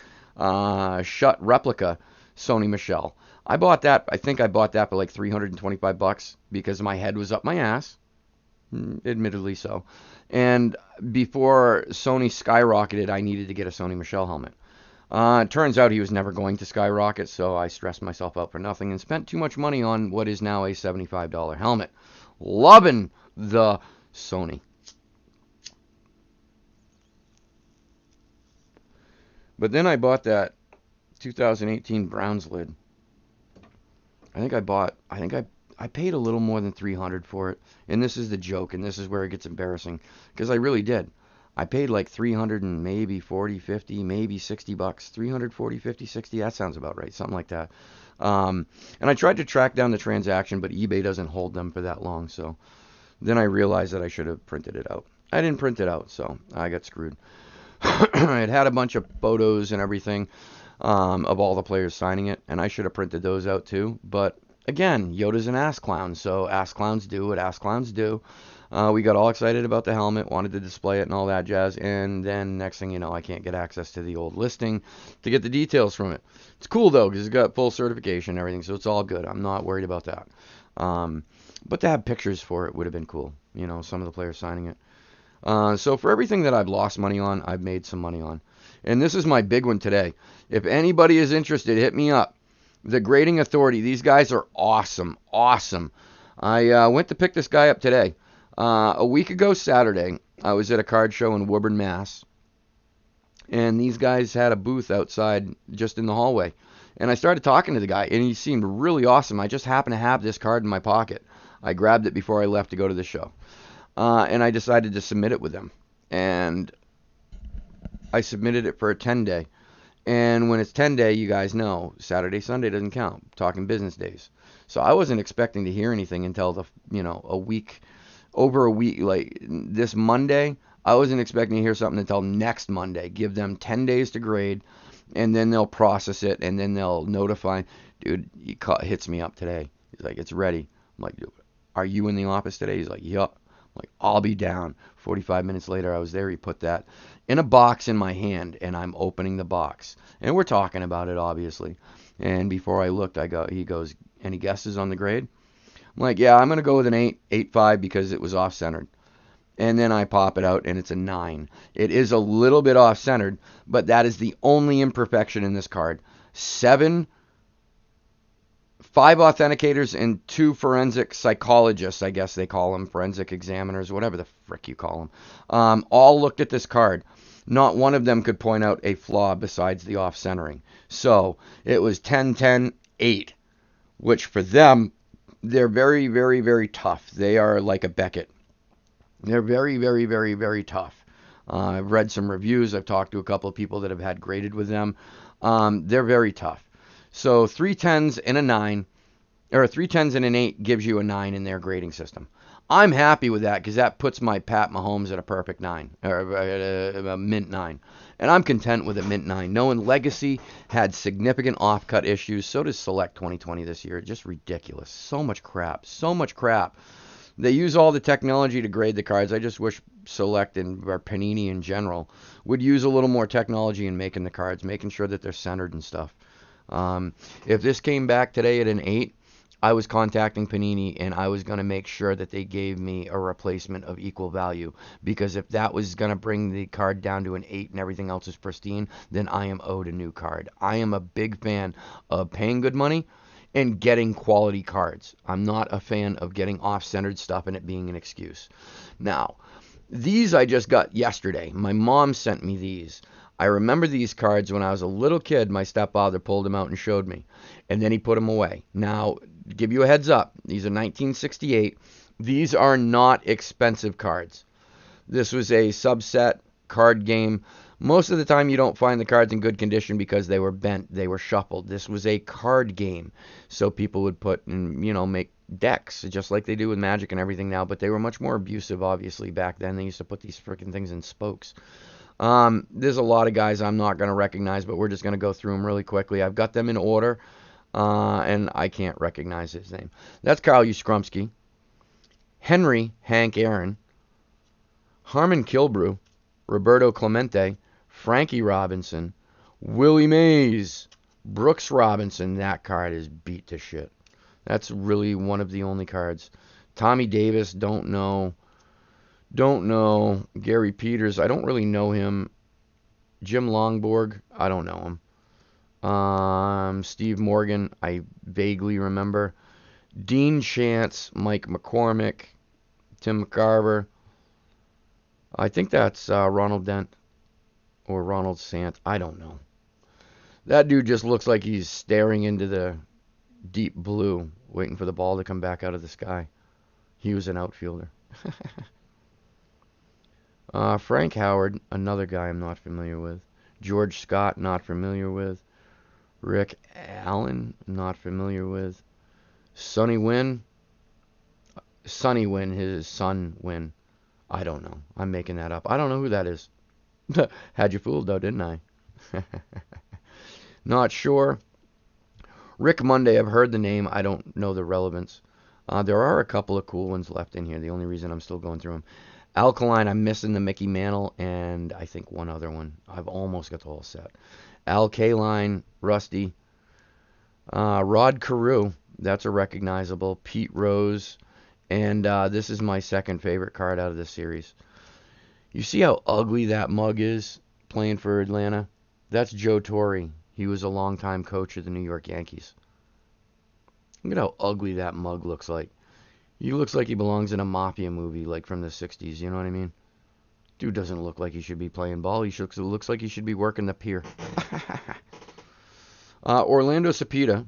[SPEAKER 1] shut replica Sony Michel. I think I bought that for like $325 because my head was up my ass, admittedly so. And before Sony skyrocketed, I needed to get a Sony Michel helmet. It turns out he was never going to skyrocket, so I stressed myself out for nothing and spent too much money on what is now a $75 helmet. Loving the Sony. But then I bought that 2018 Browns lid. I paid a little more than $300 for it. And this is the joke, and this is where it gets embarrassing, because I really did. I paid like 300 and maybe 40, 50, maybe $60. 340, 50, 60, that sounds about right, something like that. And I tried to track down the transaction, but eBay doesn't hold them for that long, so then I realized that I should have printed it out. I didn't print it out, so I got screwed. It had a bunch of photos and everything of all the players signing it, and I should have printed those out too. But again, Yoda's an ass clown, so ass clowns do what ass clowns do. We got all excited about the helmet, wanted to display it and all that jazz, and then next thing you know, I can't get access to the old listing to get the details from it. It's cool though, because it's got full certification and everything, so it's all good. I'm not worried about that. But to have pictures for it would have been cool, some of the players signing it. So for everything that I've lost money on, I've made some money on. And this is my big one today. If anybody is interested, hit me up. The Grading Authority. These guys are awesome. Awesome. I went to pick this guy up today. A week ago Saturday, I was at a card show in Woburn, Mass. And these guys had a booth outside just in the hallway. And I started talking to the guy, and he seemed really awesome. I just happened to have this card in my pocket. I grabbed it before I left to go to the show. And I decided to submit it with them. And I submitted it for a 10-day. And when it's 10-day, you guys know, Saturday, Sunday doesn't count. I'm talking business days. So I wasn't expecting to hear anything until over a week, like this Monday. I wasn't expecting to hear something until next Monday. Give them 10 days to grade, and then they'll process it, and then they'll notify. Dude, hits me up today. He's like, it's ready. I'm like, are you in the office today? He's like, yup. Like, I'll be down. 45 minutes later, I was there. He put that in a box in my hand, and I'm opening the box. And we're talking about it, obviously. And before I looked, he goes, any guesses on the grade? I'm like, yeah, I'm going to go with an 8.5 because it was off-centered. And then I pop it out, and it's a 9. It is a little bit off-centered, but that is the only imperfection in this card. 5 authenticators and 2 forensic psychologists, I guess they call them, forensic examiners, whatever the frick you call them, all looked at this card. Not one of them could point out a flaw besides the off-centering. So it was 10, 10, 8, which for them, they're very, very, very tough. They are like a Beckett. They're very, very, very, very tough. I've read some reviews. I've talked to a couple of people that have had graded with them. They're very tough. So 3 10s and a 9, or 3 10s and an 8 gives you a 9 in their grading system. I'm happy with that because that puts my Pat Mahomes at a perfect 9, or a mint 9. And I'm content with a mint 9. Knowing Legacy had significant off-cut issues, so does Select 2020 this year. Just ridiculous. So much crap. So much crap. They use all the technology to grade the cards. I just wish Select or Panini in general would use a little more technology in making the cards, making sure that they're centered and stuff. If this came back today at an 8, I was contacting Panini and I was going to make sure that they gave me a replacement of equal value. Because if that was going to bring the card down to an 8 and everything else is pristine, then I am owed a new card. I am a big fan of paying good money and getting quality cards. I'm not a fan of getting off-centered stuff and it being an excuse. Now, these I just got yesterday. My mom sent me these. I remember these cards when I was a little kid. My stepfather pulled them out and showed me. And then he put them away. Now, give you a heads up. These are 1968. These are not expensive cards. This was a subset card game. Most of the time you don't find the cards in good condition because they were bent, they were shuffled. This was a card game. So people would put and, make decks, just like they do with Magic and everything now, but they were much more abusive, obviously, back then. They used to put these freaking things in spokes. There's a lot of guys I'm not going to recognize, but we're just going to go through them really quickly. I've got them in order, and I can't recognize his name. That's Carl Yastrzemski, Henry Hank Aaron, Harmon Killebrew, Roberto Clemente, Frankie Robinson, Willie Mays, Brooks Robinson. That card is beat to shit. That's really one of the only cards. Tommy Davis, don't know. Don't know. Gary Peters, I don't really know him. Jim Longborg, I don't know him. Steve Morgan, I vaguely remember. Dean Chance, Mike McCormick, Tim McCarver. I think that's Ronald Dent or Ronald Sant. I don't know. That dude just looks like he's staring into the deep blue, waiting for the ball to come back out of the sky. He was an outfielder. Frank Howard, another guy I'm not familiar with. George Scott, not familiar with. Rick Allen, not familiar with. Sonny Wynn, his son Wynn. I don't know. I'm making that up. I don't know who that is. Had you fooled though, didn't I? Not sure. Rick Monday, I've heard the name. I don't know the relevance. There are a couple of cool ones left in here. The only reason I'm still going through them. Alkaline, I'm missing the Mickey Mantle, and I think one other one. I've almost got the whole set. Alkaline, Rusty. Rod Carew, that's a recognizable. Pete Rose, and this is my second favorite card out of this series. You see how ugly that mug is playing for Atlanta? That's Joe Torre. He was a longtime coach of the New York Yankees. Look at how ugly that mug looks like. He looks like he belongs in a mafia movie, like from the 60s, you know what I mean? Dude doesn't look like he should be playing ball. He looks like he should be working the pier. Orlando Cepeda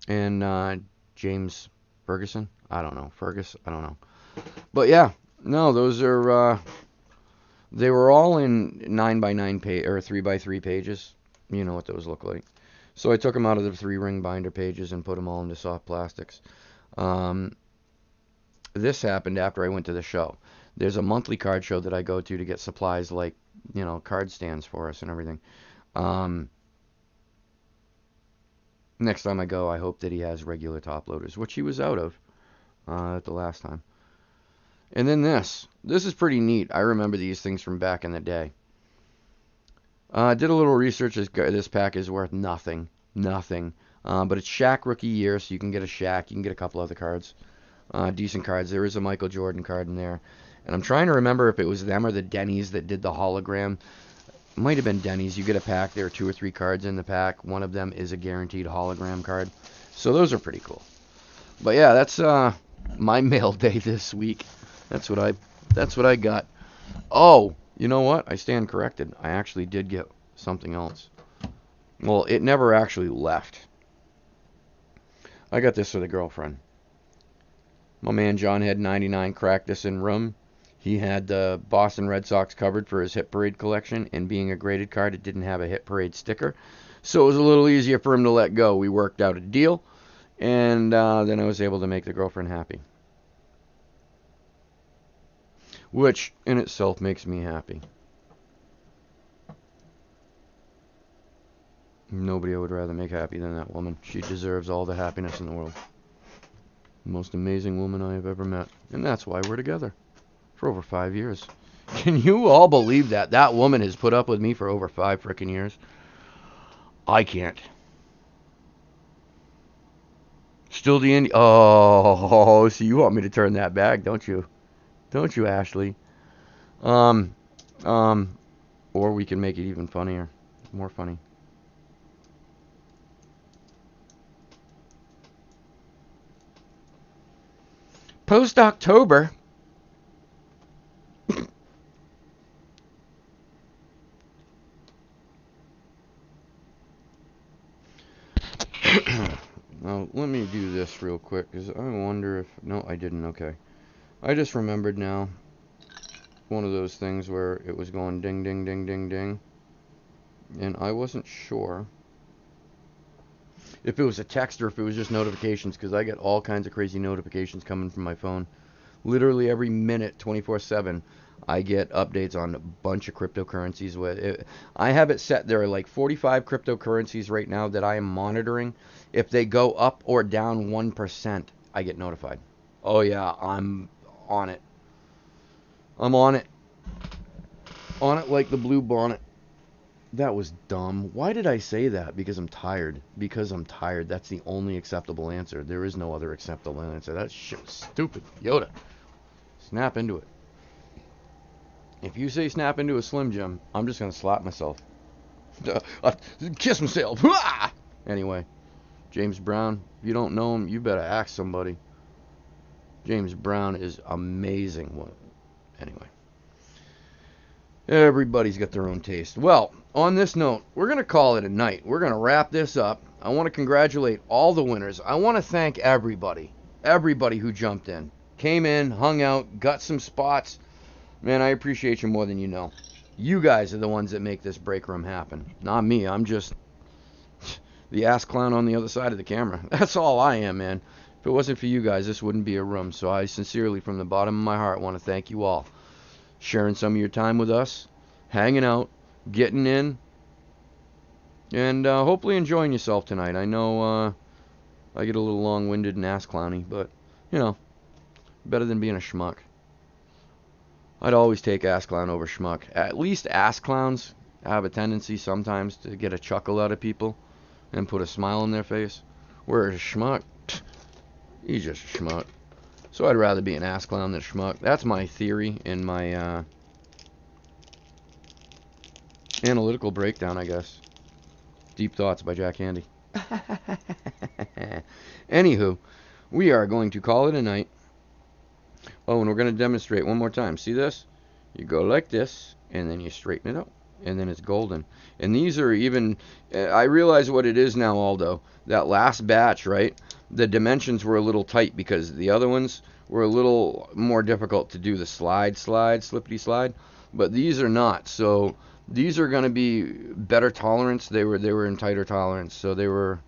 [SPEAKER 1] and James Ferguson. I don't know. I don't know. But yeah, no, those are, they were all in 9x9 page or 3x3 pages. You know what those look like. So I took them out of the 3-ring binder pages and put them all into soft plastics. This happened after I went to the show. There's a monthly card show that I go to get supplies like, card stands for us and everything. Next time I go, I hope that he has regular top loaders, which he was out of at the last time. And then this. This is pretty neat. I remember these things from back in the day. Did a little research. This pack is worth nothing. Nothing. But it's Shaq rookie year, so you can get a Shaq. You can get a couple other cards. Decent cards. There is a Michael Jordan card in there. And I'm trying to remember if it was them or the Denny's that did the hologram. It might have been Denny's. You get a pack. There are 2 or 3 cards in the pack. One of them is a guaranteed hologram card. So those are pretty cool. But yeah, that's my mail day this week. That's what I got. Oh, you know what? I stand corrected. I actually did get something else. Well, it never actually left. I got this for the girlfriend. My man John had 99 cracked this in room. He had the Boston Red Sox covered for his Hit Parade collection, and being a graded card, it didn't have a Hit Parade sticker. So it was a little easier for him to let go. We worked out a deal, and then I was able to make the girlfriend happy. Which in itself makes me happy. Nobody I would rather make happy than that woman. She deserves all the happiness in the world. The most amazing woman I have ever met. And that's why we're together. For over 5 years. Can you all believe that? That woman has put up with me for over 5 frickin' years. I can't. Still the Indy. Oh, so you want me to turn that back, don't you? Don't you, Ashley? Or we can make it even funnier. More funny. Post-October. Now, let me do this real quick, because I wonder if... No, I didn't. Okay. I just remembered now. One of those things where it was going ding, ding, ding, ding, ding. And I wasn't sure if it was a text or if it was just notifications, because I get all kinds of crazy notifications coming from my phone. Literally every minute, 24/7, I get updates on a bunch of cryptocurrencies. I have it set. There are like 45 cryptocurrencies right now that I am monitoring. If they go up or down 1%, I get notified. Oh yeah, I'm on it. I'm on it. On it like the blue bonnet. That was dumb. Why did I say that? Because I'm tired. Because I'm tired. That's the only acceptable answer. There is no other acceptable answer. That shit was stupid. Yoda. Snap into it. If you say snap into a Slim Jim, I'm just going to slap myself. Kiss myself. Anyway, James Brown. If you don't know him, you better ask somebody. James Brown is amazing. Anyway. Everybody's got their own taste. Well, on this note, we're going to call it a night. We're going to wrap this up. I want to congratulate all the winners. I want to thank everybody. Everybody who jumped in. Came in, hung out, got some spots. Man, I appreciate you more than you know. You guys are the ones that make this break room happen. Not me. I'm just the ass clown on the other side of the camera. That's all I am, man. If it wasn't for you guys, this wouldn't be a room. So I sincerely, from the bottom of my heart, want to thank you all. Sharing some of your time with us, hanging out, getting in, and hopefully enjoying yourself tonight. I know I get a little long-winded and ass-clowny, but, you know, better than being a schmuck. I'd always take ass-clown over schmuck. At least ass-clowns have a tendency sometimes to get a chuckle out of people and put a smile on their face, whereas a schmuck, he's just a schmuck. So I'd rather be an ass clown than a schmuck. That's my theory in my analytical breakdown, I guess. Deep Thoughts by Jack Handy. Anywho, we are going to call it a night. Oh, and we're going to demonstrate one more time. See this? You go like this, and then you straighten it out. And then it's golden. And these are even... I realize what it is now, Aldo. That last batch, right? The dimensions were a little tight because the other ones were a little more difficult to do the slippity slide, but these are not. So these are going to be better tolerance. They were in tighter tolerance, so they were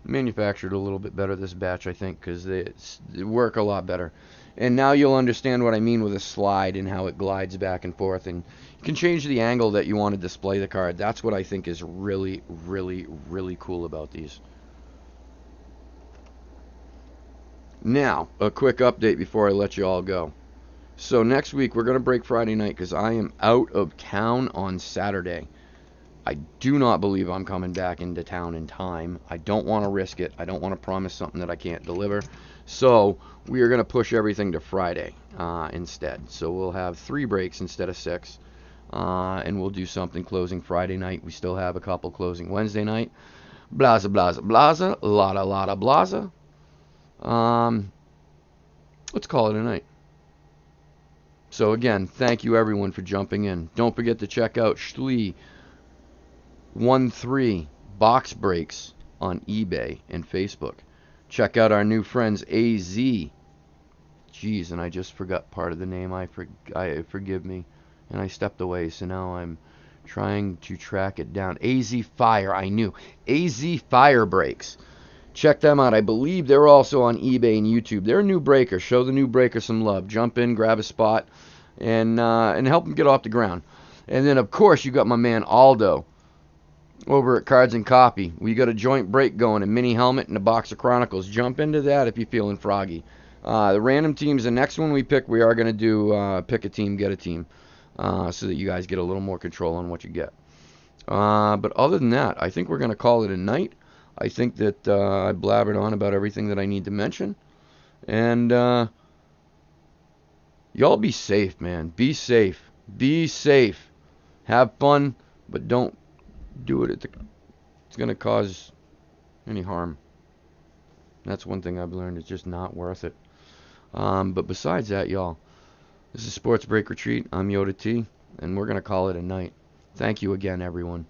[SPEAKER 1] manufactured a little bit better this batch, I think, because they work a lot better. And now you'll understand what I mean with a slide and how it glides back and forth, and you can change the angle that you want to display the card. That's what I think is really, really, really cool about these. Now, a quick update before I let you all go. So next week we're going to break Friday night because I am out of town on Saturday. I do not believe I'm coming back into town in time. I don't want to risk it. I don't want to promise something that I can't deliver. So we are going to push everything to Friday instead. So we'll have 3 breaks instead of 6. And we'll do something closing Friday night. We still have a couple closing Wednesday night. Blaza, blaza, blaza. Lotta, lotta, blaza. Let's call it a night. So again, thank you everyone for jumping in. Don't forget to check out Schlee 13 box breaks on eBay and Facebook. Check out our new friends AZ. Jeez, and I just forgot part of the name. Forgive me, and I stepped away, so now I'm trying to track it down. AZ Fire, I knew. AZ Fire Breaks. Check them out. I believe they're also on eBay and YouTube. They're a new breaker. Show the new breaker some love. Jump in, grab a spot, and help them get off the ground. And then, of course, you got my man Aldo over at Cards and Copy. We got a joint break going, a mini helmet and a box of Chronicles. Jump into that if you're feeling froggy. The random teams, the next one we pick, we are going to do pick a team, get a team, so that you guys get a little more control on what you get. But other than that, I think we're going to call it a night. I think that I blabbered on about everything that I need to mention. And y'all be safe, man. Be safe. Be safe. Have fun, but don't do it it's going to cause any harm. That's one thing I've learned. It's just not worth it. But besides that, y'all, this is Sports Break Retreat. I'm Yoda T, and we're going to call it a night. Thank you again, everyone,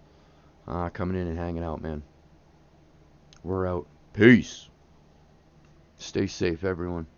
[SPEAKER 1] coming in and hanging out, man. We're out. Peace. Stay safe, everyone.